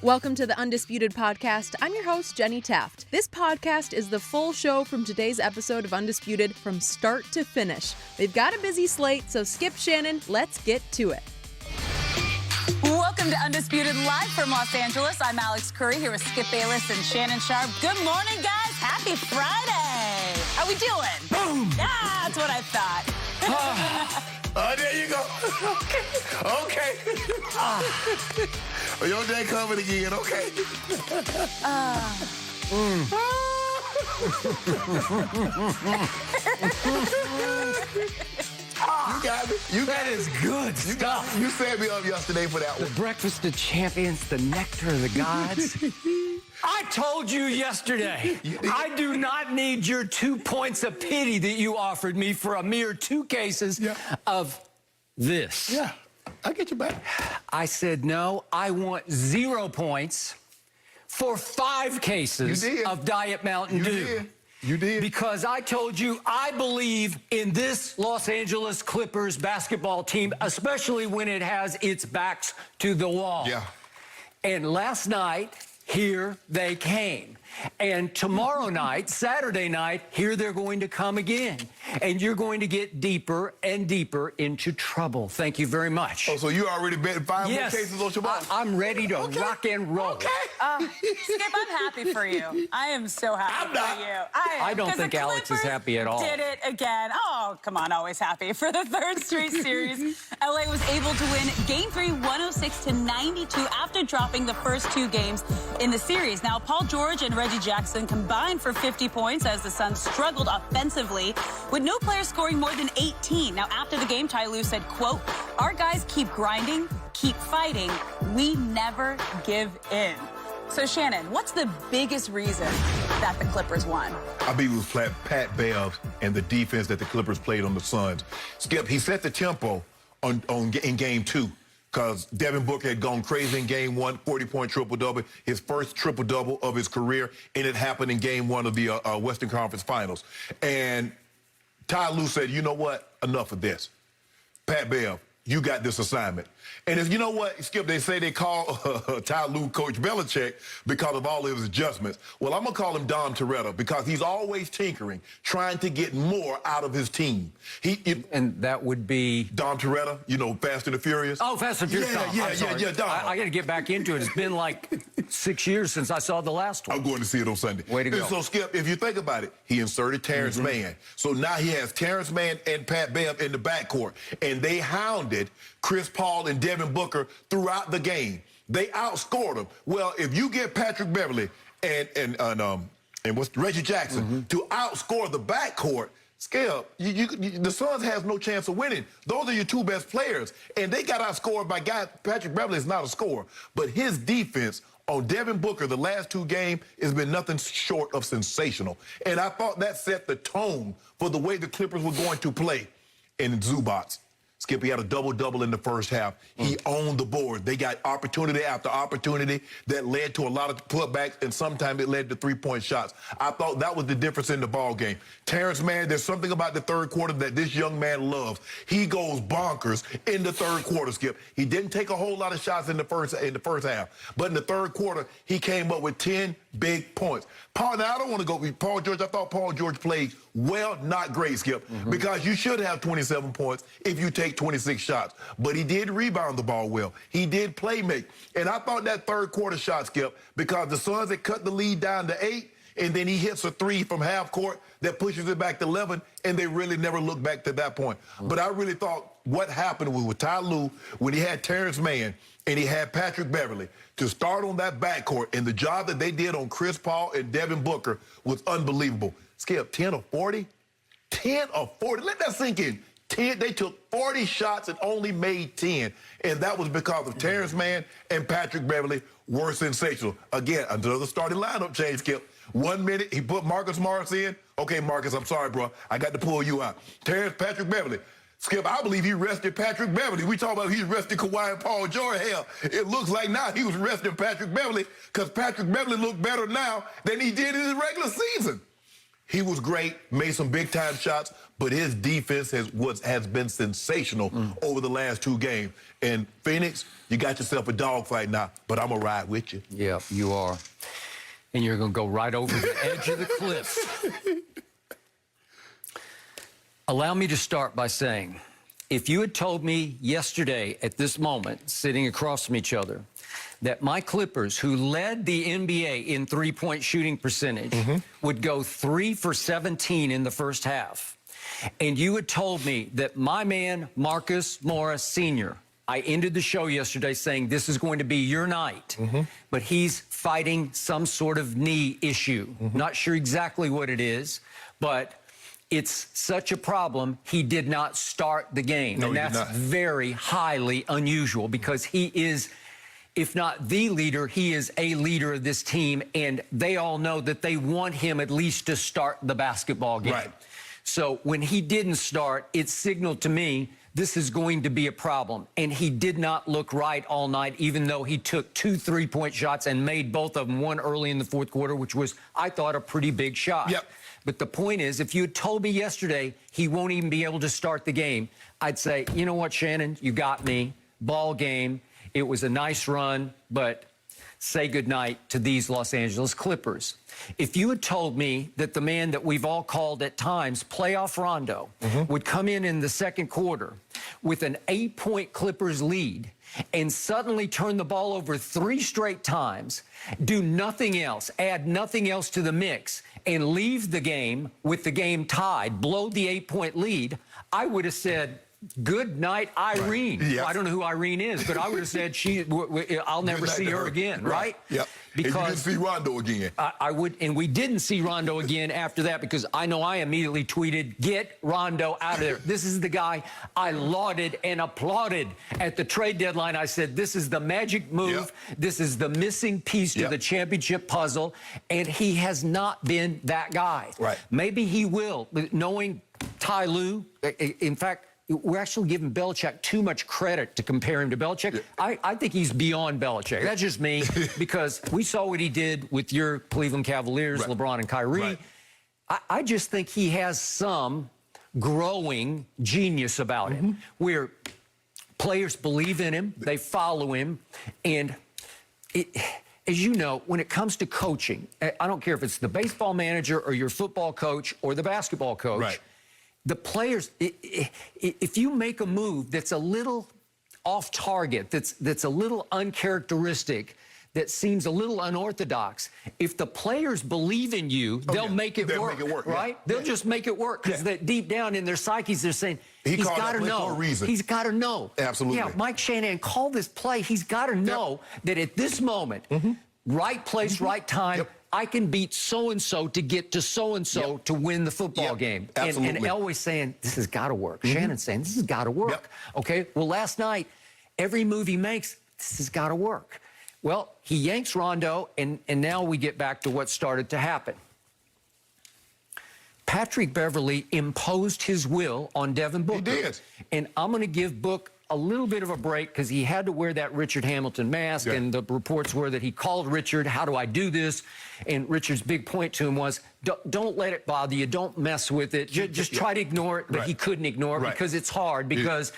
Welcome to the Undisputed podcast. I'm your host, Jenny Taft. This podcast is the full show from today's episode of Undisputed from start to finish. They've got a busy slate, so skip Shannon, let's get to it. Welcome to Undisputed live from Los Angeles. I'm Alex Curry here with Skip Bayless and Shannon Sharpe. Good morning, guys. Happy Friday. How we doing? Boom. Yeah, that's what I thought. There you go. Okay. Your day coming again, okay. You got me. That is good stuff. You set me up yesterday for that one. The breakfast of champions, the nectar of the gods. I told you yesterday, I do not need your 2 points of pity that you offered me for a mere 2 cases of this. Yeah, I get you back. I said, no, I want 0 points for 5 cases of Diet Mountain Dew. You did. Because I told you I believe in this Los Angeles Clippers basketball team, especially when it has its backs to the wall. Yeah. And last night, here they came. And tomorrow night, Saturday night, here they're going to come again. And you're going to get deeper and deeper into trouble. Thank you very much. Oh, so you already bet 5 more cases on Shabbat? I'm ready to rock and roll. Okay. Skip, I'm happy for you. I am so happy for you. I don't think Alex is happy at all. Did it again. Oh, come on, always happy. For the 3rd straight series, LA was able to win Game 3, 106-92 after dropping the first 2 games in the series. Now, Paul George and Reggie Jackson combined for 50 points as the Suns struggled offensively, with no player scoring more than 18. Now, after the game, Ty Lue said, quote, "Our guys keep grinding, keep fighting. We never give in." So, Shannon, what's the biggest reason that the Clippers won? I believe it was Pat Bev and the defense that the Clippers played on the Suns. Skip, he set the tempo in Game 2. Because Devin Booker had gone crazy in Game 1, 40-point triple-double, his first triple-double of his career, and it happened in Game 1 of the Western Conference Finals. And Ty Lue said, you know what? Enough of this. Pat Bev, you got this assignment. And if you know what, Skip, they say they call Ty Lue Coach Belichick because of all of his adjustments. Well, I'm going to call him Don Toretto because he's always tinkering, trying to get more out of his team. And that would be? Don Toretto, you know, Fast and the Furious. Oh, Fast and Furious. Yeah, Don. I got to get back into it. It's been like 6 years since I saw the last one. I'm going to see it on Sunday. Way to go. And so, Skip, if you think about it, he inserted Terrence Mann. So now he has Terrence Mann and Pat Bev in the backcourt. And they hounded Chris Paul and Devin Booker throughout the game. They outscored them. Well, if you get Patrick Beverley and Reggie Jackson to outscore the backcourt, Skip, the Suns has no chance of winning. Those are your 2 best players. And they got outscored by guys. Patrick Beverley is not a scorer. But his defense on Devin Booker the last 2 games has been nothing short of sensational. And I thought that set the tone for the way the Clippers were going to play in Zubats. Skip, he had a double-double in the first half. He owned the board. They got opportunity after opportunity that led to a lot of putbacks, and sometimes it led to 3-point shots. I thought that was the difference in the ball game. Terrence Mann, there's something about the 3rd quarter that this young man loves. He goes bonkers in the 3rd quarter, Skip. He didn't take a whole lot of shots in the first half, but in the 3rd quarter, he came up with 10 big points. Paul, now I don't want to go with Paul George. I thought Paul George played well, not great, Skip, because you should have 27 points if you take 26 shots. But he did rebound the ball well. He did play make. And I thought that 3rd quarter shot, Skip, because the Suns had cut the lead down to 8, and then he hits a 3 from half court that pushes it back to 11, and they really never looked back to that point. But I really thought what happened with Ty Lue when he had Terrence Mann and he had Patrick Beverley to start on that backcourt, and the job that they did on Chris Paul and Devin Booker was unbelievable. Skip, 10 of 40? 10 of 40. Let that sink in. 10, they took 40 shots and only made 10. And that was because of Terrence Mann and Patrick Beverley were sensational. Again, another starting lineup change, Skip. 1 minute, he put Marcus Morris in. Okay, Marcus, I'm sorry, bro. I got to pull you out. Patrick Beverley. Skip, I believe he rested Patrick Beverley. We talk about he's rested Kawhi and Paul George. Hell, it looks like now he was resting Patrick Beverley because Patrick Beverley looked better now than he did in his regular season. He was great, made some big-time shots, but his defense has been sensational over the last 2 games. And Phoenix, you got yourself a dogfight now, but I'm going to ride with you. Yeah, you are. And you're going to go right over the edge of the cliff. Allow me to start by saying, if you had told me yesterday at this moment, sitting across from each other, that my Clippers, who led the NBA in three-point shooting percentage, would go 3 for 17 in the first half, and you had told me that my man, Marcus Morris Sr., I ended the show yesterday saying this is going to be your night, but he's fighting some sort of knee issue. Not sure exactly what it is, but it's such a problem, he did not start the game. No, and he did that's not. very highly unusual because he is, if not the leader, he is a leader of this team, and they all know that they want him at least to start the basketball game. Right. So when he didn't start, it signaled to me this is going to be a problem. And he did not look right all night, even though he took 2 3-point shots and made both of them, one early in the fourth quarter, which was, I thought, a pretty big shot. Yep. But the point is, if you had told me yesterday he won't even be able to start the game, I'd say, you know what, Shannon, you got me. Ball game. It was a nice run, but say goodnight to these Los Angeles Clippers. If you had told me that the man that we've all called at times playoff Rondo would come in the second quarter with an 8-point Clippers lead and suddenly turn the ball over 3 straight times, do nothing else, add nothing else to the mix, and leave the game with the game tied, blow the 8-point lead, I would have said, good night, Irene. Right. Yep. I don't know who Irene is, but I would have said I'll never see her again, right? Yep. Because and you didn't see Rondo again. I would, and we didn't see Rondo again after that because I know I immediately tweeted, get Rondo out of there. This is the guy I lauded and applauded at the trade deadline. I said, this is the magic move. Yep. This is the missing piece to the championship puzzle, and he has not been that guy. Right. Maybe he will, but knowing Ty Lue, in fact, we're actually giving Belichick too much credit to compare him to Belichick. I think he's beyond Belichick. That's just me, because we saw what he did with your Cleveland Cavaliers, LeBron and Kyrie. I just think he has some growing genius about him, where players believe in him, they follow him, and as you know, when it comes to coaching, I don't care if it's the baseball manager or your football coach or the basketball coach, Right. the players, if you make a move that's a little off target, that's a little uncharacteristic, that seems a little unorthodox, if the players believe in you, they'll make it work, right? They'll just make it work, because deep down in their psyches, they're saying, he's got to know. For a reason. He's got to know. Absolutely. Yeah, Mike Shanahan called this play. He's got to know that at this moment, right place, right time, I can beat so-and-so to get to so-and-so to win the football game. Absolutely. And Elway's saying, this has got to work. Shannon's saying, this has got to work. Okay, well, last night, every move he makes, this has got to work. Well, he yanks Rondo, and now we get back to what started to happen. Patrick Beverley imposed his will on Devin Booker. He did. And I'm going to give Book a little bit of a break because he had to wear that Richard Hamilton mask, and the reports were that he called Richard, how do I do this? And Richard's big point to him was, don't let it bother you, don't mess with it, just try to ignore it, but he couldn't ignore it because it's hard, because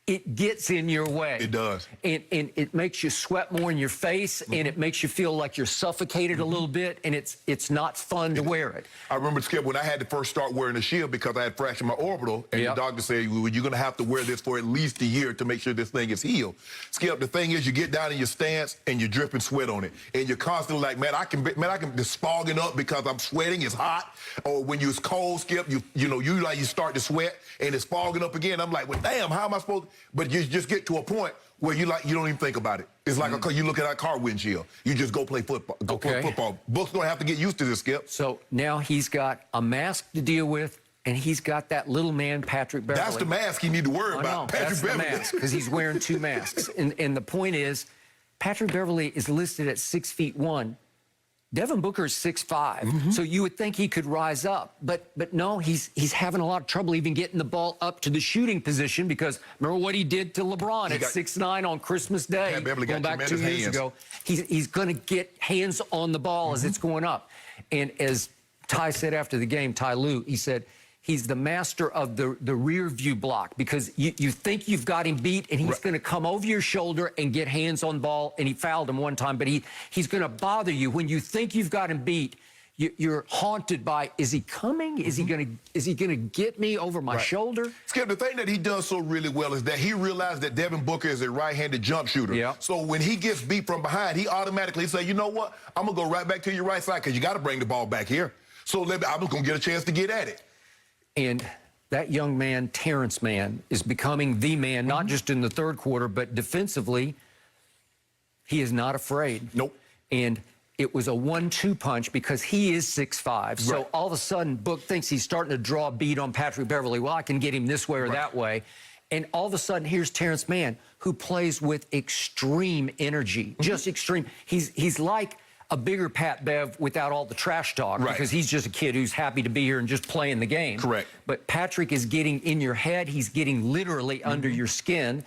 it gets in your way. It does. And it makes you sweat more in your face, and it makes you feel like you're suffocated a little bit, and it's not fun to wear it. I remember, Skip, when I had to first start wearing a shield because I had fractured my orbital, and the doctor said, well, you're going to have to wear this for at least a year to make sure this thing is healed. Skip, the thing is, you get down in your stance, and you're dripping sweat on it. And you're constantly like, man, I can just fogging up because I'm sweating, it's hot. Or when it's cold, Skip, you start to sweat, and it's fogging up again. I'm like, well, damn, how am I supposed to? But you just get to a point where you don't even think about it. It's like you look at a car windshield. You just go play football. Play football. Book's going to have to get used to this, Skip. So now he's got a mask to deal with, and he's got that little man, Patrick Beverley. That's the mask you need to worry about. That's the mask, because he's wearing 2 masks. And the point is, Patrick Beverley is listed at 6'1". Devin Booker is 6'5", so you would think he could rise up. But no, he's having a lot of trouble even getting the ball up to the shooting position, because remember what he did to LeBron at 6'9" on Christmas Day, going back 2 years ago. He's going to get hands on the ball as it's going up. And as Ty said after the game, Ty Lue, he said, He's the master of the rear view block, because you think you've got him beat, and he's going to come over your shoulder and get hands on ball, and he fouled him one time, but he's going to bother you. When you think you've got him beat, you're haunted by, is he coming? Is he gonna get me over my shoulder? Skip, the thing that he does so really well is that he realized that Devin Booker is a right-handed jump shooter. Yep. So when he gets beat from behind, he automatically say, you know what? I'm gonna go right back to your right side, because you got to bring the ball back here. So I'm gonna get a chance to get at it. And that young man, Terrence Mann, is becoming the man, not just in the third quarter, but defensively. He is not afraid. Nope. And it was a 1-2 punch, because he is 6'5". So all of a sudden, Book thinks he's starting to draw a bead on Patrick Beverley. Well, I can get him this way or that way. And all of a sudden, here's Terrence Mann, who plays with extreme energy, just extreme. He's like a bigger Pat Bev without all the trash talk, because he's just a kid who's happy to be here and just playing the game. Correct. But Patrick is getting in your head. He's getting literally under your skin.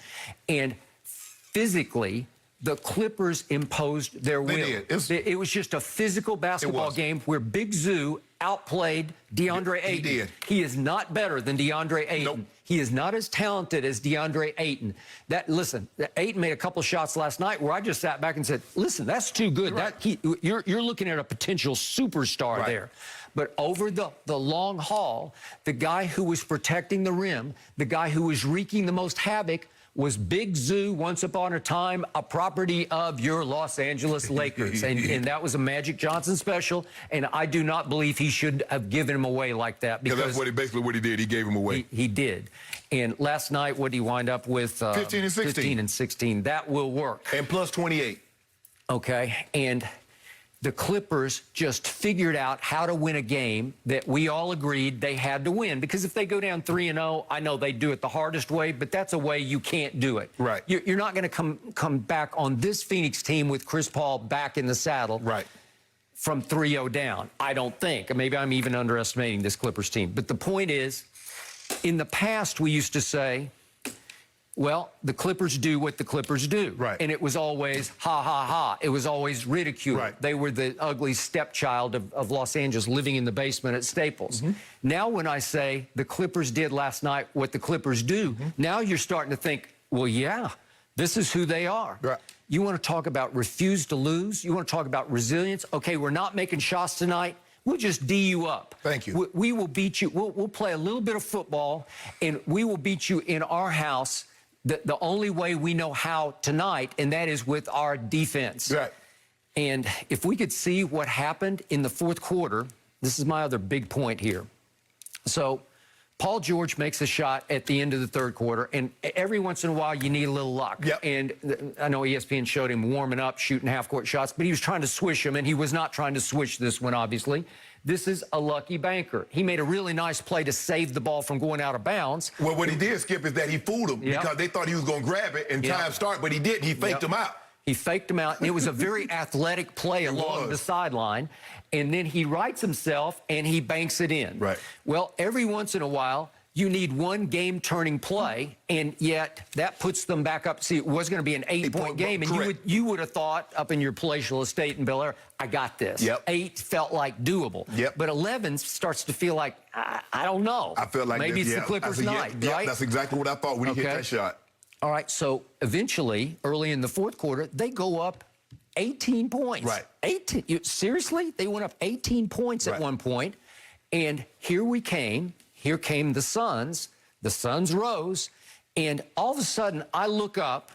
And physically, the Clippers imposed their will. It was just a physical basketball game where Big Zoo outplayed DeAndre Ayton. He did. He is not better than DeAndre Ayton. Nope. He is not as talented as DeAndre Ayton. Listen, Ayton made a couple shots last night where I just sat back and said, listen, that's too good. You're looking at a potential superstar there. But over the long haul, the guy who was protecting the rim, the guy who was wreaking the most havoc, was Big Zoo, once upon a time, a property of your Los Angeles Lakers. and that was a Magic Johnson special, and I do not believe he should have given him away like that. Because that's basically what he did. He gave him away. He did. And last night, what did he wind up with? 15 and 16. 15 and 16. That will work. And plus 28. Okay, and the Clippers just figured out how to win a game that we all agreed they had to win. Because if they go down 3-0, I know they do it the hardest way, but that's a way you can't do it. Right. You're not going to come back on this Phoenix team with Chris Paul back in the saddle. Right. From 3-0 down, I don't think. Maybe I'm even underestimating this Clippers team. But the point is, in the past, we used to say, well, the Clippers do what the Clippers do. Right. And it was always ha, ha, ha. It was always ridicule. Right. They were the ugly stepchild of Los Angeles living in the basement at Staples. Now when I say the Clippers did last night what the Clippers do, now you're starting to think, well, yeah, this is who they are. Right. You want to talk about refuse to lose? You want to talk about resilience? Okay, we're not making shots tonight. We'll just D you up. Thank you. We will beat you. We'll play a little bit of football, and we will beat you in our house the only way we know how tonight, and that is with our defense. Right. And if we could see what happened in the fourth quarter, this is my other big point here. So Paul George makes a shot at the end of the third quarter, and every once in a while you need a little luck. Yep. And I know ESPN showed him warming up, shooting half-court shots, but he was trying to swish them, and he was not trying to swish this one, obviously. This is a lucky banker. He made a really nice play to save the ball from going out of bounds. Well, what he did, Skip, is that he fooled him because they thought he was going to grab it and time start, but he didn't. He faked him out. He faked him out, and it was a very athletic play along the sideline. And then he rights himself, and he banks it in. Right. Well, every once in a while, you need one game-turning play, and yet that puts them back up. See, it was going to be an 8-point game, and you would have thought up in your palatial estate in Bel Air, I got this. 8 felt like doable. But 11 starts to feel like, I don't know. I felt like maybe it's the Clippers' night, right? That's exactly what I thought when he hit that shot. All right, so eventually, early in the fourth quarter, they go up 18 points. Right. 18. Seriously? They went up 18 points at one point, and here came the Suns. The Suns rose, and all of a sudden, I look up,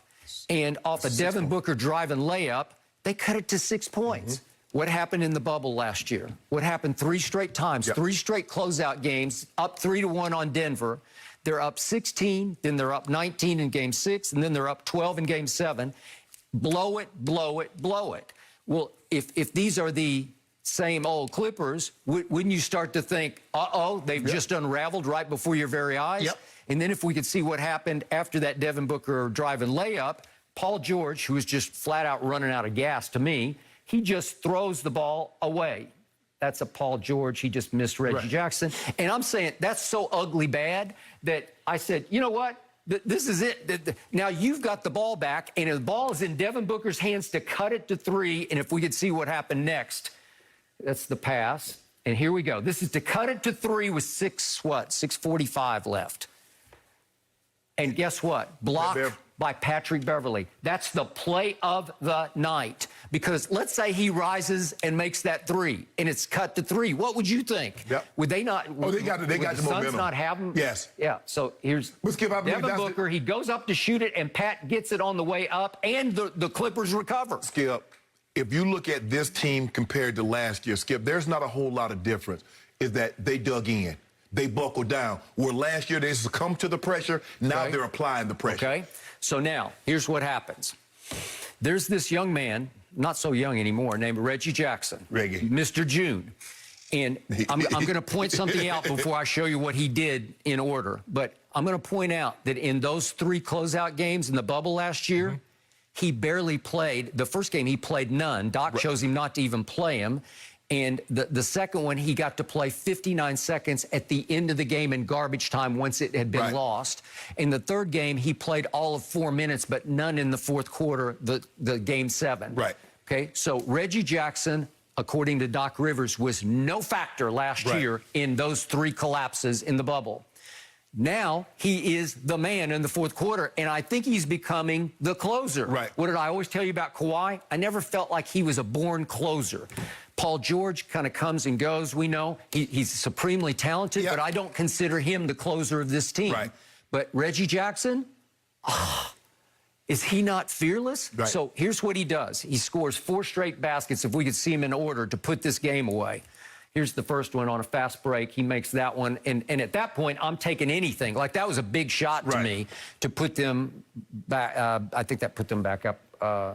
and off a Devin Booker driving layup, they cut it to 6 points. What happened in the bubble last year? What happened 3 straight times, 3 straight closeout games, up 3-1 on Denver. They're up 16, then they're up 19 in Game 6, and then they're up 12 in Game 7. Blow it, blow it, blow it. Well, if these are the same old Clippers, wouldn't you start to think, uh-oh, they've just unraveled right before your very eyes? And then if we could see what happened after that Devin Booker driving layup, Paul George, who was just flat out running out of gas to me, he just throws the ball away. That's a Paul George. He just missed Reggie Jackson. And I'm saying that's so ugly bad that I said, you know what? This is it. Now you've got the ball back, and the ball is in Devin Booker's hands to cut it to 3. And if we could see what happened next, that's the pass. And here we go. This is to cut it to 3 with 6:45 left. And guess what? Blocked by Patrick Beverley. That's the play of the night. Because let's say he rises and makes that 3, and it's cut to 3. What would you think? Yep. Would they not? Oh, they got the momentum. Suns not have him? Yes. Yeah. So here's Devin Booker. He goes up to shoot it, and Pat gets it on the way up, and the Clippers recover. Skip, if you look at this team compared to last year, Skip, there's not a whole lot of difference. Is that they dug in. They buckled down. Where last year they succumbed to the pressure, now they're applying the pressure. Okay. So now, here's what happens. There's this young man, not so young anymore, named Reggie Jackson. Reggie. Mr. June. And I'm going to point something out before I show you what he did in order. But I'm going to point out that in those 3 closeout games in the bubble last year, he barely played. The first game, he played none. Doc chose him not to even play him. And the second one, he got to play 59 seconds at the end of the game in garbage time once it had been lost. In the third game, he played all of 4 minutes, but none in the fourth quarter, the game 7. Right. Okay, so Reggie Jackson, according to Doc Rivers, was no factor last year in those 3 collapses in the bubble. Now he is the man in the fourth quarter, and I think he's becoming the closer. Right. What did I always tell you about Kawhi? I never felt like he was a born closer. Paul George kind of comes and goes. We know he's supremely talented, but I don't consider him the closer of this team. Right. But Reggie Jackson, is he not fearless? Right. So here's what he does. He scores 4 straight baskets, if we could see him in order, to put this game away. Here's the first one on a fast break. He makes that one. And at that point, I'm taking anything. Like, that was a big shot to me to put them back. I think that put them back up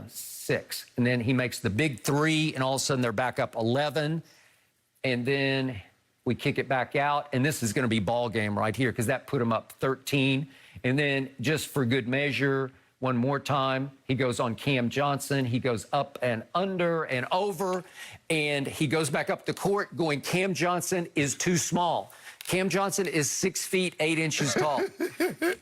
6. And then he makes the big 3, and all of a sudden they're back up 11. And then we kick it back out. And this is going to be ball game right here, because that put him up 13. And then just for good measure, one more time, he goes on Cam Johnson. He goes up and under and over, and he goes back up the court going, Cam Johnson is too small. Cam Johnson is 6 feet 8 inches tall.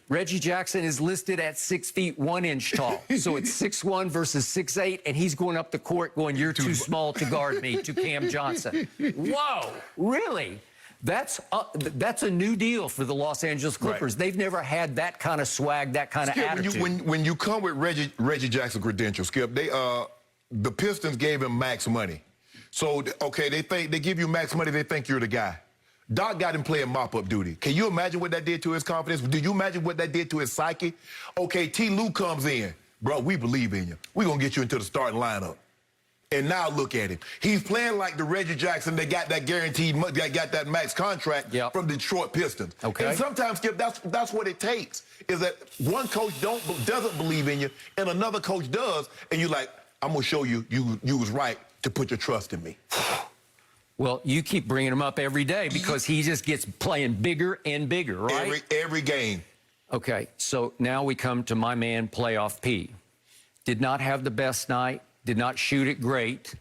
Reggie Jackson is listed at 6 feet 1 inch tall. So it's 6'1" versus 6'8", and he's going up the court going, you're too small to guard me, to Cam Johnson. Whoa, really? That's a new deal for the Los Angeles Clippers. They've never had that kind of swag, that kind of attitude. When you come with Reggie Jackson credentials, Skip, the Pistons gave him max money. So, okay, they give you max money, they think you're the guy. Doc got him playing mop-up duty. Can you imagine what that did to his confidence? Do you imagine what that did to his psyche? Okay, T. Lue comes in. Bro, we believe in you. We're going to get you into the starting lineup. And now look at him. He's playing like the Reggie Jackson that got that guaranteed, that got that max contract from Detroit Pistons. Okay. And sometimes, Skip, that's what it takes, is that one coach doesn't believe in you, and another coach does, and you're like, I'm going to show you was right to put your trust in me. Well, you keep bringing him up every day because he just gets playing bigger and bigger, right? Every game. Okay, so now we come to my man, Playoff P. Did not have the best night. Did not shoot it great.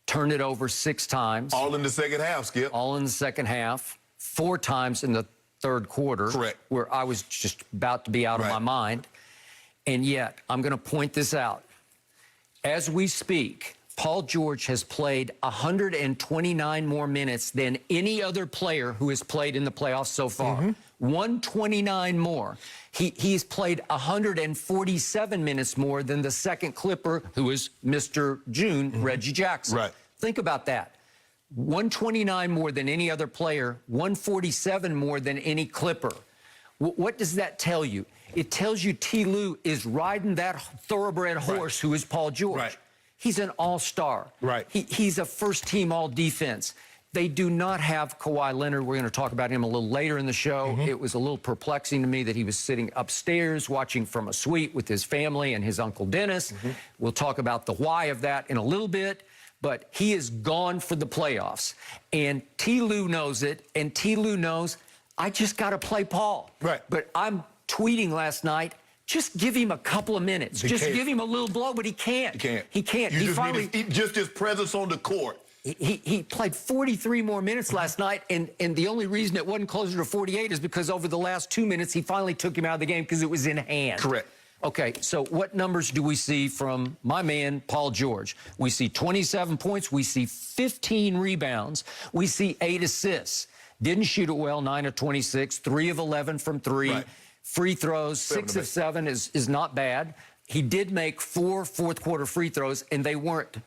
Turned it over 6 times. All in the second half, Skip. All in the second half. 4 times in the third quarter. Correct. Where I was just about to be out of my mind. And yet, I'm going to point this out. As we speak, Paul George has played 129 more minutes than any other player who has played in the playoffs so far. 129 more. He's played 147 minutes more than the second Clipper, who is Mr. June, Reggie Jackson. Right. Think about that. 129 more than any other player, 147 more than any Clipper. What does that tell you? It tells you T. Lue is riding that thoroughbred horse who is Paul George. Right. He's an all-star. Right. He's a first-team all-defense. They do not have Kawhi Leonard. We're going to talk about him a little later in the show. It was a little perplexing to me that he was sitting upstairs watching from a suite with his family and his Uncle Dennis. We'll talk about the why of that in a little bit. But he is gone for the playoffs. And T. Lue knows it, and T. Lue knows, I just got to play Paul. Right. But I'm tweeting last night, just give him a couple of minutes. Just give him a little blow, but he can't. He can't. He can't. He finally, just his presence on the court. He played 43 more minutes last night, and the only reason it wasn't closer to 48 is because over the last 2 minutes, he finally took him out of the game because it was in hand. Correct. Okay, so what numbers do we see from my man, Paul George? We see 27 points. We see 15 rebounds. We see 8 assists. Didn't shoot it well, 9 of 26, 3 of 11 from 3. Right. Free throws, 6 of 7 is not bad. He did make 4 fourth-quarter free throws, and they weren't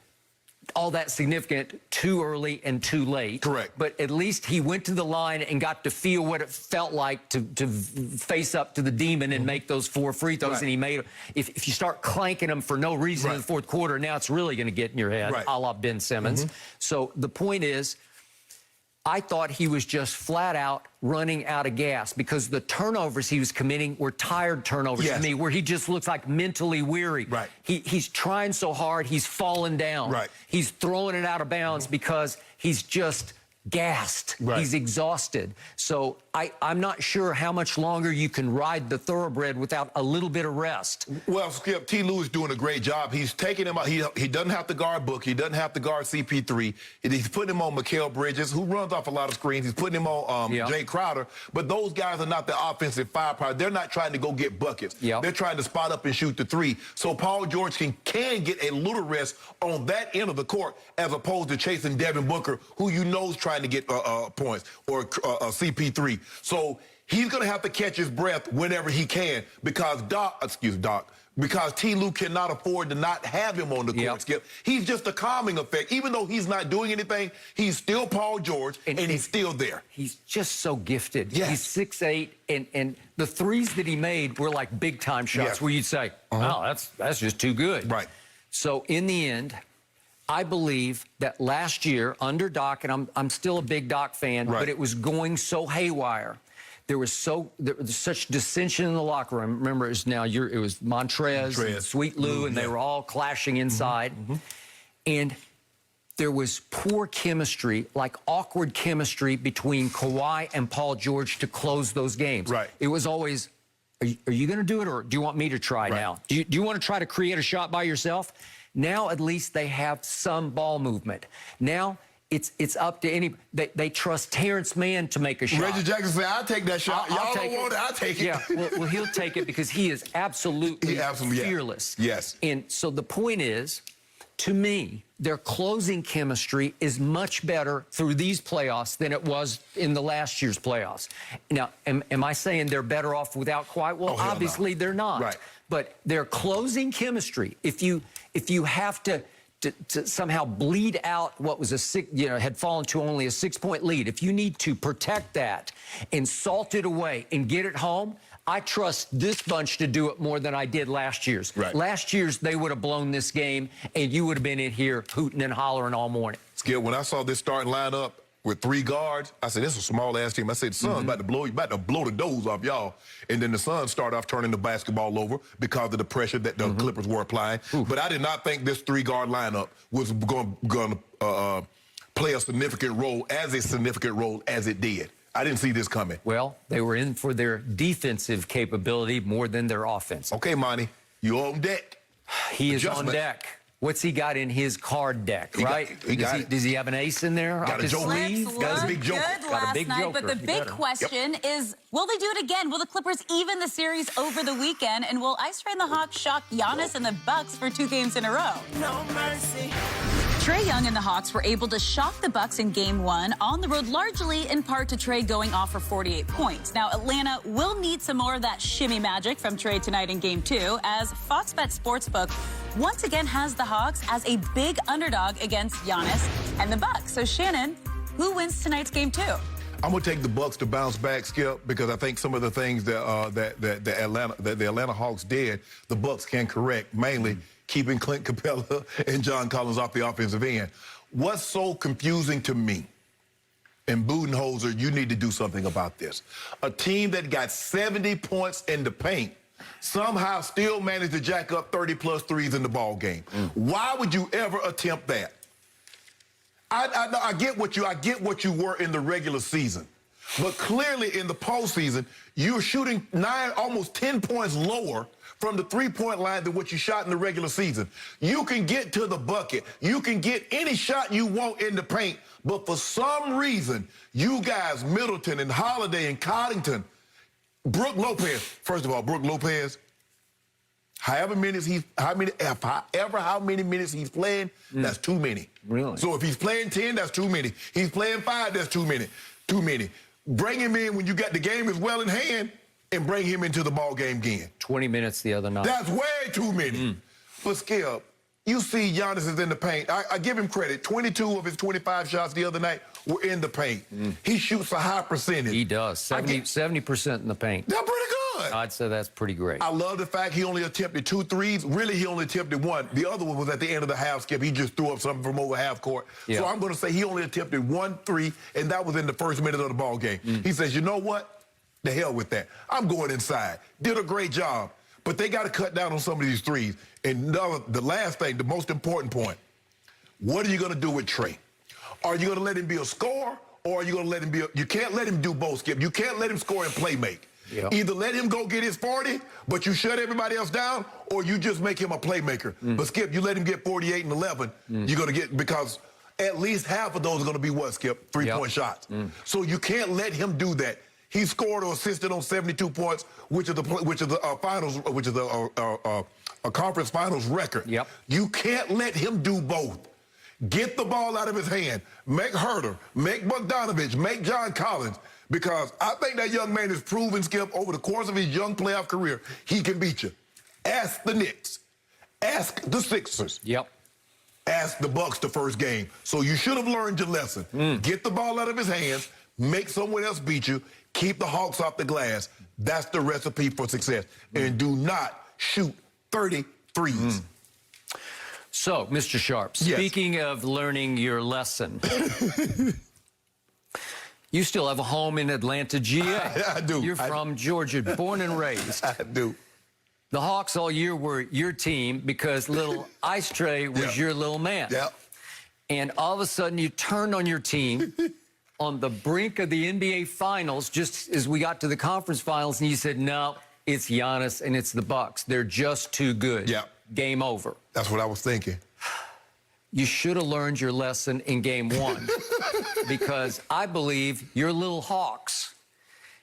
all that significant, too early and too late. Correct. But at least he went to the line and got to feel what it felt like to face up to the demon and make those 4 free throws. Right. And he made them. If you start clanking them for no reason in the fourth quarter, now it's really going to get in your head, a la Ben Simmons. So the point is, I thought he was just flat out running out of gas because the turnovers he was committing were tired turnovers to me, where he just looks like mentally weary. Right. He's trying so hard, he's falling down. Right. He's throwing it out of bounds because he's just gassed. Right. He's exhausted. So I'm not sure how much longer you can ride the thoroughbred without a little bit of rest. Well, Skip, T. Lue is doing a great job. He's taking him out. He doesn't have to guard Book. He doesn't have to guard CP3. He's putting him on Mikal Bridges, who runs off a lot of screens. He's putting him on Jay Crowder. But those guys are not the offensive firepower. They're not trying to go get buckets. They're trying to spot up and shoot the 3. So Paul George can get a little rest on that end of the court as opposed to chasing Devin Booker, who you know is trying to get points, or CP3. So he's going to have to catch his breath whenever he can because because T. Lue cannot afford to not have him on the court, Skip. He's just a calming effect. Even though he's not doing anything, he's still Paul George, and he's still there. He's just so gifted. Yes. He's 6'8", and the threes that he made were like big-time shots where you'd say, oh, that's just too good. Right. So in the end, I believe that last year under Doc, and I'm still a big Doc fan, but it was going so haywire. There was such dissension in the locker room. Remember, it was Montrez and Sweet Lou, and they were all clashing inside. And there was poor chemistry, like awkward chemistry between Kawhi and Paul George to close those games. Right. It was always, are you going to do it, or do you want me to try now? Do you want to try to create a shot by yourself? Now, at least they have some ball movement. Now, it's up to any. They trust Terrence Mann to make a shot. Reggie Jackson said, I'll take that shot. Y'all don't want it, I'll take it. Yeah, well, he'll take it because he is absolutely fearless. Yes. And so the point is, to me, their closing chemistry is much better through these playoffs than it was in the last year's playoffs. Now, am I saying they're better off without Kawhi? Well, obviously they're not. Right. But their closing chemistry, if you have to somehow bleed out what was had fallen to only a 6-point lead, if you need to protect that and salt it away and get it home, I trust this bunch to do it more than I did last year's. Right. Last year's, they would have blown this game, and you would have been in here hooting and hollering all morning. Skip, when I saw this starting lineup with 3 guards, I said, this is a small-ass team. I said, the Suns about to blow the doors off y'all. And then the Suns start off turning the basketball over because of the pressure that the Clippers were applying. But I did not think this 3-guard lineup was going to play a significant role as it did. I didn't see this coming. Well, they were in for their defensive capability more than their offense. Okay, Monty, you on deck. He is on deck. What's he got in his card deck, right? Does he have an ace in there? Got a joker. Got a big joker. Got a big joker. But the big question is, will they do it again? Will the Clippers even the series over the weekend? And will Ice Train the Hawks shock Giannis and the Bucks for 2 games in a row? No mercy. Trae Young and the Hawks were able to shock the Bucks in Game 1 on the road, largely in part to Trae going off for 48 points. Now, Atlanta will need some more of that shimmy magic from Trae tonight in Game 2, as Fox Bet Sportsbook once again has the Hawks as a big underdog against Giannis and the Bucks. So, Shannon, who wins tonight's Game 2? I'm going to take the Bucks to bounce back, Skip, because I think some of the things that the Atlanta Hawks did, the Bucks can correct, mainly keeping Clint Capella and John Collins off the offensive end. What's so confusing to me, and Budenholzer, you need to do something about this. A team that got 70 points in the paint somehow still managed to jack up 30-plus threes in the ball game. Why would you ever attempt that? I get what you were in the regular season, but clearly in the postseason, you're shooting almost 10 points lower from the 3-point line than what you shot in the regular season. You can get to the bucket. You can get any shot you want in the paint, but for some reason, you guys, Middleton and Holiday and Coddington, Brook Lopez, first of all, Brook Lopez, However many minutes he's playing, that's too many. Really? So if he's playing 10, that's too many. He's playing 5, that's too many. Too many. Bring him in when you got the game as well in hand, and bring him into the ball game again. 20 minutes the other night. That's way too many. But Skip, you see Giannis is in the paint. I give him credit. 22 of his 25 shots the other night were in the paint. He shoots a high percentage. He does. 70% in the paint. That's pretty good. I'd say that's pretty great. I love the fact he only attempted 2 threes. Really, he only attempted 1. The other one was at the end of the half, Skip. He just threw up something from over half court. Yeah. So I'm going to say he only attempted 1 3, and that was in the first minute of the ball game. He says, you know what? The hell with that. I'm going inside. Did a great job. But they got to cut down on some of these threes. And the last thing, the most important point, what are you going to do with Trae? Are you going to let him be a scorer, or are you going to let him be you can't let him do both, Skip. You can't let him score and play make. Yep. Either let him go get his 40, but you shut everybody else down, or you just make him a playmaker. But, Skip, you let him get 48 and 11, you're going to get, because at least half of those are going to be what, Skip? 3-point shots. So you can't let him do that. He scored or assisted on 72 points, which is the finals, which is a conference finals record. Yep. You can't let him do both. Get the ball out of his hand. Make Herter, make Bogdanovich, make John Collins, because I think that young man has proven, Skip, over the course of his young playoff career, he can beat you. Ask the Knicks. Ask the Sixers. Yep. Ask the Bucks the first game. So you should have learned your lesson. Get the ball out of his hands, make someone else beat you, keep the Hawks off the glass. That's the recipe for success. And do not shoot 30 threes. So, Mr. Sharpe, speaking of learning your lesson, you still have a home in Atlanta, GA. I do. You're from Georgia, born and raised. I do. The Hawks all year were your team because little Ice Trae was your little man. Yep. And all of a sudden you turned on your team on the brink of the NBA Finals, just as we got to the conference finals, and you said, no, it's Giannis and it's the Bucks. They're just too good. Yeah. Game over. That's what I was thinking. You should have learned your lesson in game 1 because I believe your little Hawks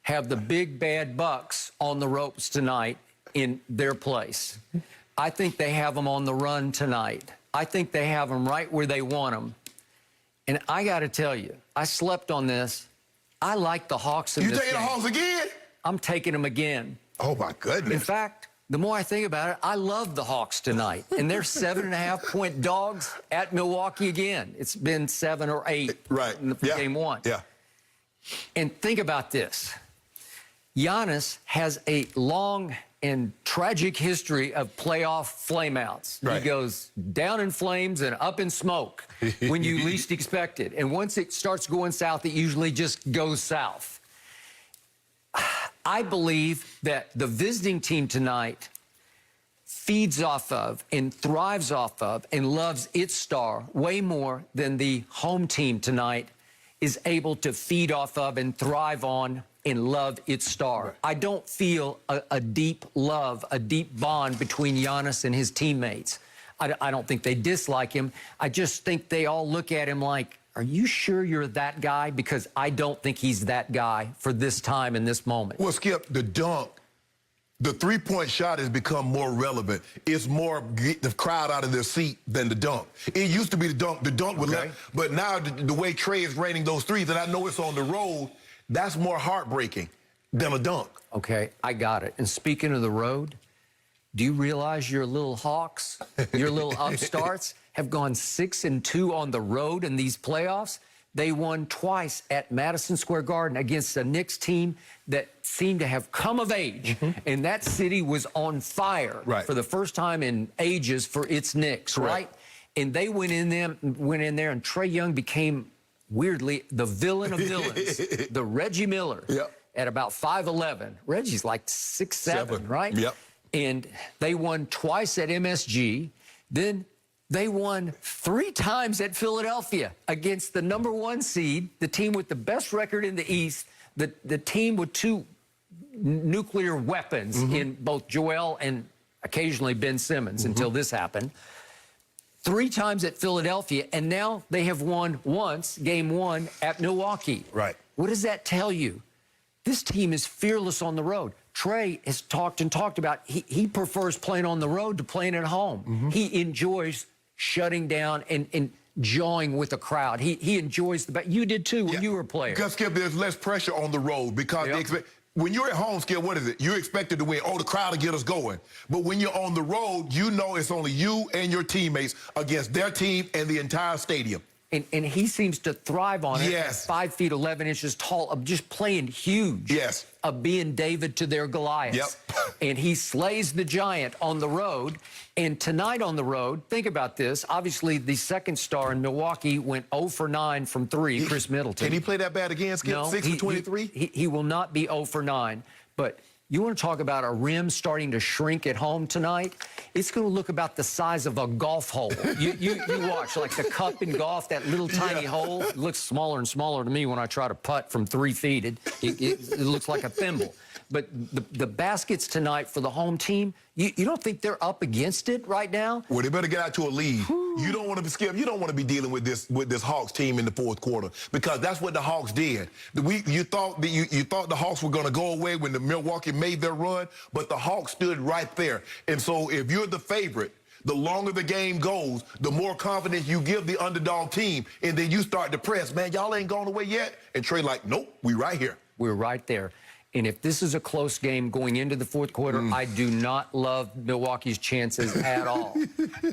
have the big bad Bucks on the ropes tonight in their place. I think they have them on the run tonight. I think they have them right where they want them. And I got to tell you, I slept on this. I like the Hawks in this game. You taking the Hawks again? I'm taking them again. Oh, my goodness. In fact, the more I think about it, I love the Hawks tonight. And they're 7.5-point dogs at Milwaukee again. It's been 7 or 8 in game 1. Yeah. And think about this. Giannis has a long and tragic history of playoff flameouts. Right. He goes down in flames and up in smoke when you least expect it. And once it starts going south, it usually just goes south. I believe that the visiting team tonight feeds off of and thrives off of and loves its star way more than the home team tonight is able to feed off of and thrive on and love its star. Right. I don't feel a deep love, a deep bond between Giannis and his teammates. I don't think they dislike him. I just think they all look at him like, are you sure you're that guy? Because I don't think he's that guy for this time and this moment. Well, Skip, the dunk, the 3-point shot has become more relevant. It's more get the crowd out of their seat than the dunk. It used to be the dunk. The dunk would let, but now the way Trae is raining those threes, and I know it's on the road, that's more heartbreaking than a dunk. Okay, I got it. And speaking of the road, do you realize your little Hawks, your little upstarts, have gone 6-2 on the road in these playoffs? They won twice at Madison Square Garden against a Knicks team that seemed to have come of age. And that city was on fire for the first time in ages for its Knicks, right? And they went in there, and Trae Young became, weirdly, the villain of villains, the Reggie Miller, at about 5'11". Reggie's like 6'7", right? Yep. And they won twice at MSG. Then they won 3 times at Philadelphia against the #1 seed, the team with the best record in the East, the team with 2 nuclear weapons in both Joel and occasionally Ben Simmons until this happened. 3 times at Philadelphia, and now they have won once, game 1, at Milwaukee. Right. What does that tell you? This team is fearless on the road. Trae has talked about he prefers playing on the road to playing at home. He enjoys shutting down and jawing with the crowd. He enjoys you did too when you were a player. Because, Skip, there's less pressure on the road because they expect. When you're at home, Skip, what is it? You're expected to win. Oh, the crowd will get us going. But when you're on the road, you know it's only you and your teammates against their team and the entire stadium. And he seems to thrive on it. Yes. 5 feet 11 inches tall, of just playing huge. Yes. Of being David to their Goliath. Yep. And he slays the giant on the road. And tonight on the road, think about this. Obviously, the second star in Milwaukee went 0 for 9 from 3, Chris Middleton. Can he play that bad again, Skip? No, 6 for 23? He will not be 0 for 9. But you want to talk about a rim starting to shrink at home tonight? It's going to look about the size of a golf hole. You watch, like the cup in golf, that little tiny hole. It looks smaller and smaller to me when I try to putt from 3 feet. It looks like a thimble. But the baskets tonight for the home team, you don't think they're up against it right now? Well, they better get out to a lead. You don't want to be Skip. You don't want to be dealing with this Hawks team in the fourth quarter because that's what the Hawks did. You thought the Hawks were going to go away when the Milwaukee made their run, but the Hawks stood right there. And so if you're the favorite, the longer the game goes, the more confidence you give the underdog team, and then you start to press. Man, y'all ain't gone away yet. And Trae like, nope, we right here. We're right there. And if this is a close game going into the fourth quarter, I do not love Milwaukee's chances at all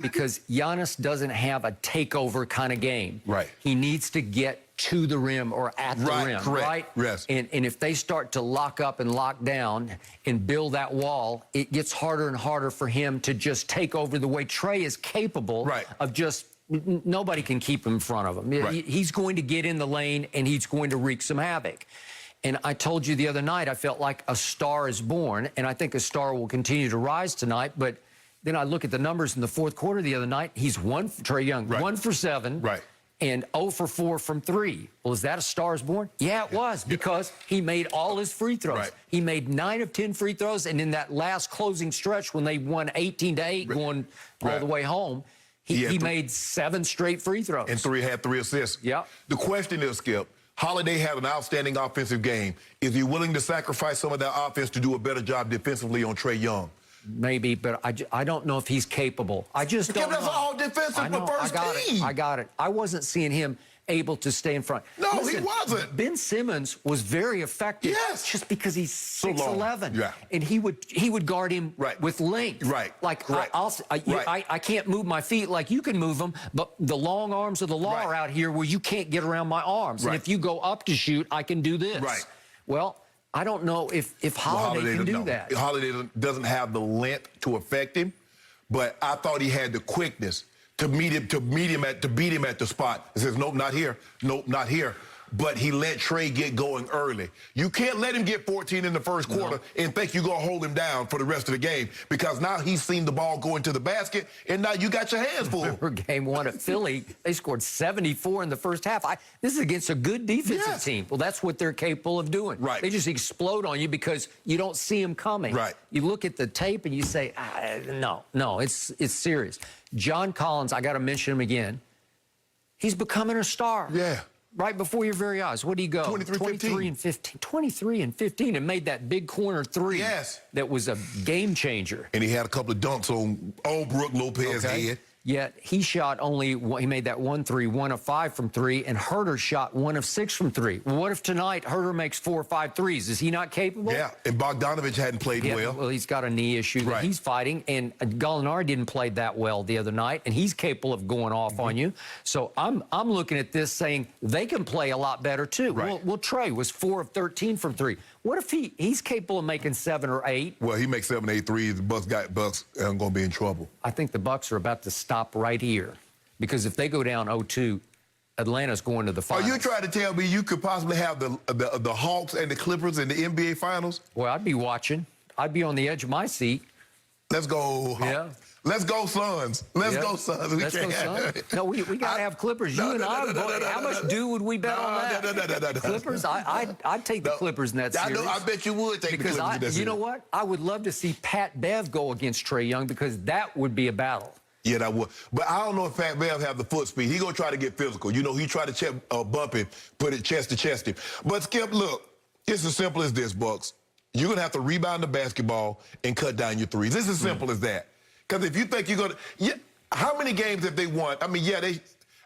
because Giannis doesn't have a takeover kind of game. Right. He needs to get to the rim or at the rim, correct. right? Yes. And if they start to lock up and lock down and build that wall, it gets harder and harder for him to just take over the way Trae is capable of just nobody can keep him in front of him. Right. He's going to get in the lane and he's going to wreak some havoc. And I told you the other night, I felt like a star is born, and I think a star will continue to rise tonight. But then I look at the numbers in the fourth quarter the other night. He's Trae Young, 1 for 7, and 0 for 4 from 3. Well, is that a star is born? Yeah, it was, because he made all his free throws. He made 9 of 10 free throws, and in that last closing stretch when they won 18-8 going all the way home, he made 7 straight free throws. And had 3 assists. Yeah. The question is, Skip, Holiday had an outstanding offensive game. Is he willing to sacrifice some of that offense to do a better job defensively on Trae Young? Maybe, but I don't know if he's capable. I just don't know. That's all defensive for first team. I got it. I wasn't seeing him able to stay in front. No, listen, he wasn't. Ben Simmons was very effective just because he's 6'11". And he would guard him with length. Like, I can't move my feet like you can move them, but the long arms of the law are out here where you can't get around my arms. And if you go up to shoot, I can do this. Well, I don't know if Holiday can do that. Holiday doesn't have the length to affect him, but I thought he had the quickness to beat him at the spot. He says, nope, not here. Nope, not here. But he let Trae get going early. You can't let him get 14 in the first quarter and think you're going to hold him down for the rest of the game because now he's seen the ball go into the basket, and now you got your hands full. Remember game 1 at Philly, they scored 74 in the first half. This is against a good defensive team. Well, that's what they're capable of doing. They just explode on you because you don't see them coming. You look at the tape and you say, no, it's serious. John Collins, I got to mention him again. He's becoming a star. Right before your very eyes. What did he go? 23 and 15. 23 and 15 and made that big corner 3. That was a game changer. And he had a couple of dunks on Brooke Lopez's head. Yet he shot he made that 1 3, 1 of 5 from 3, and Herter shot 1 of 6 from 3. Well, what if tonight Herter makes 4 or 5 threes? Is he not capable? Yeah, and Bogdanovich hadn't played well. Well, he's got a knee issue that he's fighting, and Gallinari didn't play that well the other night, and he's capable of going off on you. So I'm looking at this saying they can play a lot better too. Well, Trae was 4 of 13 from 3. What if he's capable of making 7 or 8? Well, he makes 7 or 8 threes. The Bucks are going to be in trouble. I think the Bucks are about to stop right here because if they go down 0-2, Atlanta's going to the finals. Are you trying to tell me you could possibly have the Hawks and the Clippers in the NBA Finals? Well, I'd be watching. I'd be on the edge of my seat. Let's go. Let's go, Suns. Let's go, Suns. Let's go, Suns. No, we got to have Clippers. You and I, how much would we bet on that? Clippers? I'd take the Clippers in that series. I bet you would take the Clippers in that series. You know what? I would love to see Pat Bev go against Trae Young because that would be a battle. Yeah, that would. But I don't know if Pat Bev have the foot speed. He going to try to get physical. You know, he try to bump him, put it chest to chest him. But, Skip, look, it's as simple as this, Bucks. You're going to have to rebound the basketball and cut down your threes. It's as simple as that. Because if you think you're going to... Yeah, how many games have they won? I mean, yeah,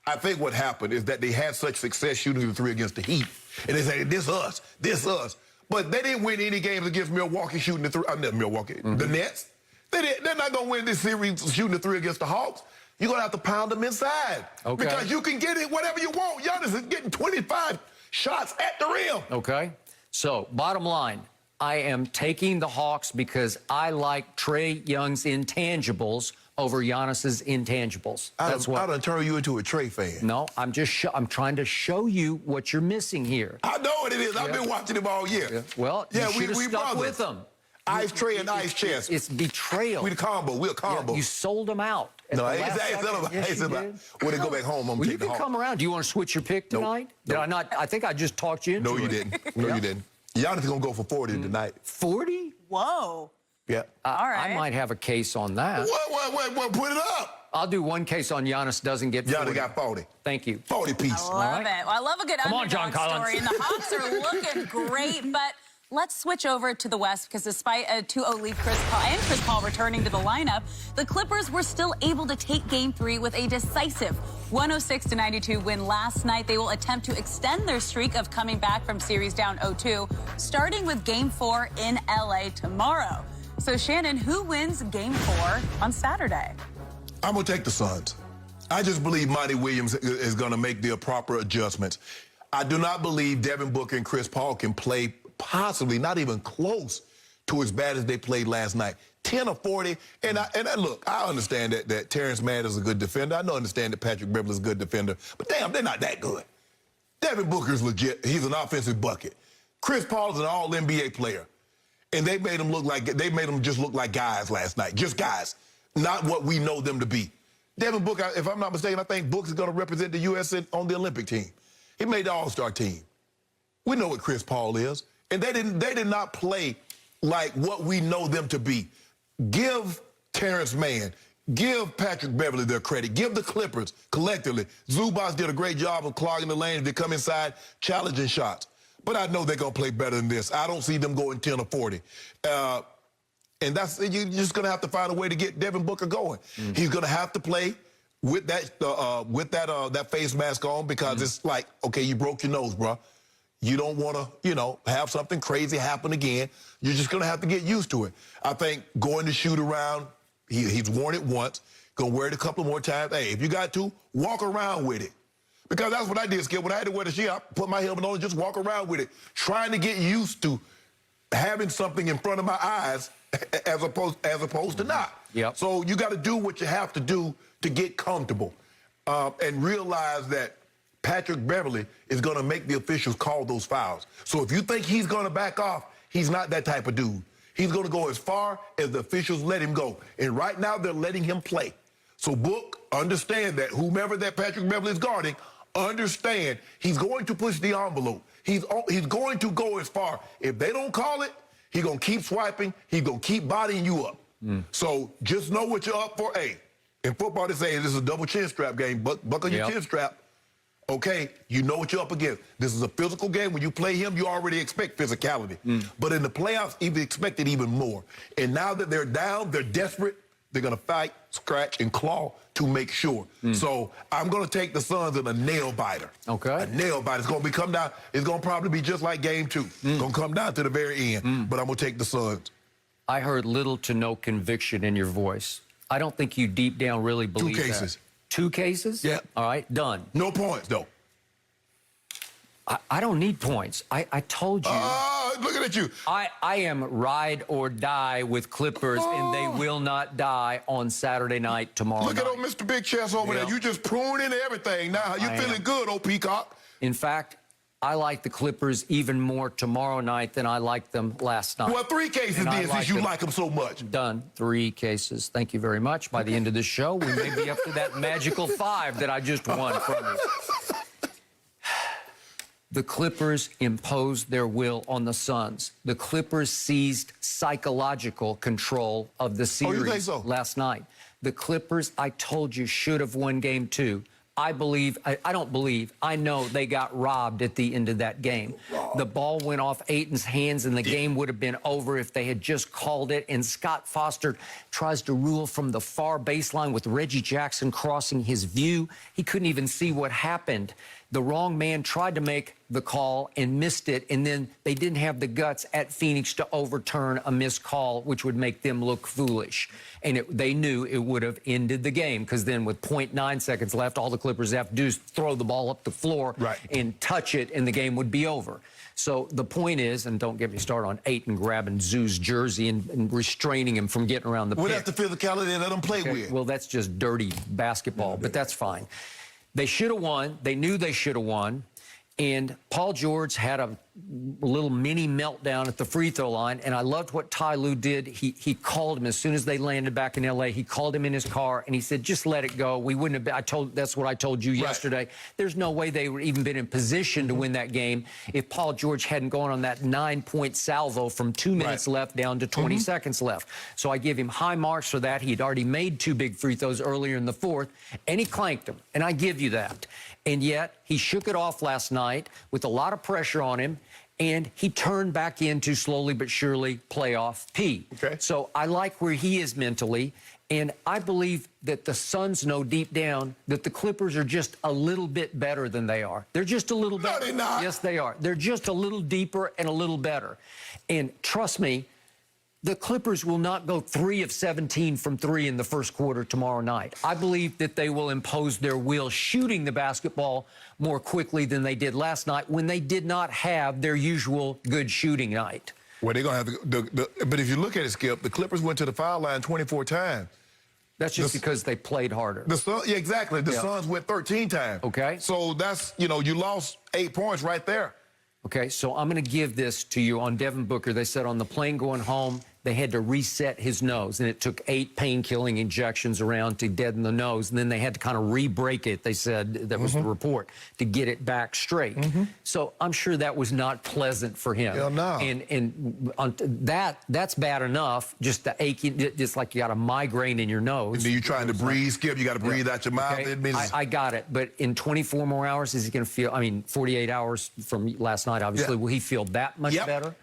I think what happened is that they had such success shooting the three against the Heat. And they say, this us. But they didn't win any games against Milwaukee shooting the three. Not Milwaukee, the Nets. They're not going to win this series shooting the three against the Hawks. You're going to have to pound them inside. Okay. Because you can get it whatever you want. Giannis is getting 25 shots at the rim. Okay. So, bottom line, I am taking the Hawks because I like Trae Young's intangibles over Giannis's intangibles. That's what. I done turn you into a Trae fan. No, I'm trying to show you what you're missing here. I know what it is. I've been watching him all year. Yeah. Well, you should have stuck with them. Ice Trae and Ice Chest. It's betrayal. We're a combo. Yeah, you sold them out. No, I ain't about. When they go back home, I'm going to take the Hawks. You can come around. Do you want to switch your pick tonight? Did I not? I think I just talked you into it. No, you didn't. No, you didn't. Giannis is going to go for 40 tonight. 40? Whoa. Yeah. All right. I might have a case on that. What? Put it up. I'll do one case on Giannis doesn't get 40. Giannis got 40. Thank you. 40 piece. I love it. Well, I love a good underdog story, and the Hawks are looking great, but let's switch over to the West because despite a 2-0 lead Chris Paul returning to the lineup, the Clippers were still able to take Game 3 with a decisive 106-92 win last night. They will attempt to extend their streak of coming back from series down 0-2, starting with Game 4 in LA tomorrow. So, Shannon, who wins Game 4 on Saturday? I'm going to take the Suns. I just believe Monty Williams is going to make the proper adjustments. I do not believe Devin Booker and Chris Paul can play possibly not even close to as bad as they played last night. 10 or 40. And look, I understand that Terrence Mann is a good defender. I understand that Patrick Beverley is a good defender. But damn, they're not that good. Devin Booker's legit. He's an offensive bucket. Chris Paul is an all-NBA player. And they made them just look like guys last night. Just guys. Not what we know them to be. Devin Booker, if I'm not mistaken, I think Booker is going to represent the U.S. on the Olympic team. He made the All-Star team. We know what Chris Paul is. And they did not play like what we know them to be. Give Terrence Mann, give Patrick Beverley their credit. Give the Clippers collectively. Zubac did a great job of clogging the lane. They come inside, challenging shots. But I know they're going to play better than this. I don't see them going 10 or 40. And you're just going to have to find a way to get Devin Booker going. He's going to have to play with that face mask on because it's like, okay, you broke your nose, bro. You don't want to, have something crazy happen again. You're just going to have to get used to it. I think going to shoot around, he's worn it once, going to wear it a couple more times. Hey, if you got to, walk around with it. Because that's what I did, Skip. When I had to wear the sheet, I put my helmet on and just walk around with it, trying to get used to having something in front of my eyes as opposed to not. Yep. So you got to do what you have to do to get comfortable and realize that Patrick Beverley is going to make the officials call those fouls. So if you think he's going to back off, he's not that type of dude. He's going to go as far as the officials let him go. And right now they're letting him play. So Book, understand that whomever that Patrick Beverley is guarding, understand he's going to push the envelope. He's going to go as far. If they don't call it, he's going to keep swiping. He's going to keep bodying you up. So just know what you're up for. Hey, in football, they say this is a double chin strap game. Buckle your chin strap. Okay, you know what you're up against. This is a physical game. When you play him, you already expect physicality. But in the playoffs, you expect it even more. And now that they're down, they're desperate. They're going to fight, scratch, and claw to make sure. So I'm going to take the Suns in a nail-biter. Okay. A nail-biter. It's going to come down. It's going to probably be just like Game 2. It's going to come down to the very end. But I'm going to take the Suns. I heard little to no conviction in your voice. I don't think you deep down really believe that. 2 cases. 2 cases? Yeah. All right, done. No points, though. I don't need points. I told you. Looking at you. I am ride or die with Clippers, and they will not die on Saturday night tomorrow Look night. at old Mr. Big Chest over there. You just pruning everything now. You feeling good, old Peacock. In fact, I like the Clippers even more tomorrow night than I liked them last night. Well, 3 cases then, since you like them so much. Done. 3 cases. Thank you very much. By the end of this show, we may be up to that magical 5 that I just won from you. The Clippers imposed their will on the Suns. The Clippers seized psychological control of the series you think so? last night. The Clippers, I told you, should have won Game 2. I know they got robbed at the end of that game. The ball went off Ayton's hands, and the game would have been over if they had just called it. And Scott Foster tries to rule from the far baseline with Reggie Jackson crossing his view. He couldn't even see what happened. The wrong man tried to make the call and missed it, and then they didn't have the guts at Phoenix to overturn a missed call, which would make them look foolish. And they knew it would have ended the game, because then with 0.9 seconds left, all the Clippers have to do is throw the ball up the floor and touch it, and the game would be over. So the point is, and don't get me started on Ayton grabbing Zoo's jersey and restraining him from getting around the pick. Well, that's the physicality they let them play with. Well, that's just dirty basketball, but that's fine. They should have won. They knew they should have won. And Paul George had a little mini meltdown at the free throw line, and I loved what Ty Lue did. He called him as soon as they landed back in L.A. He called him in his car, and he said, just let it go. We wouldn't have been, that's what I told you yesterday. There's no way they would even been in position to win that game if Paul George hadn't gone on that 9-point salvo from 2 minutes left down to 20 seconds left. So I give him high marks for that. He had already made 2 big free throws earlier in the fourth, and he clanked them, and I give you that. And yet, he shook it off last night with a lot of pressure on him, and he turned back into, slowly but surely, playoff P. Okay. So I like where he is mentally, and I believe that the Suns know deep down that the Clippers are just a little bit better than they are. They're just a little better. No, they're not. Yes, they are. They're just a little deeper and a little better. And trust me, the Clippers will not go 3 of 17 from 3 in the first quarter tomorrow night. I believe that they will impose their will shooting the basketball more quickly than they did last night when they did not have their usual good shooting night. Well, they're going to have but if you look at it, Skip, the Clippers went to the foul line 24 times. That's just because they played harder. Yeah, exactly. The Suns went 13 times. Okay. So that's, you lost 8 points right there. Okay, so I'm going to give this to you on Devin Booker. They said on the plane going home, they had to reset his nose, and it took 8 pain-killing injections around to deaden the nose, and then they had to kind of re-break it, they said, that was the report, to get it back straight. So I'm sure that was not pleasant for him. Hell no. And that's bad enough, just the aching, just like you got a migraine in your nose. And then you're trying to breathe, Skip, you got to breathe out your mouth. Okay. It means I got it, but in 24 more hours, is he going to feel, 48 hours from last night, obviously, will he feel that much better?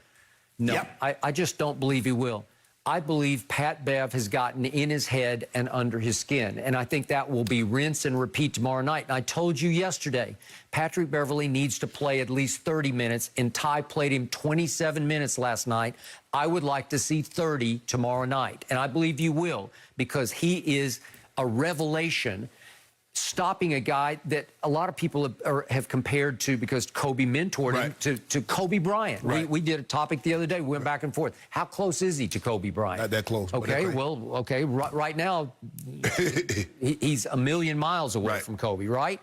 No, I just don't believe he will. I believe Pat Bev has gotten in his head and under his skin, and I think that will be rinse and repeat tomorrow night. And I told you yesterday, Patrick Beverley needs to play at least 30 minutes, and Ty played him 27 minutes last night. I would like to see 30 tomorrow night, and I believe you will, because he is a revelation, stopping a guy that a lot of people have compared to, because Kobe mentored him, to Kobe Bryant. We did a topic the other day. We went back and forth. How close is he to Kobe Bryant? Not that close. Okay, right now, he's a million miles away from Kobe, right?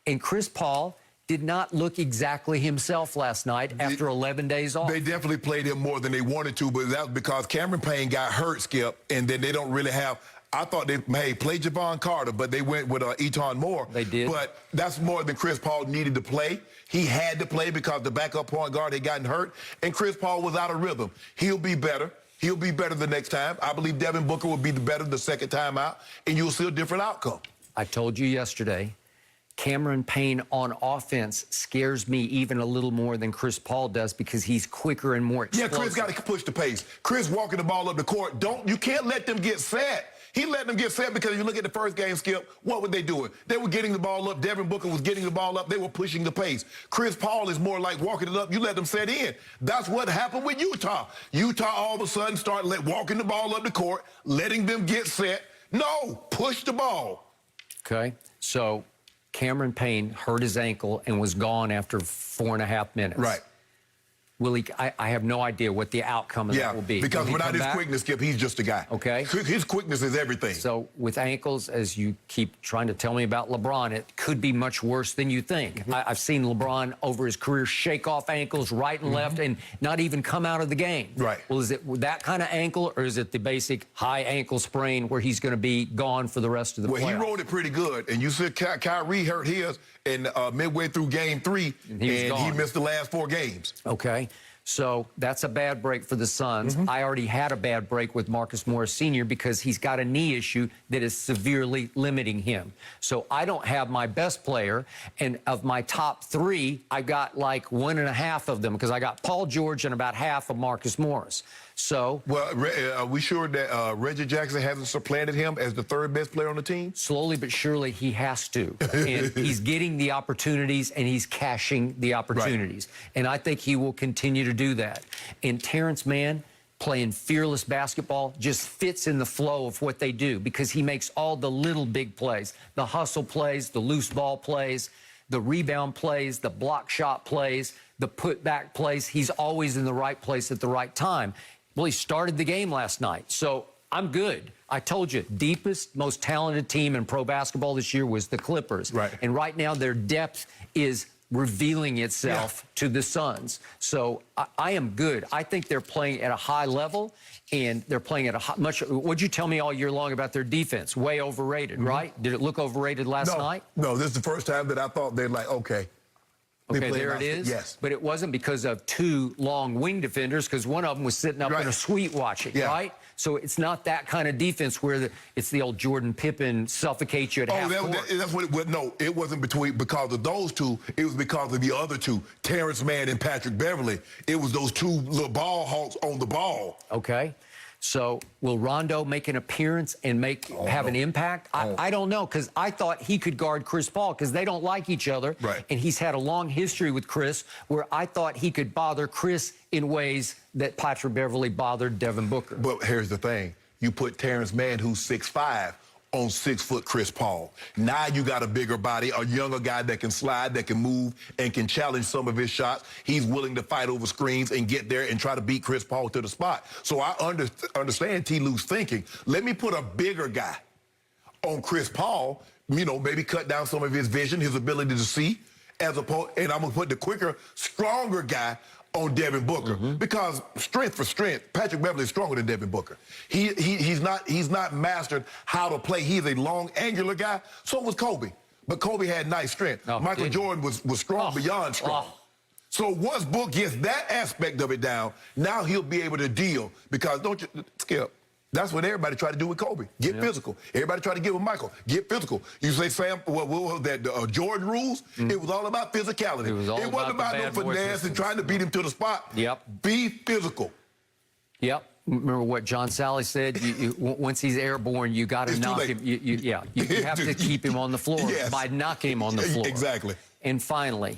And Chris Paul did not look exactly himself last night after 11 days off. They definitely played him more than they wanted to, but that was because Cameron Payne got hurt, Skip, and then they don't really have... I thought they may play Javon Carter, but they went with Eton Moore. They did. But that's more than Chris Paul needed to play. He had to play because the backup point guard had gotten hurt, and Chris Paul was out of rhythm. He'll be better. He'll be better the next time. I believe Devin Booker will be better the second time out, and you'll see a different outcome. I told you yesterday, Cameron Payne on offense scares me even a little more than Chris Paul does, because he's quicker and more explosive. Yeah, Chris got to push the pace. Chris walking the ball up the court. You can't let them get set. He let them get set because if you look at the first game, Skip, what were they doing? They were getting the ball up. Devin Booker was getting the ball up. They were pushing the pace. Chris Paul is more like walking it up. You let them set in. That's what happened with Utah. Utah all of a sudden started walking the ball up the court, letting them get set. No, push the ball. Okay, so Cameron Payne hurt his ankle and was gone after 4.5 minutes. Right. Will he? I have no idea what the outcome of that will be. Because without his quickness, Skip, he's just a guy. Okay. His quickness is everything. So with ankles, as you keep trying to tell me about LeBron, it could be much worse than you think. I've seen LeBron over his career shake off ankles right and left and not even come out of the game. Right. Well, is it that kind of ankle, or is it the basic high ankle sprain where he's going to be gone for the rest of the playoffs? Well, he rode it pretty good. And you said Kyrie hurt his midway through Game 3, and he missed the last 4 games. Okay. So that's a bad break for the Suns. I already had a bad break with Marcus Morris Sr. because he's got a knee issue that is severely limiting him. So I don't have my best player, and of my top 3, I got like 1.5 of them because I got Paul George and about half of Marcus Morris. So, well, are we sure that Reggie Jackson hasn't supplanted him as the 3rd best player on the team? Slowly but surely he has to. And he's getting the opportunities and he's cashing the opportunities. Right. And I think he will continue to do that. And Terrence Mann, playing fearless basketball, just fits in the flow of what they do because he makes all the little big plays, the hustle plays, the loose ball plays, the rebound plays, the block shot plays, the putback plays. He's always in the right place at the right time. Well, he started the game last night, so I'm good. I told you, deepest, most talented team in pro basketball this year was the Clippers. Right. And right now, their depth is revealing itself to the Suns. So I am good. I think they're playing at a high level, and they're playing at a much. What'd you tell me all year long about their defense? Way overrated, right? Did it look overrated last night? No, this is the first time that I thought they're like, okay. Okay, there it is. Yes. But it wasn't because of 2 long wing defenders, because one of them was sitting up in a suite watching, right? So it's not that kind of defense where it's the old Jordan Pippen suffocate you at half court. That's what it was. No, it wasn't because of those 2. It was because of the other 2, Terrence Mann and Patrick Beverly. It was those 2 little ball hawks on the ball. Okay. So will Rondo make an appearance and have an impact? I don't know, because I thought he could guard Chris Paul because they don't like each other. Right. And he's had a long history with Chris where I thought he could bother Chris in ways that Patrick Beverly bothered Devin Booker. But here's the thing. You put Terrence Mann, who's 6'5", on 6-foot Chris Paul. Now you got a bigger body, a younger guy that can slide, that can move, and can challenge some of his shots. He's willing to fight over screens and get there and try to beat Chris Paul to the spot. So I understand T. Lue's thinking. Let me put a bigger guy on Chris Paul, maybe cut down some of his vision, his ability to see, and I'm going to put the quicker, stronger guy on Devin Booker, because strength for strength, Patrick Beverly is stronger than Devin Booker. He's not mastered how to play. He's a long, angular guy. So was Kobe, but Kobe had nice strength. Michael Jordan was strong beyond strong. So once Book gets that aspect of it down, now he'll be able to deal, because don't you, Skip, that's what everybody tried to do with Kobe. Get physical. Everybody tried to get with Michael. Get physical. You say, Sam, what was that, Jordan rules? It was all about physicality. It wasn't about no finesse and trying to beat him to the spot. Be physical. Remember what John Sally said? Once he's airborne, you got to knock him. You have to keep him on the floor by knocking him on the floor. Exactly. And finally,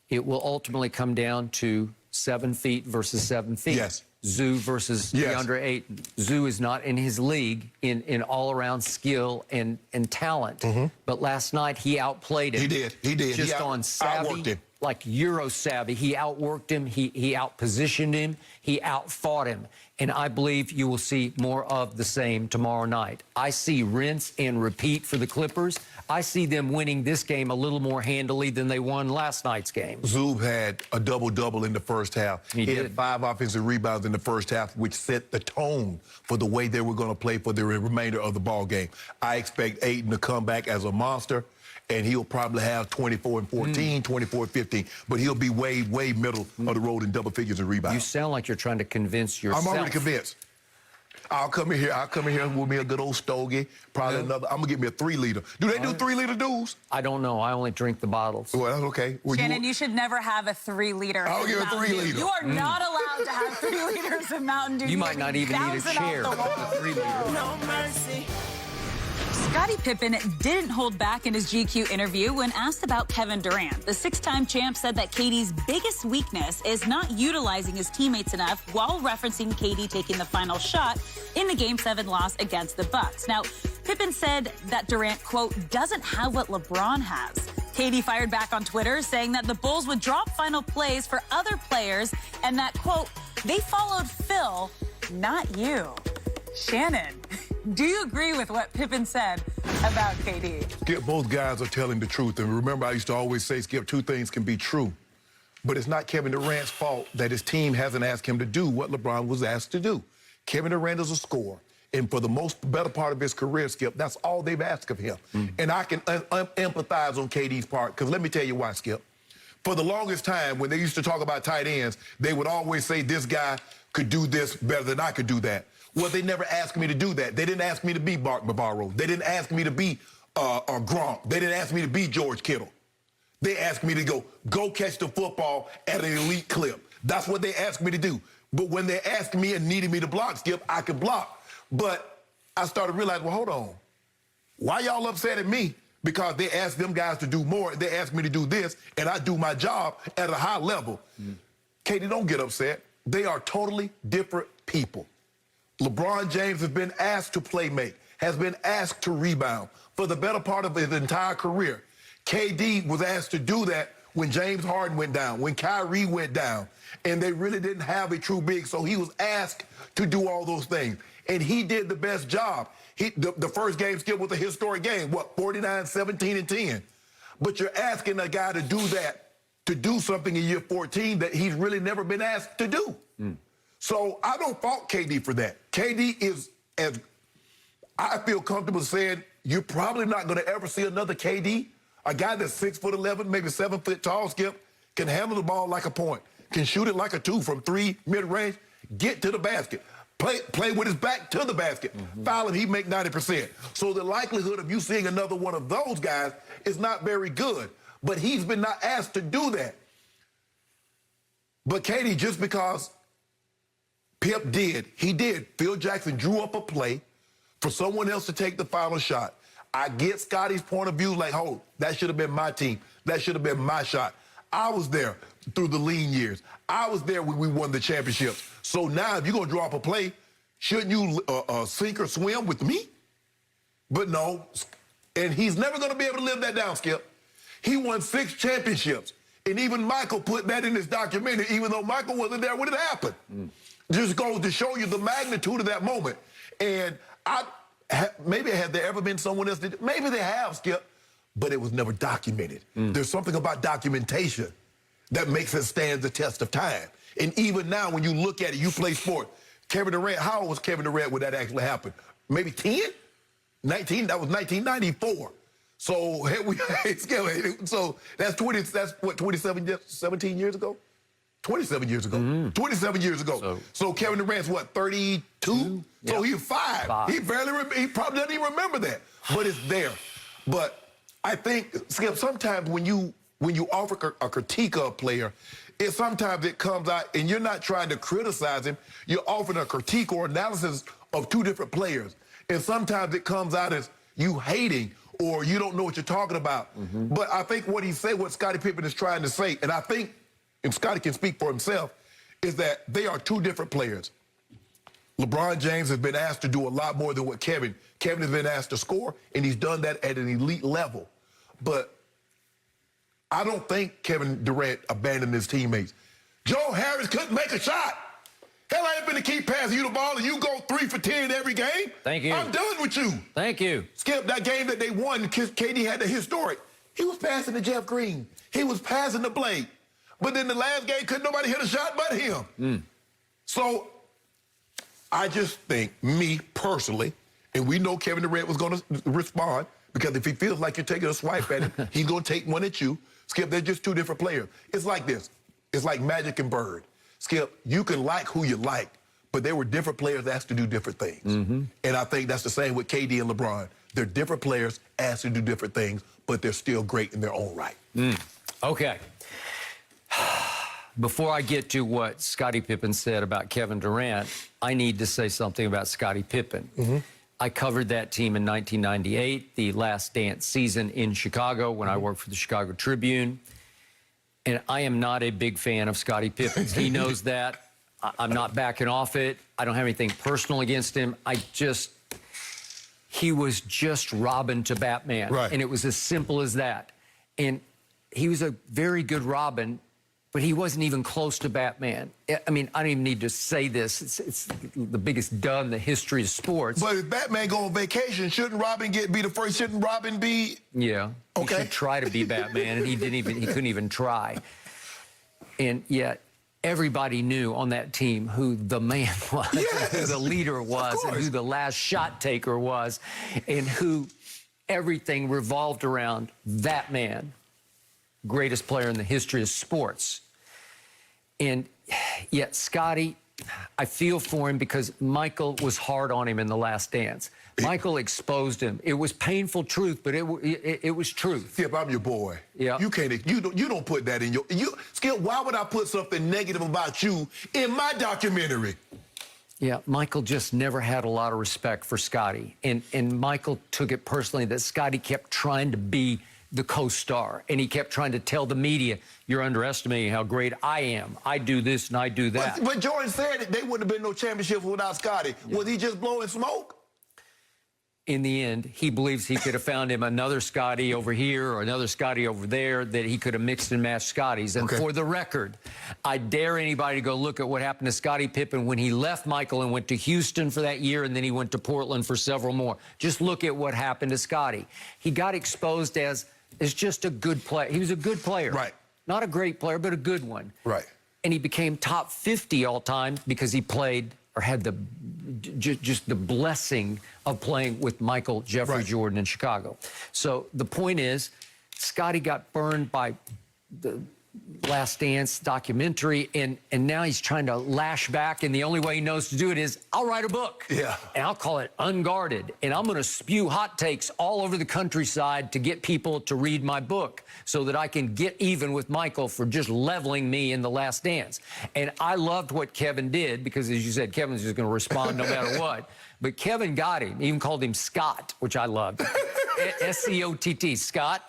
it will ultimately come down to 7 feet versus 7 feet. Yes. Zoo versus DeAndre Ayton. Zoo is not in his league in all-around skill and talent. But last night, he outplayed him. He did. Just on savvy, outworked him. like Euro savvy. He outworked him. He outpositioned him. He outfought him. And I believe you will see more of the same tomorrow night. I see rinse and repeat for the Clippers. I see them winning this game a little more handily than they won last night's game. Zoob had a double-double in the first half. He had 5 offensive rebounds in the first half, which set the tone for the way they were going to play for the remainder of the ball game. I expect Ayton to come back as a monster, and he'll probably have 24 and 14, 24 and 15, but he'll be way middle of the road in double figures in rebounds. You sound like you're trying to convince yourself. I'm already convinced. I'll come in here with me a good old stogie, probably another. I'm gonna get me a 3-liter. Do they do 3-liter dudes? I don't know. I only drink the bottles. Well, that's okay. Well, Shannon, you should never have a 3-liter. I'll give a 3-liter. You are not allowed to have 3 liters of Mountain Dew. You might not even need a chair. A 3-liter. No mercy. Scottie Pippen didn't hold back in his GQ interview when asked about Kevin Durant. The 6-time champ said that KD's biggest weakness is not utilizing his teammates enough, while referencing KD taking the final shot in the Game 7 loss against the Bucks. Now, Pippen said that Durant, quote, doesn't have what LeBron has. KD fired back on Twitter, saying that the Bulls would drop final plays for other players and that, quote, they followed Phil, not you. Shannon, do you agree with what Pippen said about KD? Skip, both guys are telling the truth. And remember, I used to always say, Skip, 2 things can be true. But it's not Kevin Durant's fault that his team hasn't asked him to do what LeBron was asked to do. Kevin Durant is a scorer. And for the better part of his career, Skip, that's all they've asked of him. And I can empathize on KD's part, because let me tell you why, Skip. For the longest time, when they used to talk about tight ends, they would always say this guy could do this better than I could do that. Well, they never asked me to do that. They didn't ask me to be Bart Barbaro. They didn't ask me to be Gronk. They didn't ask me to be George Kittle. They asked me to go catch the football at an elite clip. That's what they asked me to do. But when they asked me and needed me to block, Skip, I could block. But I started realizing, well, hold on. Why y'all upset at me? Because they asked them guys to do more. They asked me to do this, and I do my job at a high level. Katie, don't get upset. They are totally different people. LeBron James has been asked to play make, has been asked to rebound for the better part of his entire career. KD was asked to do that when James Harden went down, when Kyrie went down, and they really didn't have a true big, so he was asked to do all those things. And he did the best job. The first game, Skip, was a historic game. What, 49, 17, and 10? But you're asking a guy to do that, to do something in year 14 that he's really never been asked to do. So I don't fault KD for that. KD is, as I feel comfortable saying, you're probably not going to ever see another KD. A guy that's 6'11", maybe 7 foot tall, Skip, can handle the ball like a point, can shoot it like a 2 from 3 mid-range, get to the basket. Play with his back to the basket. Foul him, he make 90%. So the likelihood of you seeing another one of those guys is not very good. But he's been not asked to do that. But Katie, just because Pip did, he did. Phil Jackson drew up a play for someone else to take the final shot. I get Scotty's point of view, like, oh, that should have been my team. That should have been my shot. I was there through the lean years. I was there when we won the championships. So now if you're going to draw up a play, shouldn't you sink or swim with me? But no. And he's never going to be able to live that down, Skip. He won 6 championships. And even Michael put that in his documentary, even though Michael wasn't there when it happened. Just goes to show you the magnitude of that moment. And maybe had there ever been someone else that, maybe they have, Skip, but it was never documented. There's something about documentation that makes it stand the test of time. And even now, when you look at it, you play sport. Kevin Durant, how old was Kevin Durant when that actually happened? Maybe 10? 19? That was 1994. So, so that's what, 17 years ago? 27 years ago. 27 years ago. So Kevin Durant's what, 32? So he's 5. He probably doesn't even remember that. But it's there. But I think, Skip, sometimes when you offer a critique of a player, sometimes it comes out, and you're not trying to criticize him, you're offering a critique or analysis of 2 different players. And sometimes it comes out as you hating or you don't know what you're talking about. But I think what Scottie Pippen is trying to say, and I think, and Scottie can speak for himself, is that they are 2 different players. LeBron James has been asked to do a lot more than what Kevin has been asked to score, and he's done that at an elite level. But I don't think Kevin Durant abandoned his teammates. Joe Harris couldn't make a shot. Hell, I ain't been to keep passing you the ball and you go 3 for 10 every game. Thank you. I'm done with you. Thank you. Skip, that game that they won, KD had the historic. He was passing to Jeff Green. He was passing to Blake. But then the last game, couldn't nobody hit a shot but him. So I just think, me personally, and we know Kevin Durant was going to respond, because if he feels like you're taking a swipe at him, he's going to take one at you. Skip, they're just 2 different players. It's like this. It's like Magic and Bird. Skip, you can like who you like, but they were different players asked to do different things. And I think that's the same with KD and LeBron. They're different players asked to do different things, but they're still great in their own right. Okay. Before I get to what Scottie Pippen said about Kevin Durant, I need to say something about Scottie Pippen. I covered that team in 1998, the Last Dance season in Chicago when I worked for the Chicago Tribune. And I am not a big fan of Scottie Pippen. He knows that. I'm not backing off it. I don't have anything personal against him. He was just Robin to Batman. Right. And it was as simple as that. And he was a very good Robin, but he wasn't even close to Batman. I mean, I don't even need to say this. It's the biggest dud in the history of sports. But if Batman go on vacation, shouldn't Robin be the first? Shouldn't Robin be? Yeah. Okay. He should try to be Batman, and he couldn't even try. And yet, everybody knew on that team who the man was, who the leader was, and who the last shot taker was, and who everything revolved around that man. greatest player in the history of sports. And yet, Scotty, I feel for him because Michael was hard on him in The Last Dance. Michael exposed him. It was painful truth, but it was truth. Skip, I'm your boy. Yeah. You don't put that in Skip, why would I put something negative about you in my documentary? Yeah, Michael just never had a lot of respect for Scotty. And Michael took it personally that Scotty kept trying to be the co-star. And he kept trying to tell the media, you're underestimating how great I am. I do this and I do that. But Jordan said that they wouldn't have been no championship without Scotty. Yeah. Was he just blowing smoke? In the end, he believes he could have found him another Scotty over here or another Scotty over there, that he could have mixed and matched Scotties. And for the record, I dare anybody to go look at what happened to Scottie Pippen when he left Michael and went to Houston for that year, and then he went to Portland for several more. Just look at what happened to Scotty. He got exposed as just a good player. He was a good player. Right. Not a great player, but a good one. Right. And he became top 50 all time because he played or had just the blessing of playing with Michael Jeffrey Jordan in Chicago. So the point is, Scotty got burned by the Last Dance documentary, and now he's trying to lash back, and the only way he knows to do it is, I'll write a book. Yeah. And I'll call it Unguarded, and I'm going to spew hot takes all over the countryside to get people to read my book so that I can get even with Michael for just leveling me in The Last Dance. And I loved what Kevin did because, as you said, Kevin's just going to respond no matter what. But Kevin got him, even called him Scott, which I loved. S-C-O-T-T, Scott.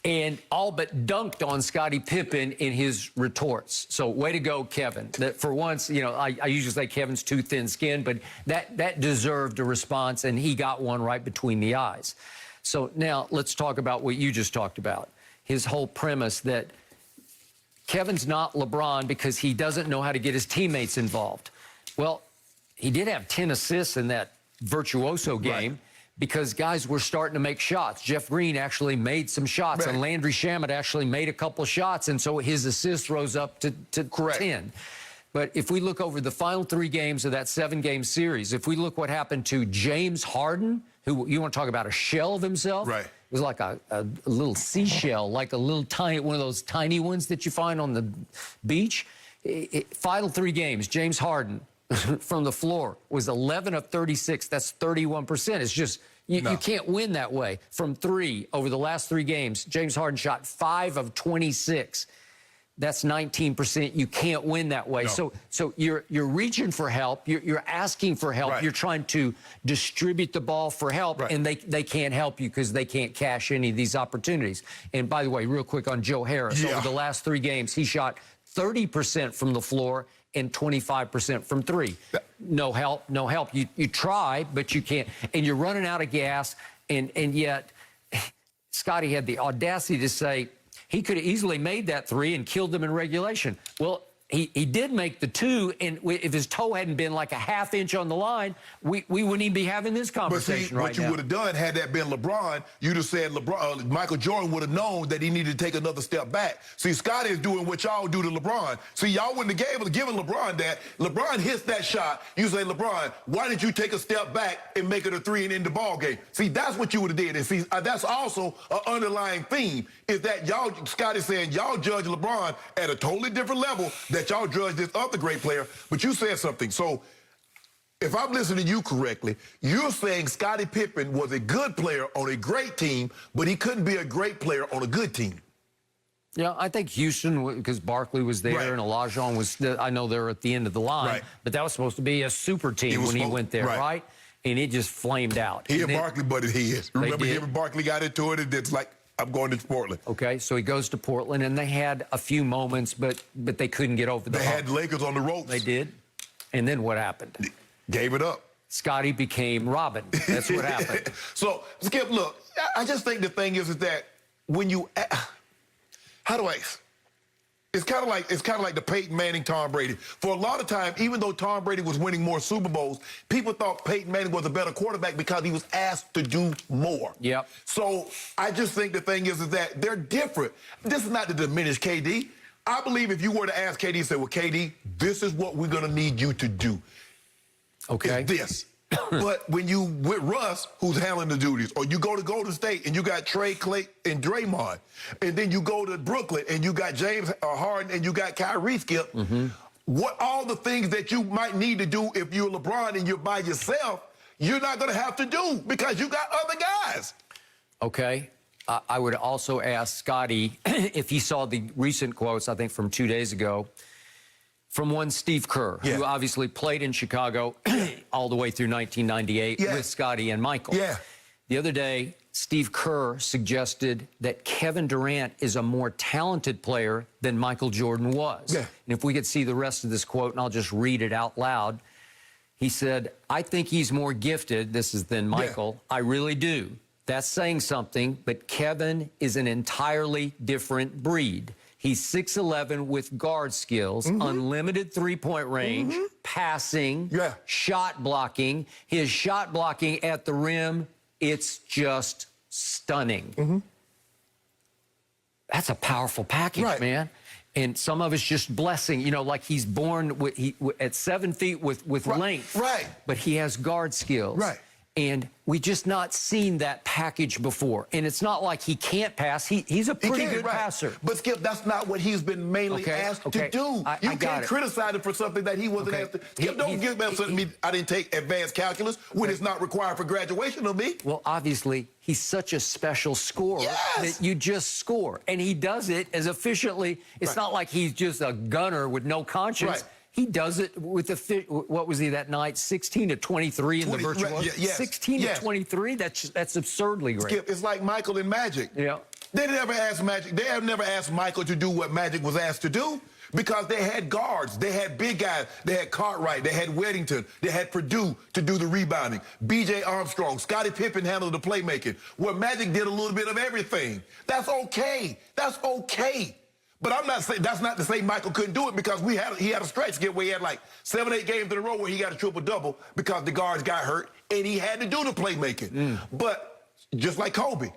And all but dunked on Scottie Pippen in his retorts. So way to go, Kevin. That for once, you know, I usually say Kevin's too thin-skinned, but that deserved a response, and he got one right between the eyes. So now let's talk about what you just talked about. His whole premise that Kevin's not LeBron because he doesn't know how to get his teammates involved. Well, he did have 10 assists in that virtuoso game. Because guys were starting to make shots. Jeff Green actually made some shots, and Landry Shamet actually made a couple of shots, and so his assists rose up to 10. But if we look over the final 3 games of that 7-game series, if we look what happened to James Harden, who you want to talk about a shell of himself? It was like a little seashell, like a little tiny, one of those tiny ones that you find on the beach. Final 3 games, James Harden from the floor was 11 of 36. That's 31%. It's just, you can't win that way. From 3 over the last 3 games, James Harden shot 5 of 26. That's 19%. You can't win that way. So you're reaching for help. You're asking for help. You're trying to distribute the ball for help, and they can't help you because they can't cash any of these opportunities. And by the way, real quick on Joe Harris, over the last 3 games, he shot 30% from the floor and 25% from 3. No help, no help. You try, but you can't. And you're running out of gas, and yet Scotty had the audacity to say he could have easily made that 3 and killed them in regulation. Well, he did make the 2, and if his toe hadn't been like a ½ inch on the line, we wouldn't even be having this conversation right now. What you would have done, had that been LeBron, you'd have said Michael Jordan would have known that he needed to take another step back. See, Scotty is doing what y'all do to LeBron. See, y'all wouldn't have given LeBron that. LeBron hits that shot. You say, LeBron, why didn't you take a step back and make it a 3 and end the ball game? See, that's what you would have did. And see, that's also an underlying theme, is that y'all, Scotty saying, y'all judge LeBron at a totally different level that y'all judge this other great player, but you said something. So if I'm listening to you correctly, you're saying Scottie Pippen was a good player on a great team, but he couldn't be a great player on a good team. Yeah, I think Houston, because Barkley was there and Olajuwon was, I know they're at the end of the line, but that was supposed to be a super team when he went there, right? And it just flamed out. He and Barkley butted heads. Remember him and Barkley got into it, and it's like, I'm going to Portland. Okay, so he goes to Portland, and they had a few moments, but they couldn't get over the hump. They had Lakers on the ropes. They did. And then what happened? Gave it up. Scotty became Robin. That's what happened. So, Skip, look, I just think the thing is that when you, how do I? It's kind of like the Peyton Manning, Tom Brady. For a lot of time, even though Tom Brady was winning more Super Bowls, people thought Peyton Manning was a better quarterback because he was asked to do more. Yep. So I just think the thing is that they're different. This is not to diminish KD. I believe if you were to ask KD and say, well, KD, this is what we're going to need you to do. Okay. It's this. But when you with Russ, who's handling the duties, or you go to Golden State and you got Trae, Clay, and Draymond, and then you go to Brooklyn and you got James Harden and you got Kyrie, Skip, what all the things that you might need to do if you're LeBron and you're by yourself, you're not going to have to do because you got other guys. Okay. I would also ask Scotty if he saw the recent quotes, I think from 2 days ago, from one Steve Kerr, who obviously played in Chicago all the way through 1998 with Scotty and Michael. The other day, Steve Kerr suggested that Kevin Durant is a more talented player than Michael Jordan was. And if we could see the rest of this quote, and I'll just read it out loud. He said, I think he's more gifted, this is than Michael. I really do. That's saying something, but Kevin is an entirely different breed. He's 6'11" with guard skills, unlimited three-point range, passing, shot blocking. His shot blocking at the rim, it's just stunning. That's a powerful package, man. And some of it's just blessing, you know, like he's born with, at 7 feet with length. But he has guard skills. And we just not seen that package before. And it's not like he can't pass. He's a pretty good passer. But, Skip, that's not what he's been mainly asked to do. You can't criticize him for something that he wasn't asked to. Skip, don't give me I didn't take advanced calculus when it's not required for graduation of me. Well, obviously, he's such a special scorer that you just score. And he does it as efficiently. It's not like he's just a gunner with no conscience. He does it with the, what was he that night? 16 to 23 in the virtual. 16 to 23? That's absurdly great. Skip, it's like Michael and Magic. They never asked Magic. They have never asked Michael to do what Magic was asked to do because they had guards. They had big guys. They had Cartwright. They had Weddington. They had Purdue to do the rebounding. B.J. Armstrong. Scottie Pippen handled the playmaking. Where Magic did a little bit of everything. That's okay. That's okay. But I'm not saying that's not to say Michael couldn't do it because he had a stretch where he had like 7, 8 games in a row where he got a triple-double because the guards got hurt and he had to do the playmaking. But just like Kobe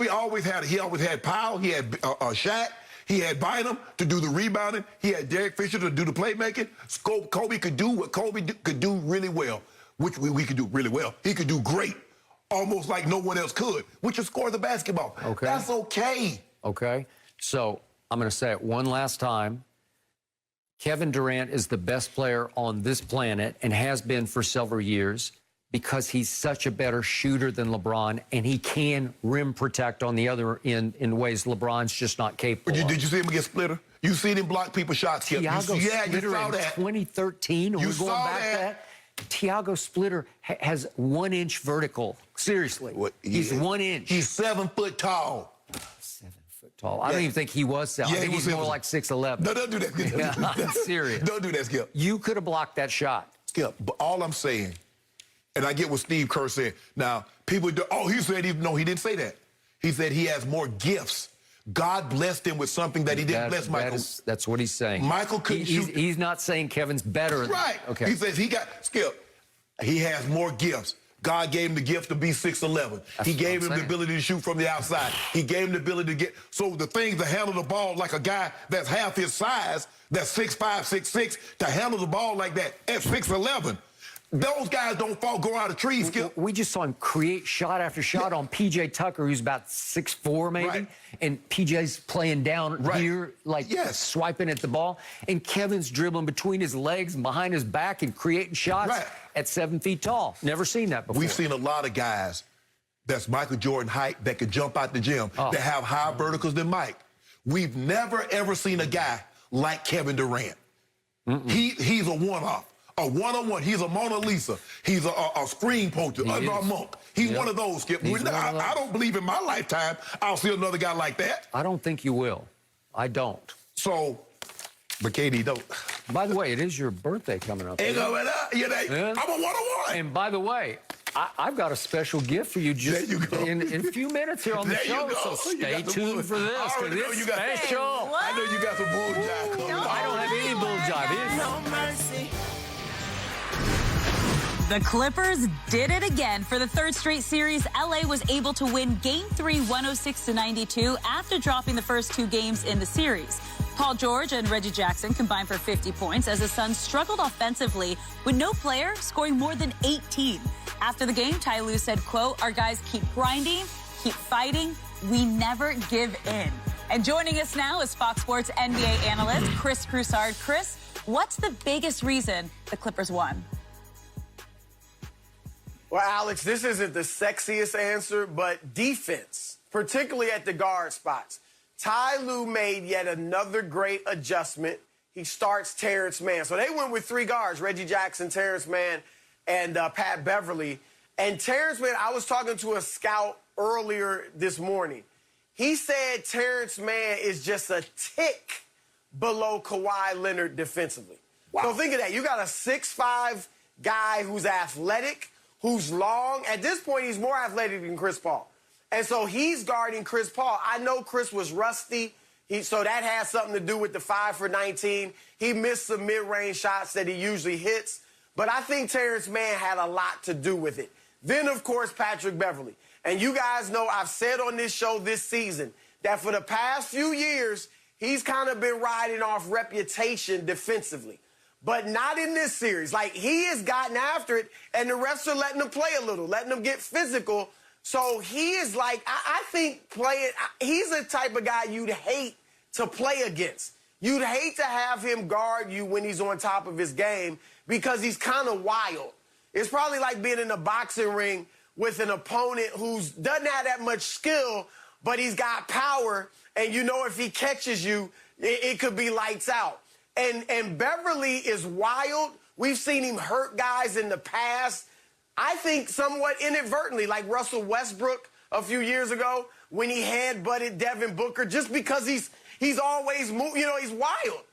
always had Powell, he had Shaq, he had Bynum to do the rebounding, he had Derek Fisher to do the playmaking. Kobe could do what Kobe could do really well, which we could do really well. He could do great, almost like no one else could, which is score the basketball. That's okay. So I'm going to say it one last time. Kevin Durant is the best player on this planet and has been for several years because he's such a better shooter than LeBron, and he can rim protect on the other end in ways LeBron's just not capable of. Did you see him against Splitter? You seen him block people's shots. Thiago Splitter in 2013. You saw that. Thiago Splitter has 1 inch vertical. Seriously. He's 1 inch. He's 7 foot tall. 7 foot tall. I don't even think he was 7. I think he's more like 6'11". No, don't do that. I'm serious. Don't do that, Skip. You could have blocked that shot. Skip, but all I'm saying, and I get what Steve Kerr said. Now, people do, he said, no, he didn't say that. He said he has more gifts. God blessed him with something that he didn't bless Michael. That's what he's saying. Michael couldn't shoot. He's not saying Kevin's better. Okay. He says he has more gifts. God gave him the gift to be 6'11". He gave him the ability to shoot from the outside. He gave him the ability to get... So the things to handle the ball like a guy that's half his size, that's 6'5", 6'6", to handle the ball like that at 6'11", those guys don't go out of trees, Skip. We just saw him create shot after shot on P.J. Tucker, who's about 6'4", maybe. And P.J.'s playing down here, like swiping at the ball. And Kevin's dribbling between his legs and behind his back and creating shots at 7 feet tall. Never seen that before. We've seen a lot of guys that's Michael Jordan height that could jump out the gym, that have higher verticals than Mike. We've never, ever seen a guy like Kevin Durant. He's a one-off. A one-on-one. He's a Mona Lisa. He's a screen poacher, a monk. He's one of those, Skip. I don't believe in my lifetime I'll see another guy like that. I don't think you will. I don't. So, but Katie, don't. By the way, it is your birthday coming up. I'm a one-on-one. And by the way, I've got a special gift for you just in a few minutes here on the show, so stay tuned for this. It's special. I know you got some bull jive coming. I don't have any bull jive. No mercy. The Clippers did it again. For the third straight series, LA was able to win Game 3, 106-92, after dropping the first 2 games in the series. Paul George and Reggie Jackson combined for 50 points as the Suns struggled offensively with no player scoring more than 18. After the game, Ty Lue said, quote, "Our guys keep grinding, keep fighting. We never give in." And joining us now is Fox Sports NBA analyst Chris Broussard. Chris, what's the biggest reason the Clippers won? Well, Alex, this isn't the sexiest answer, but defense, particularly at the guard spots. Ty Lue made yet another great adjustment. He starts Terrence Mann. So they went with three guards, Reggie Jackson, Terrence Mann, and Pat Beverly. And Terrence Mann, I was talking to a scout earlier this morning. He said Terrence Mann is just a tick below Kawhi Leonard defensively. Wow. So think of that. You got a 6'5" guy who's athletic, who's long. At this point, he's more athletic than Chris Paul. And so he's guarding Chris Paul. I know Chris was rusty, so that has something to do with the 5 for 19. He missed some mid-range shots that he usually hits. But I think Terrence Mann had a lot to do with it. Then, of course, Patrick Beverly. And you guys know I've said on this show this season that for the past few years, he's kind of been riding off reputation defensively. But not in this series. Like, he has gotten after it, and the refs are letting him play a little, letting him get physical. So he is like, I think he's the type of guy you'd hate to play against. You'd hate to have him guard you when he's on top of his game because he's kind of wild. It's probably like being in a boxing ring with an opponent who doesn't have that much skill, but he's got power, and you know if he catches you, it could be lights out. And Beverly is wild. We've seen him hurt guys in the past. I think somewhat inadvertently, like Russell Westbrook a few years ago when he headbutted Devin Booker, just because he's always he's wild.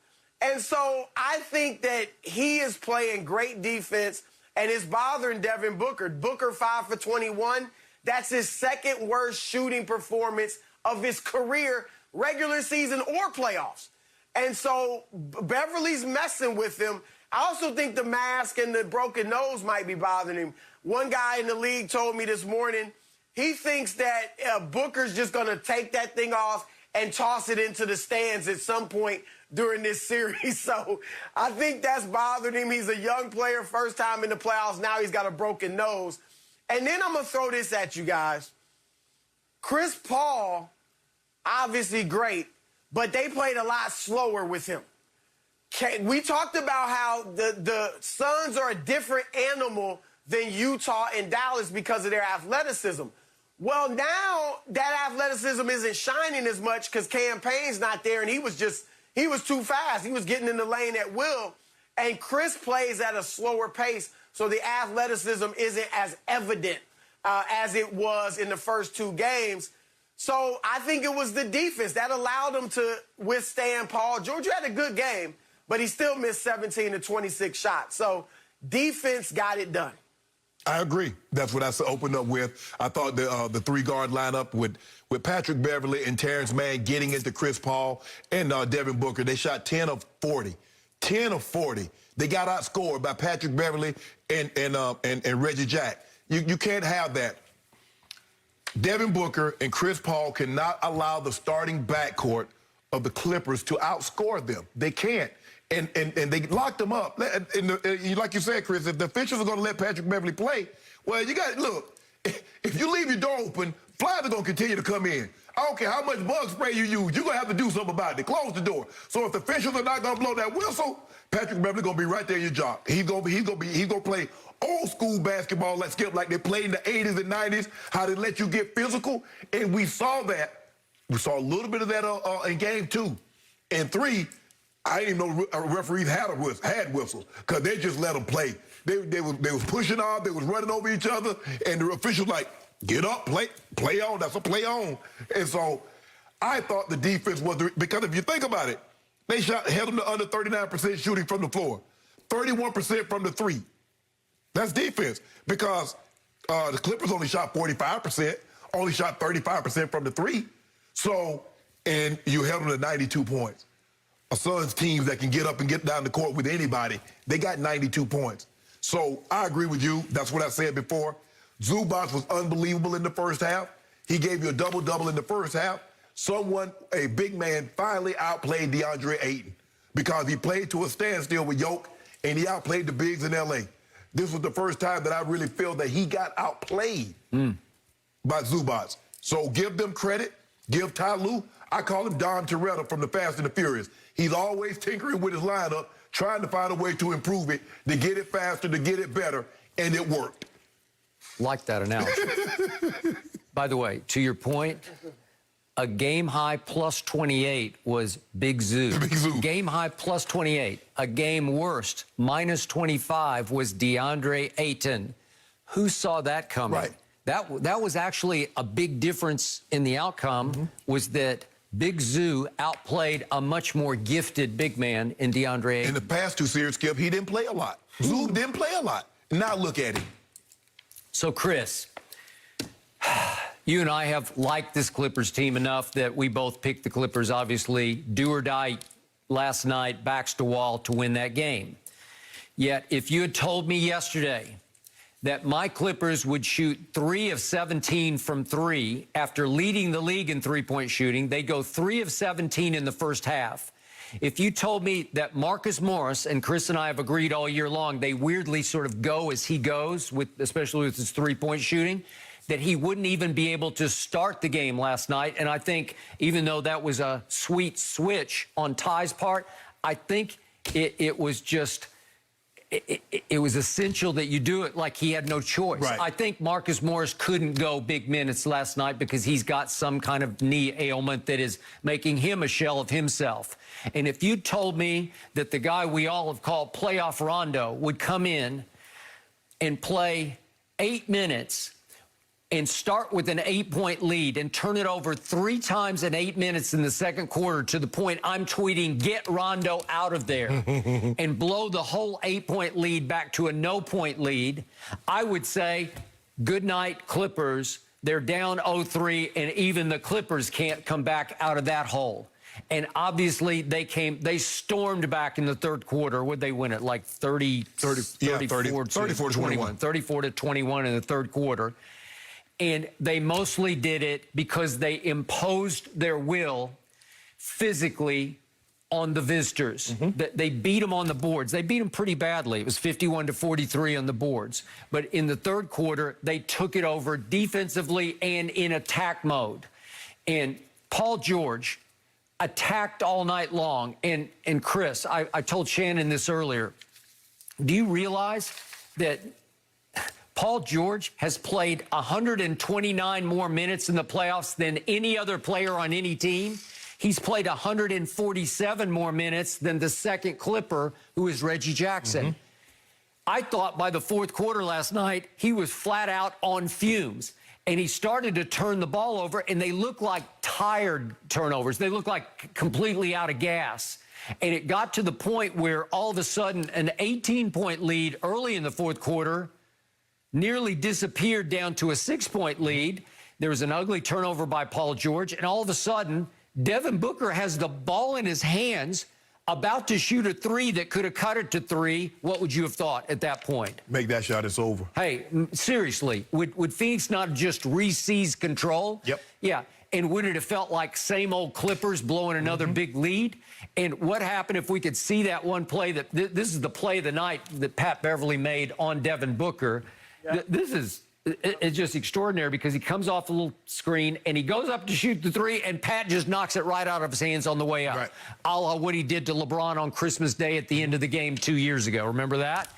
And so I think that he is playing great defense, and it's bothering Devin Booker. Booker 5 for 21. That's his second worst shooting performance of his career, regular season or playoffs. And so Beverly's messing with him. I also think the mask and the broken nose might be bothering him. One guy in the league told me this morning he thinks that Booker's just going to take that thing off and toss it into the stands at some point during this series. So I think that's bothering him. He's a young player, first time in the playoffs. Now he's got a broken nose. And then I'm going to throw this at you guys. Chris Paul, obviously great, but they played a lot slower with him. We talked about how the Suns are a different animal than Utah and Dallas because of their athleticism. Well, now that athleticism isn't shining as much because Cam Payne's not there, and he was too fast. He was getting in the lane at will. And Chris plays at a slower pace, so the athleticism isn't as evident as it was in the first two games. So I think it was the defense that allowed him to withstand Paul George. You had a good game, but he still missed 17 to 26 shots. So defense got it done. I agree. That's what I opened up with. I thought the three-guard lineup with Patrick Beverly and Terrence Mann getting into Chris Paul and Devin Booker, they shot 10 of 40. 10 of 40. They got outscored by Patrick Beverly and Reggie Jack. You can't have that. Devin Booker and Chris Paul cannot allow the starting backcourt of the Clippers to outscore them. They can't. And they locked them up. And like you said, Chris, if the officials are going to let Patrick Beverly play, well, you got to look. If you leave your door open, flies are going to continue to come in. I don't care how much bug spray you use. You're going to have to do something about it. Close the door. So if the officials are not going to blow that whistle, Patrick Beverly going to be right there in your job. He's going to play old school basketball like they played in the 80s and 90s, how they let you get physical. And we saw that. We saw a little bit of that in game 2. And 3, I didn't even know referees had whistles because they just let them play. They was pushing off, they was running over each other, and the officials like, get up, play on. That's a play on. And so I thought the defense was because if you think about it, they held them to under 39% shooting from the floor, 31% from the 3. That's defense because the Clippers only shot 45%, only shot 35% from the 3. So, and you held them to 92 points. A Suns team that can get up and get down the court with anybody, they got 92 points. So I agree with you. That's what I said before. Zubac was unbelievable in the first half. He gave you a double-double in the first half. a big man, finally outplayed DeAndre Ayton because he played to a standstill with Yoke, and he outplayed the bigs in L.A. This was the first time that I really feel that he got outplayed by Zubats. So give them credit. Give Ty Lue. I call him Don Toretto from the Fast and the Furious. He's always tinkering with his lineup, trying to find a way to improve it, to get it faster, to get it better, and it worked. Like that analogy. By the way, to your point, a game high plus 28 was Big Zoo. Big Zoo. Game high plus 28. A game worst minus 25 was DeAndre Ayton. Who saw that coming? Right. That was actually a big difference in the outcome, was that Big Zoo outplayed a much more gifted big man in DeAndre Ayton. In the past two series, Skip, he didn't play a lot. Zoo didn't play a lot. Now look at him. So, Chris, you and I have liked this Clippers team enough that we both picked the Clippers, obviously, do or die last night, backs to wall, to win that game. Yet, if you had told me yesterday that my Clippers would shoot 3 of 17 from 3 after leading the league in three-point shooting, they go 3 of 17 in the first half. If you told me that Marcus Morris, and Chris and I have agreed all year long, they weirdly sort of go as he goes, especially with his three-point shooting, that he wouldn't even be able to start the game last night. And I think even though that was a sweet switch on Ty's part, I think it was just... It was essential that you do it like he had no choice. Right. I think Marcus Morris couldn't go big minutes last night because he's got some kind of knee ailment that is making him a shell of himself. And if you told me that the guy we all have called Playoff Rondo would come in and play 8 minutes and start with an 8-point lead and turn it over 3 times in 8 minutes in the second quarter to the point I'm tweeting, get Rondo out of there, and blow the whole 8-point lead back to a no-point lead, I would say, good night, Clippers. They're down 0-3, and even the Clippers can't come back out of that hole. And obviously, they stormed back in the third quarter. Would they win it? Like 34 to 21. 34 to 21 in the third quarter. And they mostly did it because they imposed their will physically on the visitors. They beat them on the boards. They beat them pretty badly. It was 51 to 43 on the boards. But in the third quarter, they took it over defensively and in attack mode. And Paul George attacked all night long. And Chris, I told Shannon this earlier. Do you realize that Paul George has played 129 more minutes in the playoffs than any other player on any team? He's played 147 more minutes than the second Clipper, who is Reggie Jackson. I thought by the fourth quarter last night, he was flat out on fumes. And he started to turn the ball over, and they look like tired turnovers. They look like completely out of gas. And it got to the point where all of a sudden an 18-point lead early in the fourth quarter nearly disappeared down to a 6-point lead. There was an ugly turnover by Paul George, and all of a sudden, Devin Booker has the ball in his hands, about to shoot a 3 that could have cut it to 3. What would you have thought at that point? Make that shot, it's over. Hey, seriously, would Phoenix not just re-seize control? Yep. Yeah, and would it have felt like same old Clippers blowing another big lead? And what happened if we could see that one play that this is the play of the night that Pat Beverly made on Devin Booker? Yep. It's just extraordinary because he comes off the little screen and he goes up to shoot the 3 and Pat just knocks it right out of his hands on the way up. Right. A la what he did to LeBron on Christmas Day at the end of the game 2 years ago. Remember that?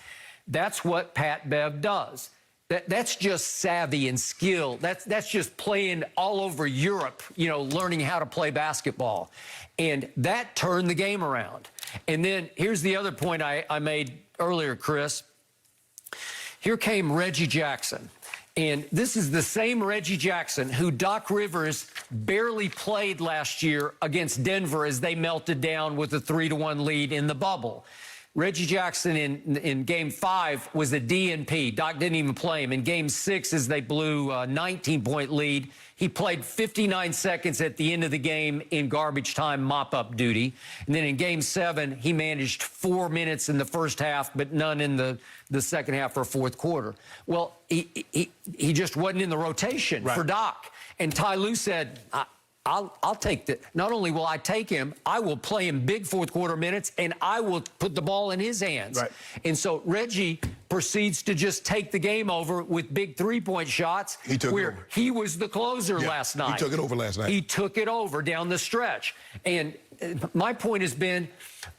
That's what Pat Bev does. That's just savvy and skill. That's just playing all over Europe, learning how to play basketball. And that turned the game around. And then here's the other point I made earlier, Chris. Here came Reggie Jackson. And this is the same Reggie Jackson who Doc Rivers barely played last year against Denver as they melted down with a 3-1 lead in the bubble. Reggie Jackson in Game 5 was a DNP. Doc didn't even play him. In Game 6, as they blew a 19-point lead, he played 59 seconds at the end of the game in garbage time mop-up duty. And then in Game 7, he managed 4 minutes in the first half, but none in the second half or fourth quarter. Well, he just wasn't in the rotation for Doc. And Ty Lue said, I'll take that. Not only will I take him, I will play him big fourth quarter minutes, and I will put the ball in his hands. Right. And so Reggie proceeds to just take the game over with big three-point shots. He took it over. He was the closer last night. He took it over last night. He took it over down the stretch. And my point has been,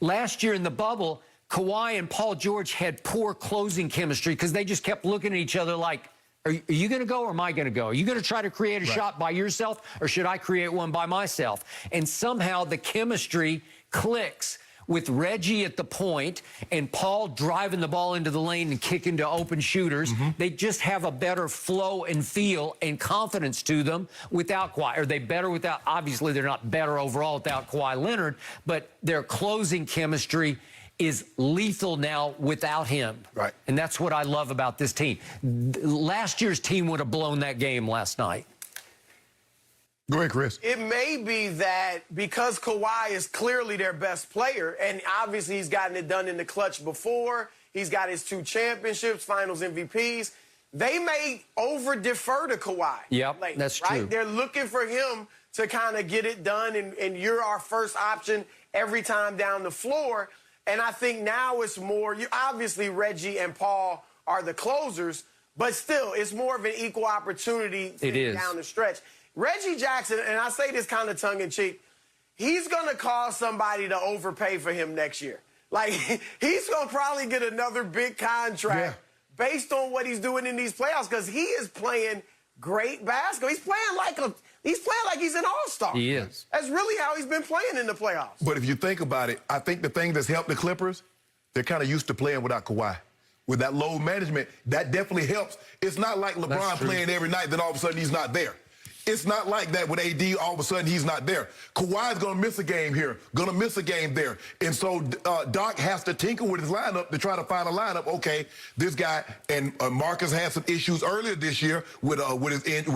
last year in the bubble, Kawhi and Paul George had poor closing chemistry because they just kept looking at each other like, are you going to go or am I going to go? Are you going to try to create a shot by yourself or should I create one by myself? And somehow the chemistry clicks with Reggie at the point and Paul driving the ball into the lane and kicking to open shooters. They just have a better flow and feel and confidence to them without Kawhi. Are they better without? Obviously, they're not better overall without Kawhi Leonard, but their closing chemistry is lethal now without him. Right. And that's what I love about this team. Last year's team would have blown that game last night. Go ahead, Chris. It may be that because Kawhi is clearly their best player, and obviously he's gotten it done in the clutch before, he's got his 2 championships, finals MVPs, they may over-defer to Kawhi. Yep, lately, that's right? true. They're looking for him to kind of get it done, and you're our first option every time down the floor. And I think now it's more, obviously Reggie and Paul are the closers, but still, it's more of an equal opportunity down the stretch. Reggie Jackson, and I say this kind of tongue-in-cheek, he's going to cause somebody to overpay for him next year. Like, he's going to probably get another big contract based on what he's doing in these playoffs because he is playing great basketball. He's playing like he's an all-star. He is. That's really how he's been playing in the playoffs. But if you think about it, I think the thing that's helped the Clippers, they're kind of used to playing without Kawhi. With that load management, that definitely helps. It's not like LeBron playing every night, then all of a sudden he's not there. It's not like that with AD, all of a sudden he's not there. Kawhi's going to miss a game here, going to miss a game there. And so Doc has to tinker with his lineup to try to find a lineup. Okay, this guy, and Marcus had some issues earlier this year with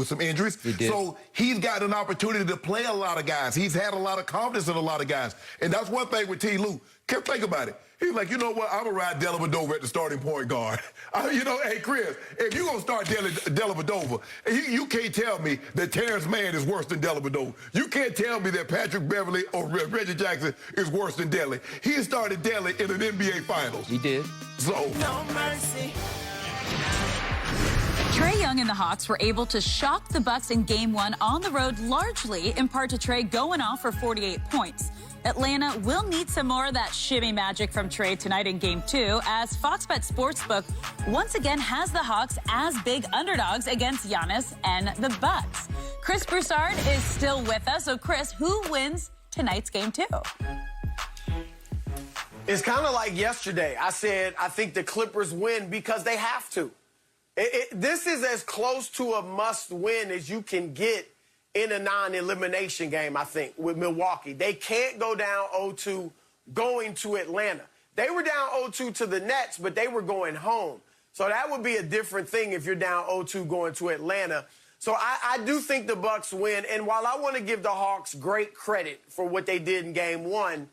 some injuries. He did. So he's got an opportunity to play a lot of guys. He's had a lot of confidence in a lot of guys. And that's one thing with T. Lue. Think about it. He's like, you know what? I'm going to ride Dellavedova at the starting point guard. Hey, Chris, if you're going to start Dellavedova, you can't tell me that Terrence Mann is worse than Dellavedova. You can't tell me that Patrick Beverly or Reggie Jackson is worse than Delly. He started Delly in an NBA Finals. He did. So. No mercy. Trae Young and the Hawks were able to shock the Bucks in Game 1 on the road, largely in part to Trae going off for 48 points. Atlanta will need some more of that shimmy magic from Trae tonight in Game 2, as Fox Bet Sportsbook once again has the Hawks as big underdogs against Giannis and the Bucks. Chris Broussard is still with us. So, Chris, who wins tonight's Game 2? It's kind of like yesterday. I said I think the Clippers win because they have to. This is as close to a must-win as you can get in a non-elimination game, I think, with Milwaukee. They can't go down 0-2 going to Atlanta. They were down 0-2 to the Nets, but they were going home. So that would be a different thing if you're down 0-2 going to Atlanta. So I do think the Bucks win. And while I want to give the Hawks great credit for what they did in Game 1,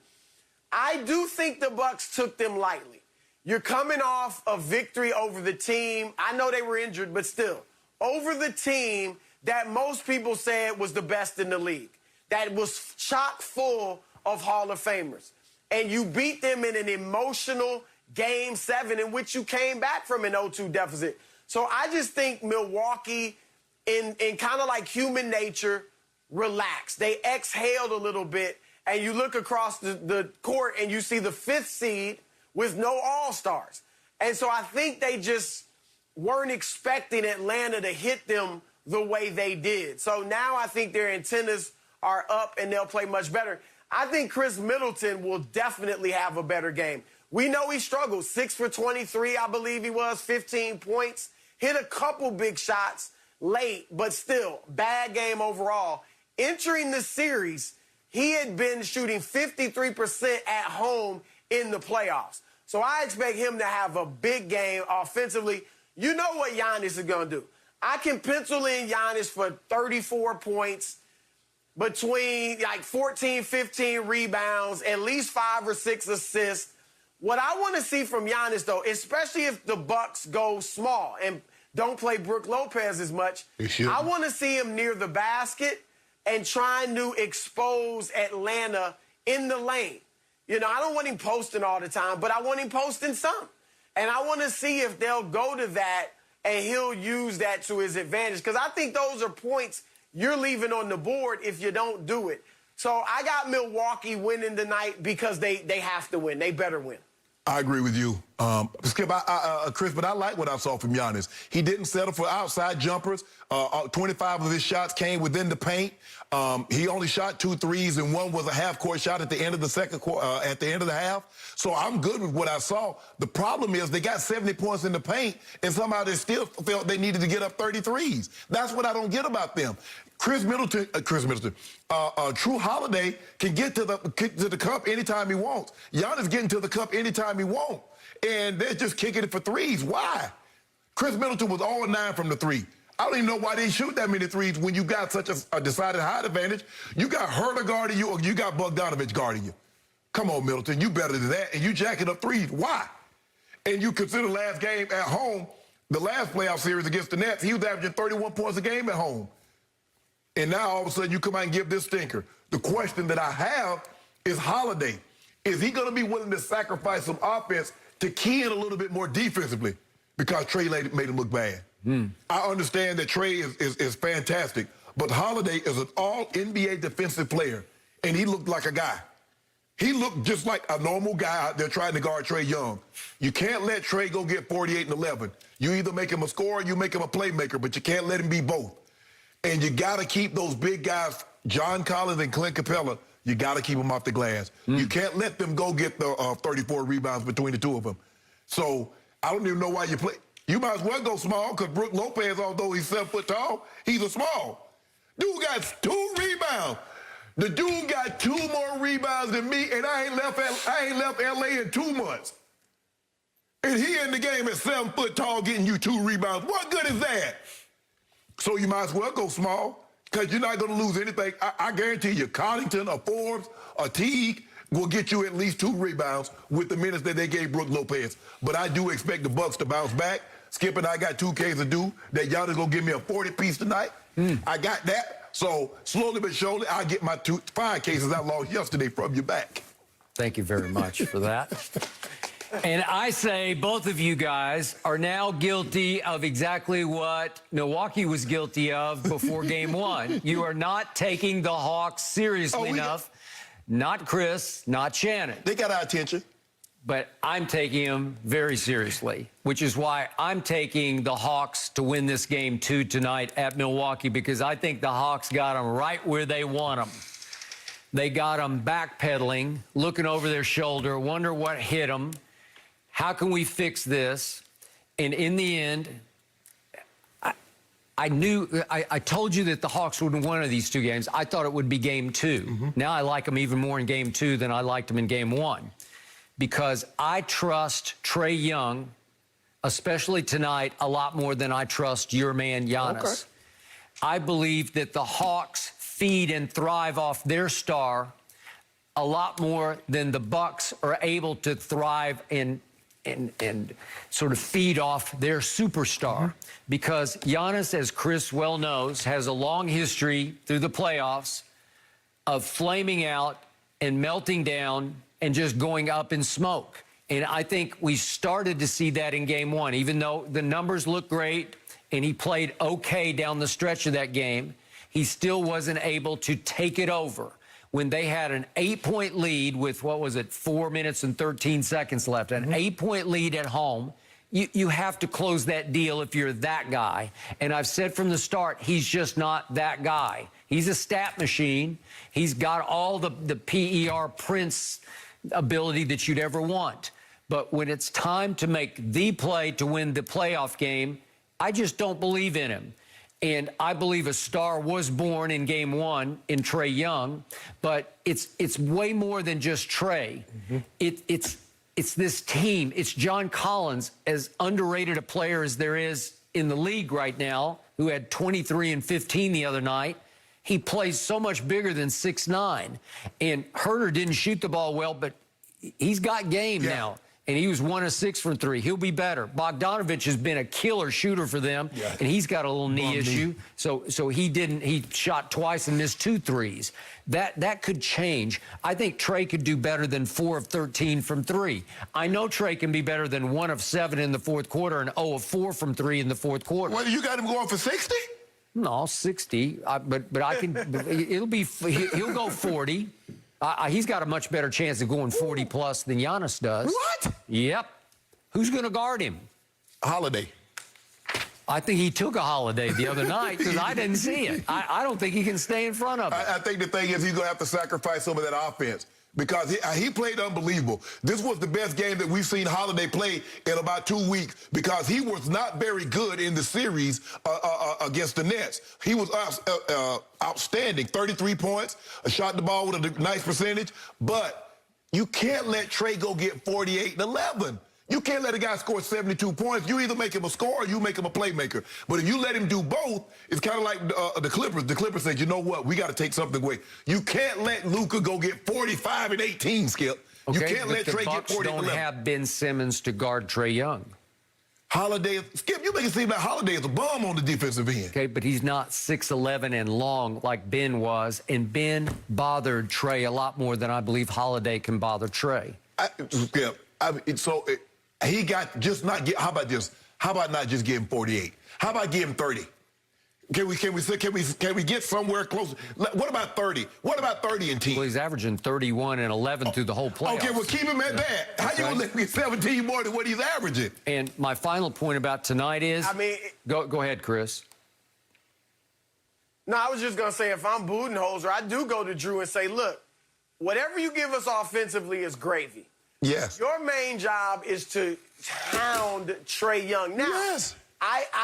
I do think the Bucks took them lightly. You're coming off a victory over the team. I know they were injured, but still, over the team that most people said was the best in the league, that was chock full of Hall of Famers. And you beat them in an emotional Game 7 in which you came back from an 0-2 deficit. So I just think Milwaukee, in kind of like human nature, relaxed. They exhaled a little bit, and you look across the court and you see the 5th seed with no all-stars. And so I think they just weren't expecting Atlanta to hit them the way they did. So now I think their antennas are up and they'll play much better. I think Chris Middleton will definitely have a better game. We know he struggled. 6 for 23, I believe he was, 15 points. Hit a couple big shots late, but still, bad game overall. Entering the series, he had been shooting 53% at home in the playoffs. So I expect him to have a big game offensively. You know what Giannis is going to do. I can pencil in Giannis for 34 points, between like 14, 15 rebounds, at least 5 or 6 assists. What I want to see from Giannis, though, especially if the Bucks go small and don't play Brook Lopez as much, I want to see him near the basket and trying to expose Atlanta in the lane. You know, I don't want him posting all the time, but I want him posting some. And I want to see if they'll go to that and he'll use that to his advantage. Because I think those are points you're leaving on the board if you don't do it. So I got Milwaukee winning tonight because they have to win. They better win. I agree with you, Skip. Chris, but I like what I saw from Giannis. He didn't settle for outside jumpers. 25 of his shots came within the paint. He only shot 2 threes, and one was a half-court shot at the end of the second quarter, at the end of the half. So I'm good with what I saw. The problem is they got 70 points in the paint, and somehow they still felt they needed to get up 33s. That's what I don't get about them. True Holiday can get to the cup anytime he wants. Giannis getting to the cup anytime he wants. And they're just kicking it for threes. Why? Chris Middleton was 0-9 from the three. I don't even know why they shoot that many threes when you got such a decided height advantage. You got Herter guarding you or you got Bogdanovich guarding you. Come on, Middleton, you better than that. And you jacking up threes. Why? And you consider last game at home, the last playoff series against the Nets, he was averaging 31 points a game at home. And now all of a sudden you come out and give this stinker. The question that I have is Holiday. Is he going to be willing to sacrifice some offense to key in a little bit more defensively? Because Trae made him look bad. I understand that Trae is fantastic, but Holiday is an all-NBA defensive player, and he looked like a guy. He looked just like a normal guy out there trying to guard Trae Young. You can't let Trae go get 48 and 11. You either make him a scorer or you make him a playmaker, but you can't let him be both. And you got to keep those big guys, John Collins and Clint Capella, you got to keep them off the glass. You can't let them go get the 34 rebounds between the two of them. So I don't even know why you play. You might as well go small because Brook Lopez, although he's 7 foot tall, he's a small. Dude got 2 rebounds. The dude got 2 more rebounds than me, and I ain't left LA in 2 months. And he in the game at 7 foot tall getting you 2 rebounds. What good is that? So you might as well go small because you're not going to lose anything. I guarantee you, Connaughton or Forbes or Teague will get you at least 2 rebounds with the minutes that they gave Brook Lopez. But I do expect the Bucks to bounce back. Skip and I got 2 Ks to do. That y'all is going to give me a 40-piece tonight. I got that. So slowly but surely, I'll get my 5 cases I lost yesterday from you back. Thank you very much for that. And I say both of you guys are now guilty of exactly what Milwaukee was guilty of before Game 1. You are not taking the Hawks seriously enough. Not Chris, not Shannon. They got our attention. But I'm taking them very seriously, which is why I'm taking the Hawks to win this Game 2 tonight at Milwaukee, because I think the Hawks got them right where they want them. They got them backpedaling, looking over their shoulder, wonder what hit them. How can we fix this? And in the end, I told you that the Hawks would win one of these 2 games. I thought it would be Game 2. Now I like them even more in Game 2 than I liked them in Game 1. Because I trust Trae Young, especially tonight, a lot more than I trust your man Giannis. Okay. I believe that the Hawks feed and thrive off their star a lot more than the Bucks are able to thrive and sort of feed off their superstar. Because Giannis, as Chris well knows, has a long history through the playoffs of flaming out and melting down and just going up in smoke. And I think we started to see that in Game 1. Even though the numbers look great and he played okay down the stretch of that game, he still wasn't able to take it over. When they had an 8-point lead with, 4 minutes and 13 seconds left, an 8-point lead at home, you have to close that deal if you're that guy. And I've said from the start, he's just not that guy. He's a stat machine. He's got all the PER Prince ability that you'd ever want. But when it's time to make the play to win the playoff game, I just don't believe in him. And I believe a star was born in Game 1 in Trae Young, but it's way more than just Trae. It's this team. It's John Collins, as underrated a player as there is in the league right now, who had 23 and 15 the other night. He plays so much bigger than 6'9". And Herter didn't shoot the ball well, but he's got game now. and he was 1 of 6 from 3. He'll be better. Bogdanovich has been a killer shooter for them, and he's got a little knee issue. So he shot twice and missed 2 threes. That could change. I think Trae could do better than 4 of 13 from 3. I know Trae can be better than 1 of 7 in the fourth quarter and 0 of 4 from 3 in the fourth quarter. Well, you got him going for 60? No, 60. But I can. He'll go 40. He's got a much better chance of going 40-plus than Giannis does. What? Yep. Who's going to guard him? Holiday. I think he took a holiday the other night because I didn't see it. I don't think he can stay in front of it. I think the thing is he's going to have to sacrifice some of that offense because he played unbelievable. This was the best game that we've seen Holiday play in about 2 weeks because he was not very good in the series against the Nets. He was outstanding, 33 points, shot the ball with a nice percentage, but you can't let Trae go get 48 and 11. You can't let a guy score 72 points. You either make him a scorer or you make him a playmaker. But if you let him do both, it's kind of like the Clippers. The Clippers said, you know what? We got to take something away. You can't let Luka go get 45 and 18, Skip. Okay, you can't let Trae get 40 and 11. The Bucks don't have Ben Simmons to guard Trae Young. Holiday, Skip, you make it seem like Holiday is a bum on the defensive end. Okay, but he's not 6'11" and long like Ben was, and Ben bothered Trae a lot more than I believe Holiday can bother Trae. Skip, he got just not get. How about this? How about not just give him 48? How about give him 30? Can we get somewhere close? What about 30? What about 30 in team? Well, he's averaging 31 and 11 through the whole playoffs. Okay, well, keep him at that. How you gonna let him get 17 more than what he's averaging? And my final point about tonight is, go ahead, Chris. No, I was just gonna say if I'm Budenholzer, I do go to Drew and say, look, whatever you give us offensively is gravy. Yes. Your main job is to hound Trae Young. Now, yes.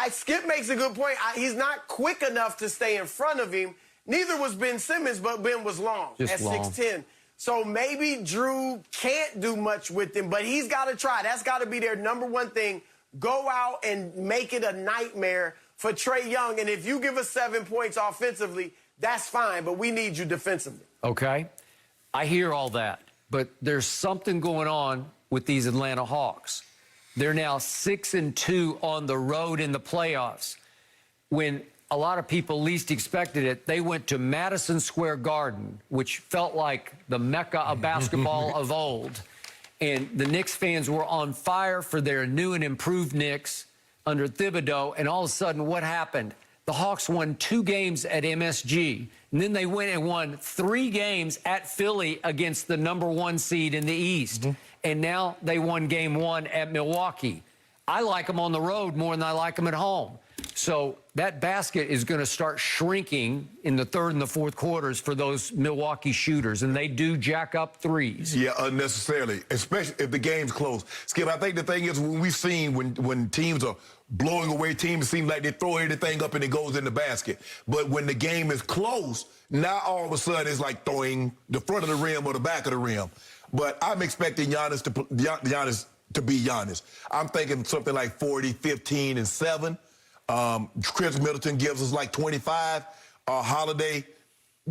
Skip makes a good point. He's not quick enough to stay in front of him. Neither was Ben Simmons, but Ben was long at 6'10". So maybe Drew can't do much with him, but he's got to try. That's got to be their number one thing. Go out and make it a nightmare for Trae Young. And if you give us 7 points offensively, that's fine, but we need you defensively. Okay. I hear all that. But there's something going on with these Atlanta Hawks. They're now 6-2 on the road in the playoffs. When a lot of people least expected it, they went to Madison Square Garden, which felt like the Mecca of basketball of old. And the Knicks fans were on fire for their new and improved Knicks under Thibodeau. And all of a sudden, what happened? The Hawks won 2 games at MSG. And then they went and won 3 games at Philly against the #1 seed in the East. And now they won game 1 at Milwaukee. I like them on the road more than I like them at home. So that basket is going to start shrinking in the third and the fourth quarters for those Milwaukee shooters, and they do jack up threes. Yeah, unnecessarily, especially if the game's close. Skip, I think the thing is when we've seen when teams are blowing away teams, it seems like they throw everything up and it goes in the basket. But when the game is close, now all of a sudden it's like throwing the front of the rim or the back of the rim. But I'm expecting Giannis to be Giannis. I'm thinking something like 40, 15, and 7. Chris Middleton gives us like 25. Holiday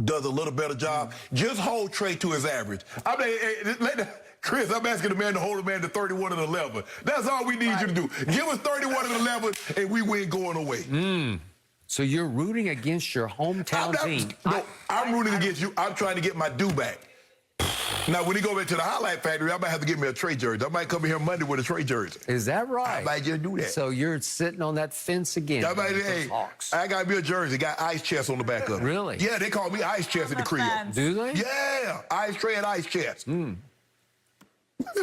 does a little better job. Just hold Trae to his average. I mean, Chris, I'm asking the man to hold a man to 31 and 11. That's all we need you to do. Give us 31 and 11, and we win going away. So you're rooting against your hometown team. No, I'm rooting against you. I'm trying to get my due back. Now, when he go back to the highlight factory, I might have to get me a Trae jersey. I might come in here Monday with a Trae jersey. Is that right? I might just do that. So you're sitting on that fence again. I got me a jersey. Got ice chest on the back of it. Really? Yeah, they call me ice chest in the crib. Do they? Yeah, ice Trae and ice chest.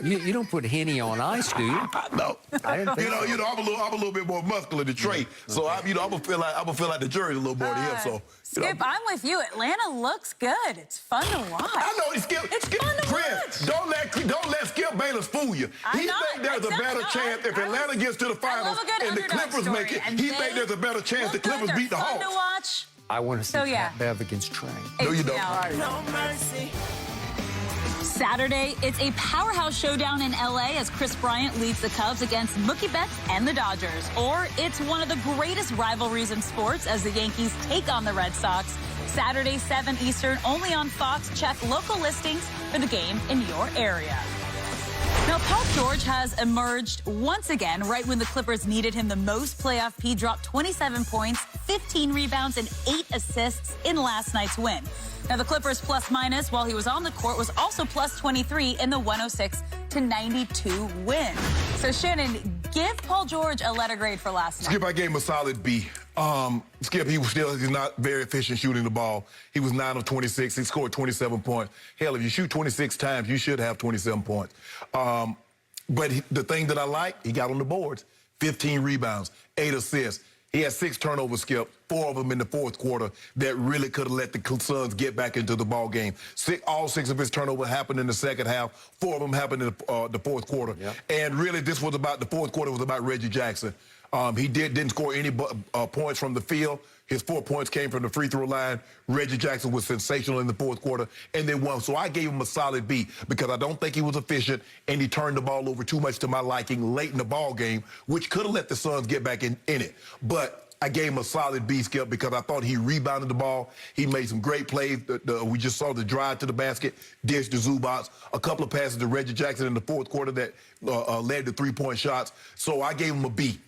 You don't put Henny on ice, do you? No. I didn't think I'm a little bit more muscular than Trae, so I'm gonna feel like the jersey a little more than him. So Skip, I'm with you. Atlanta looks good. It's fun to watch. I know Skip. It's fun to Chris, watch. don't let Skip Bayless fool you. He think there's a better chance if Atlanta gets to the finals and the Clippers make it. He think there's a better chance the Clippers beat the Hawks. Fun to watch. I want to see Pat Bev against Trae. No, you don't. No mercy. Saturday, it's a powerhouse showdown in LA as Chris Bryant leads the Cubs against Mookie Betts and the Dodgers. Or it's one of the greatest rivalries in sports as the Yankees take on the Red Sox. Saturday, 7 Eastern, only on Fox. Check local listings for the game in your area. Now, Paul George has emerged once again right when the Clippers needed him the most. Playoff P dropped 27 points, 15 rebounds, and 8 assists in last night's win. Now, the Clippers plus-minus while he was on the court was also plus 23 in the 106-92 win. So, Shannon, give Paul George a letter grade for last night. Skip, I gave him a solid B. Skip, he's not very efficient shooting the ball. He was 9 of 26. He scored 27 points. Hell, if you shoot 26 times, you should have 27 points. But the thing that I like, he got on the boards. 15 rebounds, 8 assists. He had 6 turnovers, Skip, 4 of them in the fourth quarter that really could have let the Suns get back into the ball game. All 6 of his turnovers happened in the second half. 4 of them happened in the fourth quarter. Yep. And really, the fourth quarter was about Reggie Jackson. He didn't score any points from the field. His 4 points came from the free throw line. Reggie Jackson was sensational in the fourth quarter, and they won. So I gave him a solid B because I don't think he was efficient, and he turned the ball over too much to my liking late in the ball game, which could have let the Suns get back in it. But I gave him a solid B, Skip, because I thought he rebounded the ball. He made some great plays. We just saw the drive to the basket, dish to Zubats, a couple of passes to Reggie Jackson in the fourth quarter that led to 3-point shots. So I gave him a B.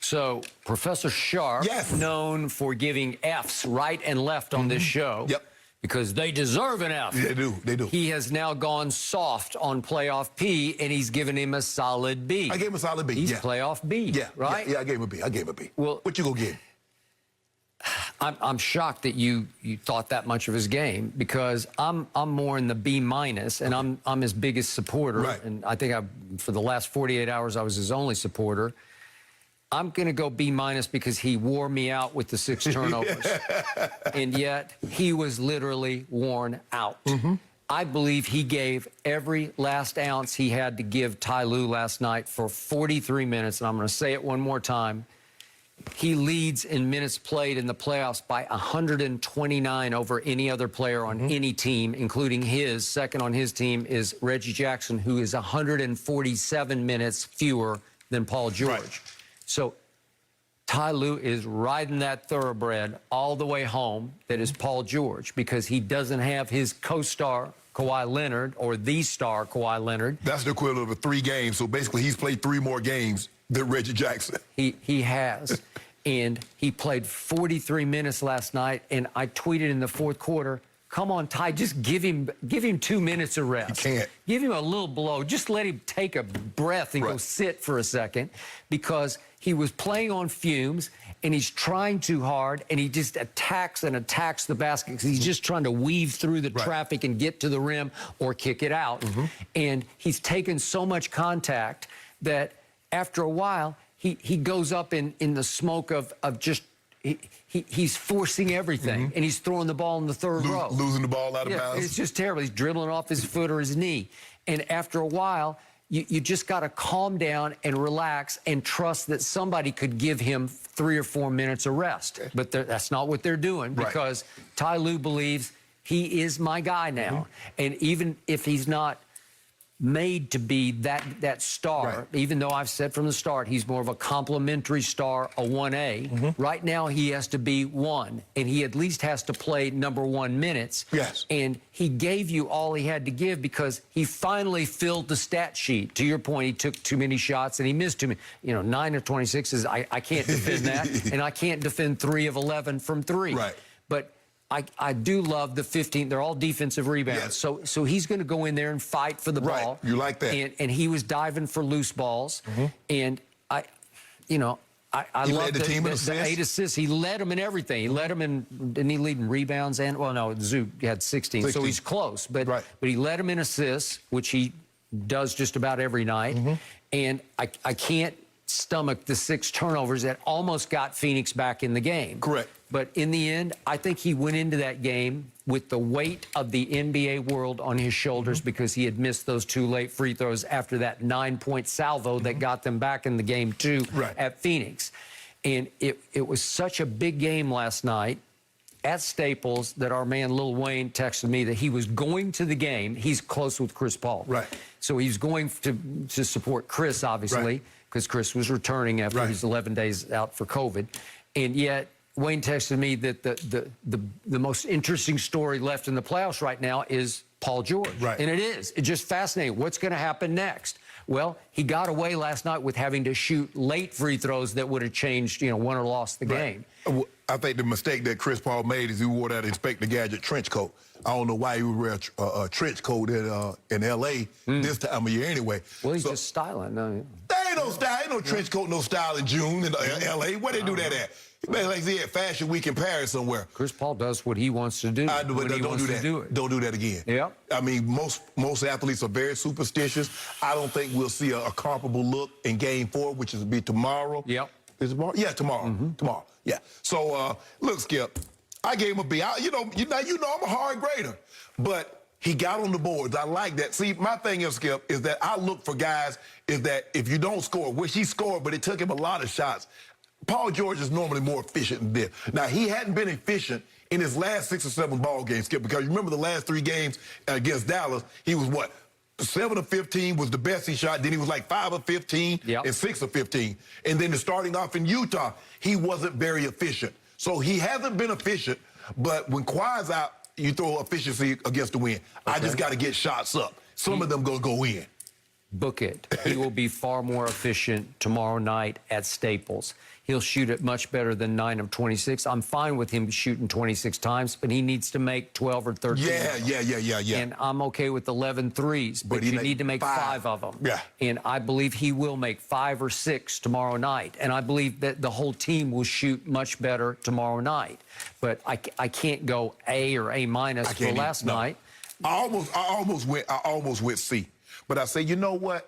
So, Professor Sharpe, yes, known for giving Fs right and left on this show. Yep. Because they deserve an F. They do. They do. He has now gone soft on playoff P, and he's given him a solid B. I gave him a solid B. He's playoff B. Yeah. Right? Yeah, I gave him a B. I gave him a B. Well, what you gonna give? I'm shocked that you thought that much of his game because I'm more in the B minus, and I'm his biggest supporter. Right. And I think for the last 48 hours I was his only supporter. I'm going to go B minus because he wore me out with the 6 turnovers. And yet he was literally worn out. I believe he gave every last ounce he had to give Ty Lue last night for 43 minutes. And I'm going to say it one more time. He leads in minutes played in the playoffs by 129 over any other player on any team, including his. Second on his team is Reggie Jackson, who is 147 minutes fewer than Paul George. Right. So Ty Lue is riding that thoroughbred all the way home that is Paul George because he doesn't have his co-star Kawhi Leonard or the star Kawhi Leonard. That's the equivalent of 3 games. So basically he's played 3 more games than Reggie Jackson. He has. And he played 43 minutes last night, and I tweeted in the fourth quarter, come on, Ty, just give him 2 minutes of rest. He can't. Give him a little blow. Just let him take a breath and go sit for a second because he was playing on fumes, and he's trying too hard, and he just attacks and attacks the basket because he's just trying to weave through the traffic and get to the rim or kick it out. And he's taken so much contact that after a while, he goes up in the smoke of just he's forcing everything, and he's throwing the ball in the third row. Losing the ball out of bounds. It's just terrible. He's dribbling off his foot or his knee. And after a while, you just got to calm down and relax and trust that somebody could give him 3 or 4 minutes of rest. But that's not what they're doing because Ty Lue believes he is my guy now. And even if he's not made to be that star, even though I've said from the start he's more of a complimentary star, a 1A. Right now he has to be 1, and he at least has to play number 1 minutes. Yes. And he gave you all he had to give because he finally filled the stat sheet. To your point, he took too many shots and he missed too many. 9 of 26 is I can't defend that, and I can't defend 3 of 11 from 3. Right. But I do love the 15. They're all defensive rebounds. Yes. So he's going to go in there and fight for the ball. You like that. And he was diving for loose balls. And I love the 8 assists. He led them in everything. He led them in, didn't he lead in rebounds? And, well, no, Zoo had 16. So he's close. But he led them in assists, which he does just about every night. And I can't stomach the 6 turnovers that almost got Phoenix back in the game. Correct. But in the end, I think he went into that game with the weight of the NBA world on his shoulders because he had missed those 2 late free throws after that 9-point salvo that got them back in the game, too, at Phoenix. And it was such a big game last night at Staples that our man Lil Wayne texted me that he was going to the game. He's close with Chris Paul. So he's going to support Chris, obviously, because Chris was returning after his 11 days out for COVID. And yet Wayne texted me that the most interesting story left in the playoffs right now is Paul George. Right. And it is. It's just fascinating. What's going to happen next? Well, he got away last night with having to shoot late free throws that would have changed, won or lost the game. I think the mistake that Chris Paul made is he wore that Inspector Gadget trench coat. I don't know why he would wear a trench coat in L.A. this time of year anyway. Well, he's just styling. No. There ain't no style. Ain't no trench coat, no style in June in L.A. Where they do that at? Man, like he had Fashion Week in Paris somewhere. Chris Paul does what he wants to do. I do, but don't do that. Don't do that again. Yeah. I mean, most athletes are very superstitious. I don't think we'll see a comparable look in Game 4, which is be tomorrow. Yep. Is it tomorrow? Yeah, tomorrow. Tomorrow. Yeah. So look, Skip, I gave him a B. You know I'm a hard grader, but he got on the boards. I like that. See, my thing is, Skip, is that I look for guys is that if you don't score, which he scored, but it took him a lot of shots. Paul George is normally more efficient than this. Now, he hadn't been efficient in his last 6 or 7 ball games, Skip, because you remember the last 3 games against Dallas, he was what? 7 of 15 was the best he shot. Then he was like 5 of 15 and 6 of 15. And then starting off in Utah, he wasn't very efficient. So he hasn't been efficient, but when Kawhi's out, you throw efficiency against the wind. Okay. I just got to get shots up. Some of them going to go in. Book it. He will be far more efficient tomorrow night at Staples. He'll shoot it much better than 9 of 26. I'm fine with him shooting 26 times, but he needs to make 12 or 13. Yeah. And I'm okay with 11 threes, but you need to make 5 of them. Yeah. And I believe he will make 5 or 6 tomorrow night. And I believe that the whole team will shoot much better tomorrow night. But I can't go A or A minus for last night. I almost went C. But I say, you know what?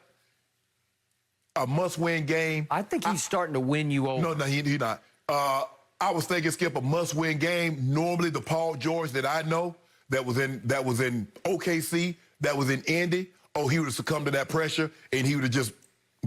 A must-win game. I think he's starting to win you over. No, he's not. I was thinking, Skip, a must-win game. Normally, the Paul George that I know that was in OKC, that was in Indy, he would have succumbed to that pressure and he would have just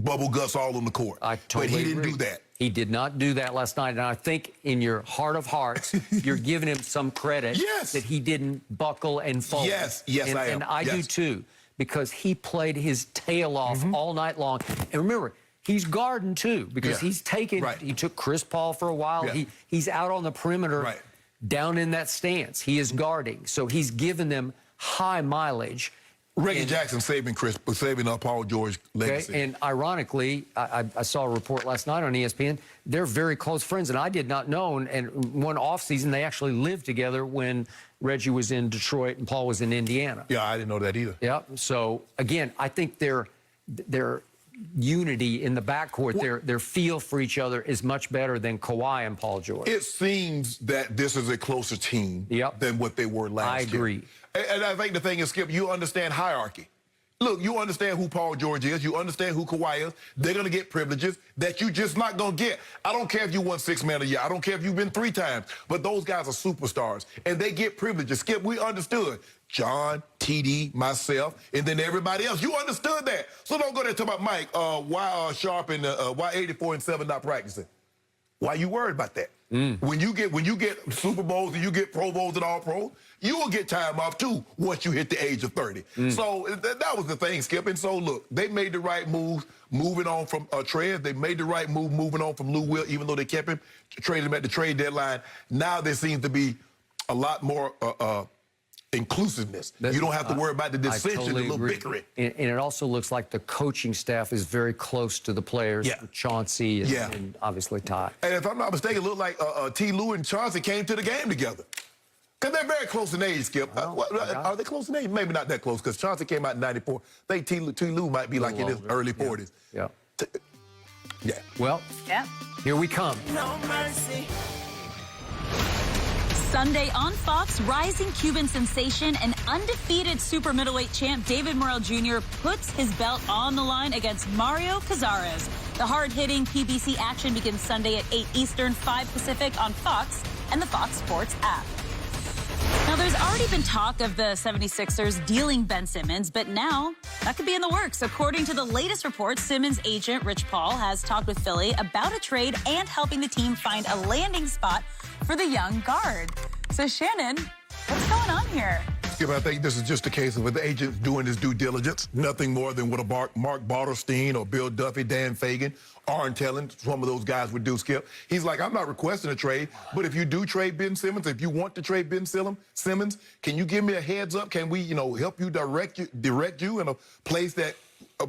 bubble guts all on the court. I totally But he didn't agree. do that. He did not do that last night, and I think in your heart of hearts, you're giving him some credit that he didn't buckle and fold. Yes, I am. And I do too, because he played his tail off all night long. And remember, he's guarding too, because he's taken. He took Chris Paul for a while. He's out on the perimeter, down in that stance. He is guarding, so he's given them high mileage. Reggie Jackson saving Paul George legacy. Okay? And ironically, I saw a report last night on ESPN. They're very close friends, and I did not know. And one offseason, they actually lived together when Reggie was in Detroit and Paul was in Indiana. Yeah, I didn't know that either. Yeah. So again, I think their unity in the backcourt, their feel for each other is much better than Kawhi and Paul George. It seems that this is a closer team than what they were last year. I agree. And I think the thing is, Skip, you understand hierarchy. Look, you understand who Paul George is. You understand who Kawhi is. They're going to get privileges that you just not going to get. I don't care if you won 6 Man of the Year. I don't care if you've been 3 times. But those guys are superstars, and they get privileges. Skip, we understood. John, TD, myself, and then everybody else. You understood that. So don't go there and talk about Mike, why Sharpe and why 84 and 7 not practicing. Why you worried about that? When you get Super Bowls and you get Pro Bowls and All Pro, you will get time off too once you hit the age of 30. So that was the thing, Skip. And so look, they made the right moves moving on from Trae. They made the right move moving on from Lou Will, even though they kept him, traded him at the trade deadline. Now there seems to be a lot more inclusiveness. You don't have to worry about the dissension, the little bickering. And it also looks like the coaching staff is very close to the players, Chauncey and obviously Ty. And if I'm not mistaken, it looked like T. Lou and Chauncey came to the game together. Because they're very close in age, Skip. Are they close in age? Maybe not that close, because Chauncey came out in 94. I think T. Lou might be like in his early 40s. Yeah. Well, here we come. No mercy. Sunday on Fox, rising Cuban sensation and undefeated super middleweight champ David Morrell Jr. puts his belt on the line against Mario Cazares. The hard-hitting PBC action begins Sunday at 8 Eastern, 5 Pacific on Fox and the Fox Sports app. Now, there's already been talk of the 76ers dealing Ben Simmons, but now that could be in the works. According to the latest reports, Simmons' agent, Rich Paul, has talked with Philly about a trade and helping the team find a landing spot for the young guard. So, Shannon, what's going on here? Skip, I think this is just a case of the agent doing his due diligence. Nothing more than what a Mark Barterstein or Bill Duffy, Dan Fagan aren't telling some of those guys would do, Skip. He's like, I'm not requesting a trade, but if you do trade Ben Simmons, if you want to trade Ben Simmons, can you give me a heads up? Can we, help you direct you in a place that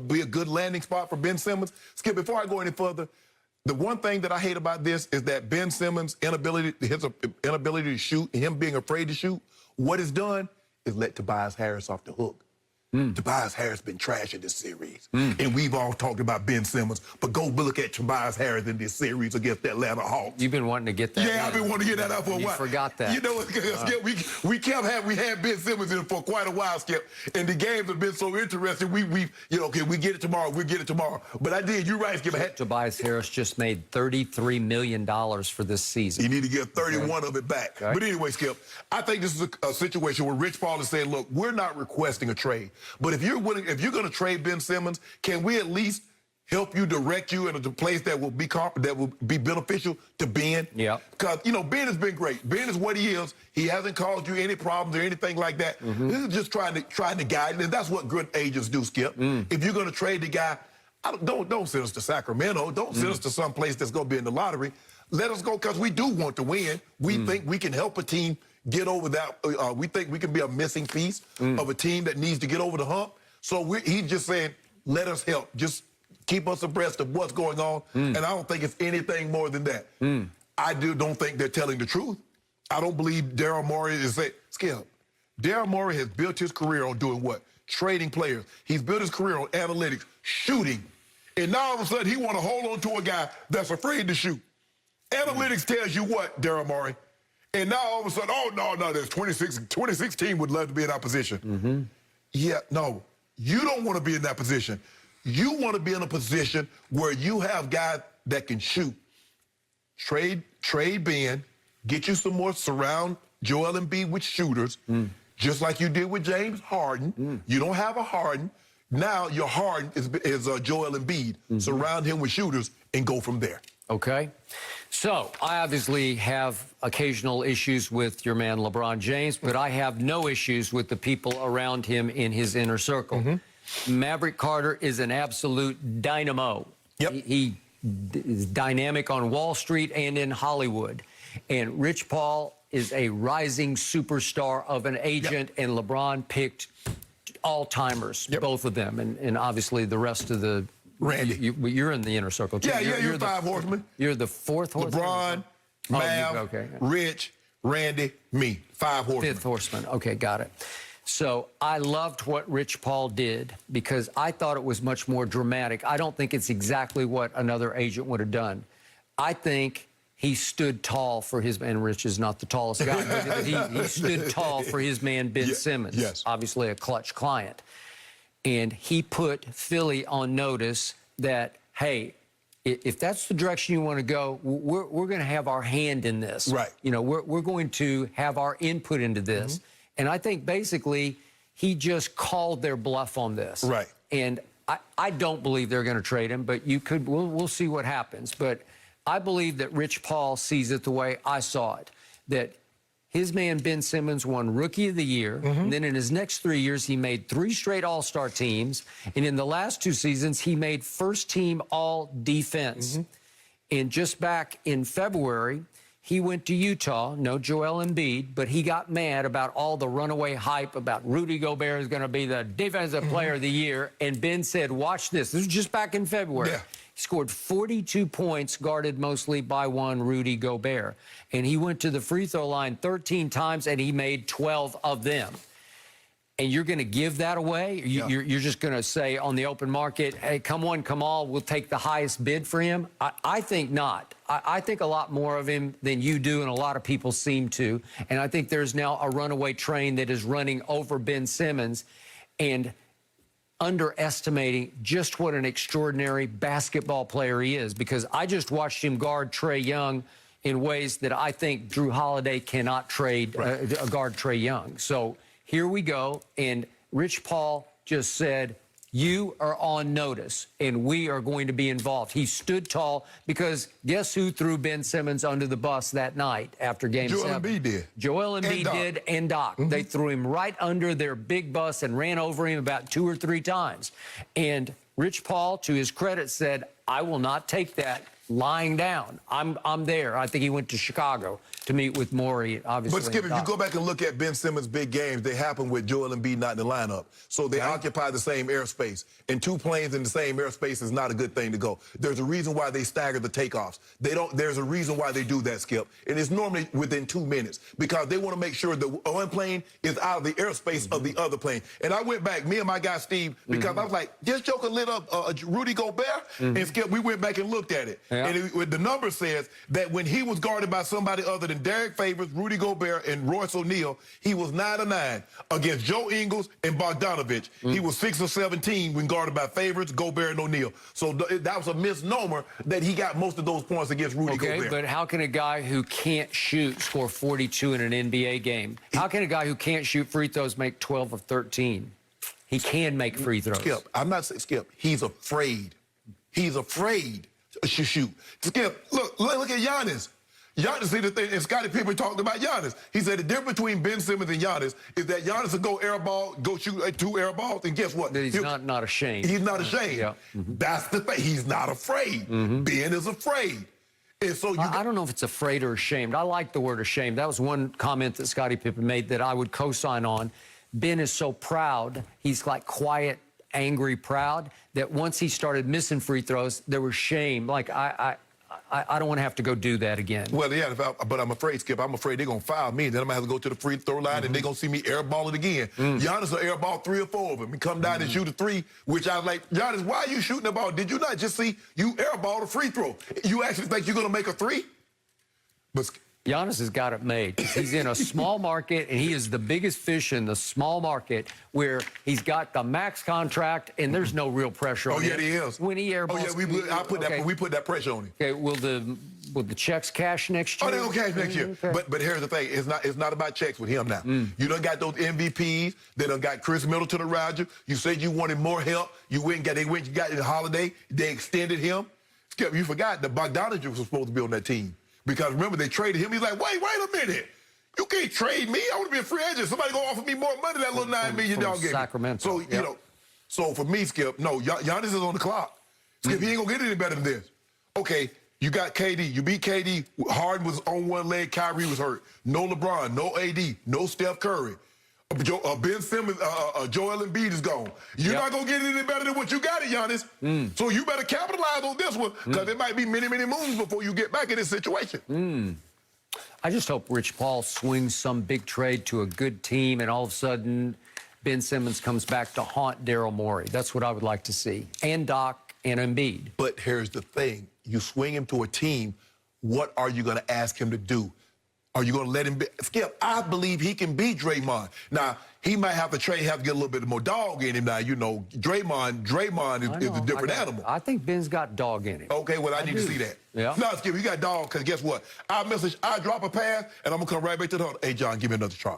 be a good landing spot for Ben Simmons? Skip, before I go any further, the one thing that I hate about this is that Ben Simmons' inability to shoot, him being afraid to shoot, what it's done is let Tobias Harris off the hook. Tobias Harris been trash in this series. And we've all talked about Ben Simmons, but go look at Tobias Harris in this series against the Atlanta Hawks. You've been wanting to get that. Yeah, I've been wanting to get that out for a while. You forgot that. You know, Skip, we had Ben Simmons in for quite a while, Skip, and the games have been so interesting. Okay, we get it tomorrow. We'll get it tomorrow. But I did. You're right, Skip. Tobias Harris just made $33 million for this season. You need to get 31 of it back. Okay. But anyway, Skip, I think this is a situation where Rich Paul is saying, look, we're not requesting a trade, but if you're going to trade Ben Simmons, can we at least help you, direct you into a place that will be beneficial to Ben? Yeah. Because, Ben has been great. Ben is what he is. He hasn't caused you any problems or anything like that. This is just trying to guide, and that's what good agents do, Skip. If you're going to trade the guy, don't send us to Sacramento. Don't send us to some place that's going to be in the lottery. Let us go because we do want to win. We think we can help a team get over that. We think we can be a missing piece of a team that needs to get over the hump. So he's just saying, let us help. Just keep us abreast of what's going on. And I don't think it's anything more than that. I don't think they're telling the truth. I don't believe Daryl Morey is saying, Skip, Daryl Morey has built his career on doing what? Trading players. He's built his career on analytics, shooting. And now all of a sudden he want to hold on to a guy that's afraid to shoot. Analytics tells you what, Daryl Morey? And now all of a sudden, no, there's 26 team would love to be in our position. Yeah, no. You don't want to be in that position. You want to be in a position where you have guys that can shoot. Trade Ben, get you some more, surround Joel Embiid with shooters, just like you did with James Harden. You don't have a Harden. Now your Harden is Joel Embiid. Surround him with shooters and go from there. Okay. So I obviously have occasional issues with your man LeBron James, but I have no issues with the people around him in his inner circle. Maverick Carter is an absolute dynamo. Yep. He is dynamic on Wall Street and in Hollywood. And Rich Paul is a rising superstar of an agent, and LeBron picked all-timers, both of them, and obviously the rest of the... Randy. You're in the inner circle, too. Yeah, you're five horsemen. You're the fourth horseman? LeBron, Mav, Rich, Randy, me. Five horsemen. Fifth horseman. Okay, got it. So I loved what Rich Paul did because I thought it was much more dramatic. I don't think it's exactly what another agent would have done. I think he stood tall for his man. Rich is not the tallest guy, but he stood tall for his man, Ben Simmons. Yes. Obviously a clutch client. And he put Philly on notice that, hey, if that's the direction you want to go, we're going to have our hand in this. Right. We're going to have our input into this. And I think basically he just called their bluff on this. Right. And I don't believe they're going to trade him, but we'll see what happens. But I believe that Rich Paul sees it the way I saw it, that his man Ben Simmons won Rookie of the Year, and then in his next 3 years, he made 3 straight All-Star teams, and in the last 2 seasons, he made first-team All-Defense. And just back in February, he went to Utah, no Joel Embiid, but he got mad about all the runaway hype about Rudy Gobert is going to be the Defensive Player of the Year, and Ben said, watch this. This was just back in February. Yeah. He scored 42 points, guarded mostly by one Rudy Gobert. And he went to the free throw line 13 times, and he made 12 of them. And you're going to give that away? You're just going to say on the open market, hey, come one, come all, we'll take the highest bid for him? I think not. I think a lot more of him than you do, and a lot of people seem to. And I think there's now a runaway train that is running over Ben Simmons. And underestimating just what an extraordinary basketball player he is, because I just watched him guard Trae Young in ways that I think Drew Holiday cannot guard Trae Young. So here we go, and Rich Paul just said, you are on notice, and we are going to be involved. He stood tall because guess who threw Ben Simmons under the bus that night after Game 7? Joel Embiid did. Joel Embiid did, and Doc. They threw him right under their big bus and ran over him about 2 or 3 times. And Rich Paul, to his credit, said, I will not take that lying down. I'm there. I think he went to Chicago to meet with Morey, obviously. But, Skip, if you go back and look at Ben Simmons' big games, they happen with Joel Embiid not in the lineup. So they occupy the same airspace. And 2 planes in the same airspace is not a good thing to go. There's a reason why they stagger the takeoffs. There's a reason why they do that, Skip. And it's normally within 2 minutes because they want to make sure the one plane is out of the airspace of the other plane. And I went back, me and my guy Steve, because I was like, this joker lit up Rudy Gobert. And Skip, we went back and looked at it. And the number says that when he was guarded by somebody other than Derek Favors, Rudy Gobert, and Royce O'Neal, he was 9 of 9 against Joe Ingles and Bogdanovich. He was 6 of 17 when guarded by Favors, Gobert, and O'Neal. So that was a misnomer that he got most of those points against Rudy Gobert. Okay, but how can a guy who can't shoot score 42 in an NBA game? How can a guy who can't shoot free throws make 12 of 13? He can make free throws. Skip, I'm not saying Skip. He's afraid. He's afraid to shoot. Skip, look at Giannis. Giannis, see the thing, and Scottie Pippen talked about Giannis. He said the difference between Ben Simmons and Giannis is that Giannis will go shoot 2 air balls, and guess what? That he's not ashamed. He's not ashamed. Yeah. That's the thing. He's not afraid. Ben is afraid. And so I don't know if it's afraid or ashamed. I like the word ashamed. That was one comment that Scottie Pippen made that I would co-sign on. Ben is so proud. He's like quiet, angry, proud, that once he started missing free throws, there was shame. Like, I don't want to have to go do that again. Well, yeah, but I'm afraid, Skip, I'm afraid they're going to foul me. Then I'm going to have to go to the free throw line, and they're going to see me airball it again. Giannis will airball 3 or 4 of them. He come down and shoot a 3, which I was like, Giannis, why are you shooting the ball? Did you not just see you airball a free throw? You actually think you're going to make a 3? But Giannis has got it made. He's in a small market, and he is the biggest fish in the small market where he's got the max contract, and there's no real pressure on him. Oh, yeah, he is. When he airballs. Oh, yeah, we put that pressure on him. Okay, will the checks cash next year? Oh, they don't cash next year. Okay. But here's the thing. It's not about checks with him now. You done got those MVPs. They done got Chris Middleton around you. You said you wanted more help. You got the Holiday. They extended him. Skip, you forgot that Bogdanovich was supposed to be on that team. Because remember, they traded him. He's like, wait a minute. You can't trade me. I want to be a free agent. Somebody going to offer me more money than that little $9 million gave me. Sacramento. So, so for me, Skip, no, Giannis is on the clock. Skip, he ain't going to get any better than this. Okay, you got KD. You beat KD. Harden was on one leg. Kyrie was hurt. No LeBron, no AD, no Steph Curry. Ben Simmons, Joel Embiid is gone. You're not going to get any better than what you got at Giannis. So you better capitalize on this one because it might be many, many moons before you get back in this situation. I just hope Rich Paul swings some big trade to a good team and all of a sudden Ben Simmons comes back to haunt Daryl Morey. That's what I would like to see. And Doc and Embiid. But here's the thing. You swing him to a team, what are you going to ask him to do? Are you going to let him be? Skip, I believe he can beat Draymond. Now, he might have to get a little bit more dog in him now. You know, Draymond is a different animal. I think Ben's got dog in him. Okay, well, I need to see that. Yeah. No, Skip, you got dog, because guess what? I drop a pass, and I'm going to come right back to the huddle. Hey, John, give me another try.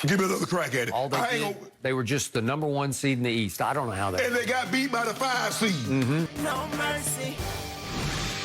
Give me another crack at it. They were just the #1 seed in the East. I don't know how And they got beat by the 5 seed. No mercy.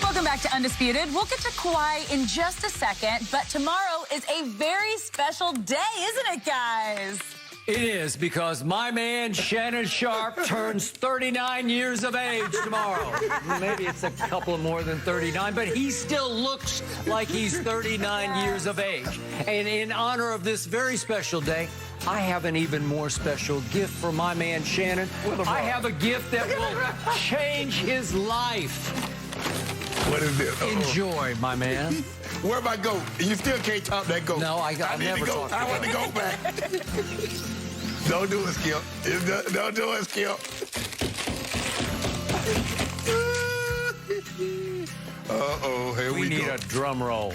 Welcome back to Undisputed. We'll get to Kawhi in just a second, but tomorrow is a very special day, isn't it, guys? It is, because my man Shannon Sharpe turns 39 years of age tomorrow. Maybe it's a couple of more than 39, but he still looks like he's 39 years of age. And in honor of this very special day, I have an even more special gift for my man Shannon. I have a gift that will change his life. What is this? Enjoy, my man. Where my goat? You still can't top that goat. No, I never talk. I want to go back. Don't do it, Skip. Don't do it, Skip. Uh-oh, here we go. We need a drum roll.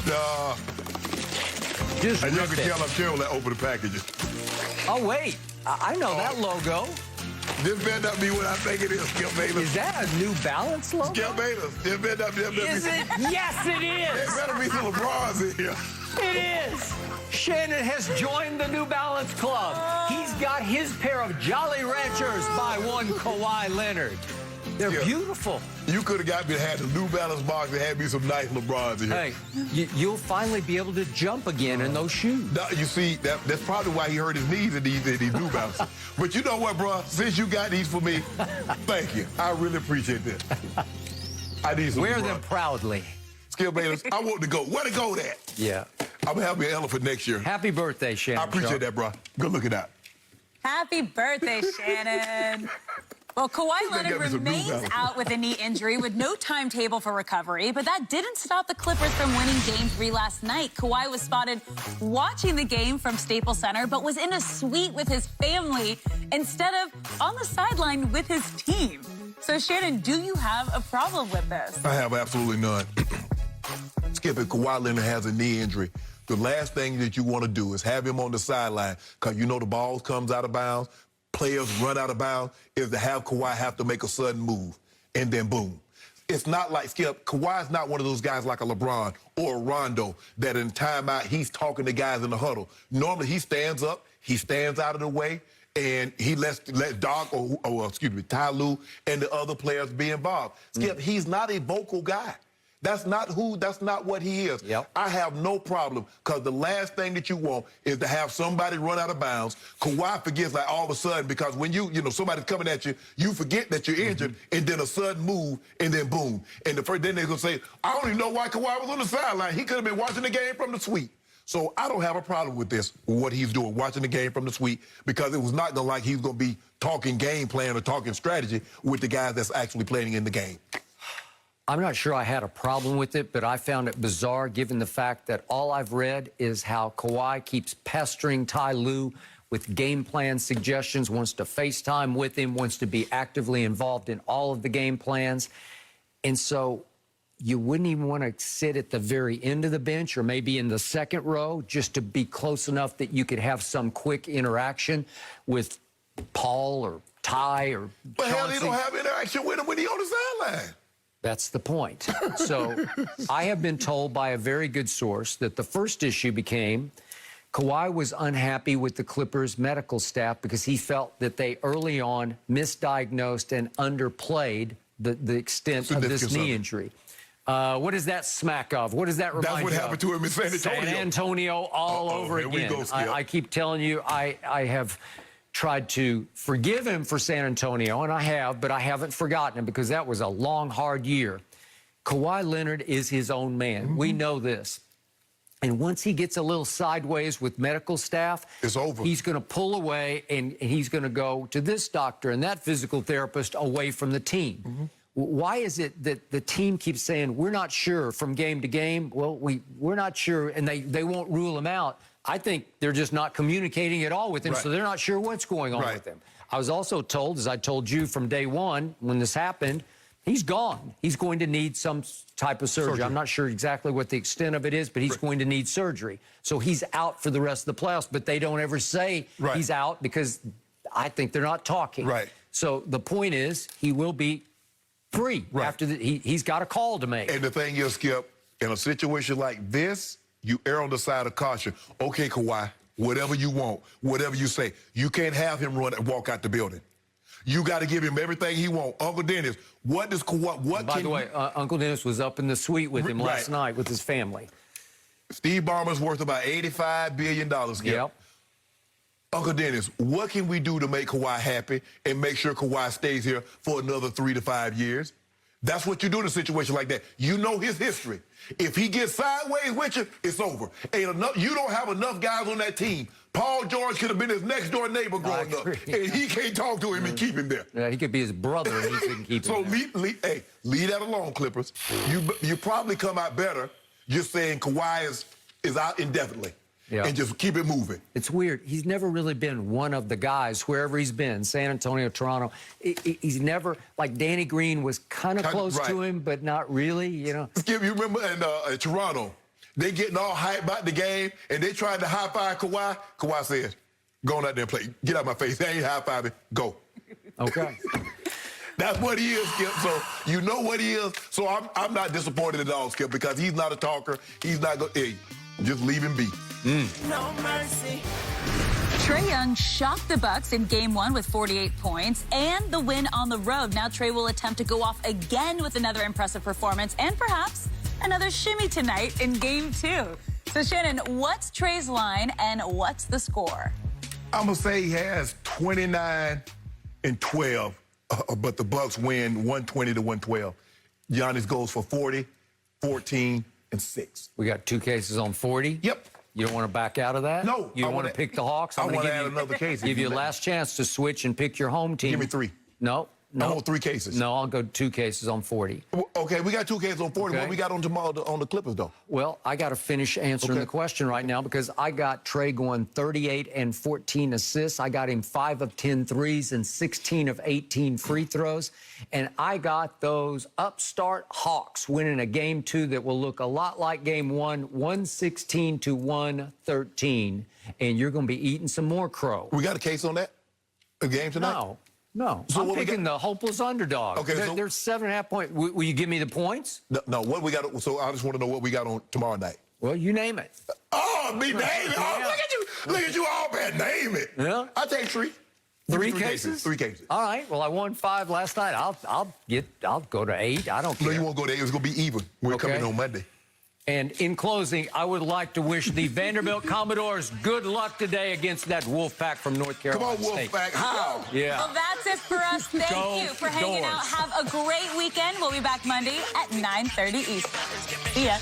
Just and you rip can it. tell I'm Cheryl that open the packages. Oh, wait. I know that logo. This better not be what I think it is, Skip Bayless. Is that a New Balance logo? Skip Bayless. This better not be. Is it? Yes, it There is. better be some LeBrons in here. It is. Shannon has joined the New Balance Club. He's got his pair of Jolly Ranchers by one Kawhi Leonard. They're beautiful. You could have got me to have the New Balance box and had me some nice LeBrons in here. Hey, you'll finally be able to jump again in those shoes. No, you see, that's probably why he hurt his knees in these New Balances. But you know what, bro? Since you got these for me, thank you. I really appreciate this. I need some Wear LeBron. them proudly. Skip Bayless, I want to go. Where to go at? Yeah. I'm going to have me an elephant next year. Happy birthday, Shannon. I appreciate that, bro. Good looking out. Happy birthday, Shannon. Well, Kawhi Leonard remains out with a knee injury with no timetable for recovery, but that didn't stop the Clippers from winning Game 3 last night. Kawhi was spotted watching the game from Staples Center, but was in a suite with his family instead of on the sideline with his team. So, Shannon, do you have a problem with this? I have absolutely none. Skip, if Kawhi Leonard has a knee injury, the last thing that you want to do is have him on the sideline because you know the ball comes out of bounds, players run out of bounds, is to have Kawhi have to make a sudden move, and then boom. It's not like, Skip, Kawhi's not one of those guys like a LeBron or a Rondo that in timeout he's talking to guys in the huddle. Normally he stands up, he stands out of the way, and he lets Doc or Ty Lue and the other players be involved. Skip, he's not a vocal guy. That's not what he is. Yep. I have no problem because the last thing that you want is to have somebody run out of bounds. Kawhi forgets like all of a sudden because when you know, somebody's coming at you, you forget that you're injured and then a sudden move and then boom. And then they're going to say, I don't even know why Kawhi was on the sideline. He could have been watching the game from the suite. So I don't have a problem with this, what he's doing, watching the game from the suite, because it was not going to like he's going to be talking game plan or talking strategy with the guys that's actually playing in the game. I'm not sure I had a problem with it, but I found it bizarre given the fact that all I've read is how Kawhi keeps pestering Ty Lue with game plan suggestions, wants to FaceTime with him, wants to be actively involved in all of the game plans. And so you wouldn't even want to sit at the very end of the bench or maybe in the second row just to be close enough that you could have some quick interaction with Paul or Ty or But hell, Chauncey. they don't have interaction with him when he's on the sideline. That's the point. So I have been told by a very good source that the first issue became Kawhi was unhappy with the Clippers medical staff because he felt that they early on misdiagnosed and underplayed the extent of this knee injury. What does that smack of? What does that remind you of? That's what happened to him in San Antonio. San Antonio all over again. Here we go, Skip. I keep telling you, I have tried to forgive him for San Antonio, and I have, but I haven't forgotten him because that was a long, hard year. Kawhi Leonard is his own man. We know this. And once he gets a little sideways with medical staff, it's over. He's going to pull away, and he's going to go to this doctor and that physical therapist away from the team. Why is it that the team keeps saying, we're not sure from game to game? Well, we're not sure, and they won't rule him out. I think they're just not communicating at all with him, so they're not sure what's going on with him. I was also told, as I told you from day one when this happened, he's gone. He's going to need some type of surgery. I'm not sure exactly what the extent of it is, but he's going to need surgery. So he's out for the rest of the playoffs, but they don't ever say he's out because I think they're not talking. So the point is he will be free after he's got a call to make. And the thing is, Skip, in a situation like this, you err on the side of caution. Okay, Kawhi, whatever you want, whatever you say, you can't have him run and walk out the building. You got to give him everything he wants. Uncle Dennis, what does Kawhi, By the way, Uncle Dennis was up in the suite with him last night with his family. Steve Ballmer's worth about $85 billion, Skip. Yep. Uncle Dennis, what can we do to make Kawhi happy and make sure Kawhi stays here for another 3 to 5 years? That's what you do in a situation like that. You know his history. If he gets sideways with you, it's over. Ain't enough. You don't have enough guys on that team. Paul George could have been his next door neighbor growing up, and he can't talk to him and keep him there. Yeah, he could be his brother, and he couldn't keep him. So leave that alone, Clippers. You probably come out better just saying Kawhi is out indefinitely. And just keep it moving. It's weird. He's never really been one of the guys, wherever he's been, San Antonio, Toronto. He's never, like Danny Green was kind of close to him, but not really, you know. Skip, you remember in Toronto, they getting all hyped about the game, and they tried to high-five Kawhi. Kawhi said, go on out there and play. Get out my face. They ain't high-fiving. Go. Okay. That's what he is, Skip. So you know what he is. So I'm not disappointed at all, Skip, because he's not a talker. He's not going to, just leave him be. No mercy. Trae Young shocked the Bucks in Game 1 with 48 points and the win on the road. Now Trae will attempt to go off again with another impressive performance and perhaps another shimmy tonight in Game 2. So, Shannon, what's Trae's line and what's the score? I'm going to say he has 29 and 12, but the Bucks win 120 to 112. Giannis goes for 40, 14, and 6. We got 2 cases on 40? Yep. You don't want to back out of that? No. You don't want to pick the Hawks? I want to add another case. Give you a last chance to switch and pick your home team. Give me 3. No. I want 3 cases. No, I'll go 2 cases on 40. Okay, we got 2 cases on 40. Okay. What we got on tomorrow on the Clippers, though? Well, I got to finish answering the question right now because I got Trae going 38 and 14 assists. I got him 5 of 10 threes and 16 of 18 free throws. And I got those upstart Hawks winning a Game 2 that will look a lot like Game 1, 116 to 113. And you're going to be eating some more crow. We got a case on that? A game tonight? No. So I'm picking the hopeless underdog. Okay, They're 7.5 points. Will you give me the points? No, what we got? So I just want to know what we got on tomorrow night. Well, you name it. Oh, me name it. Oh, Yeah. look at you. Look at you all, man. Name it. Yeah. I'll take 3. 3 cases? 3 cases. All right. Well, I won 5 last night. I'll go to 8. I don't care. No, you won't go there. It's going to be even. We're coming on Monday. And in closing, I would like to wish the Vanderbilt Commodores good luck today against that Wolfpack from North Carolina. Come on, State. Wolfpack. How? Yeah. Well, that's it for us. Thank you for hanging out. Have a great weekend. We'll be back Monday at 9:30 Eastern. See ya.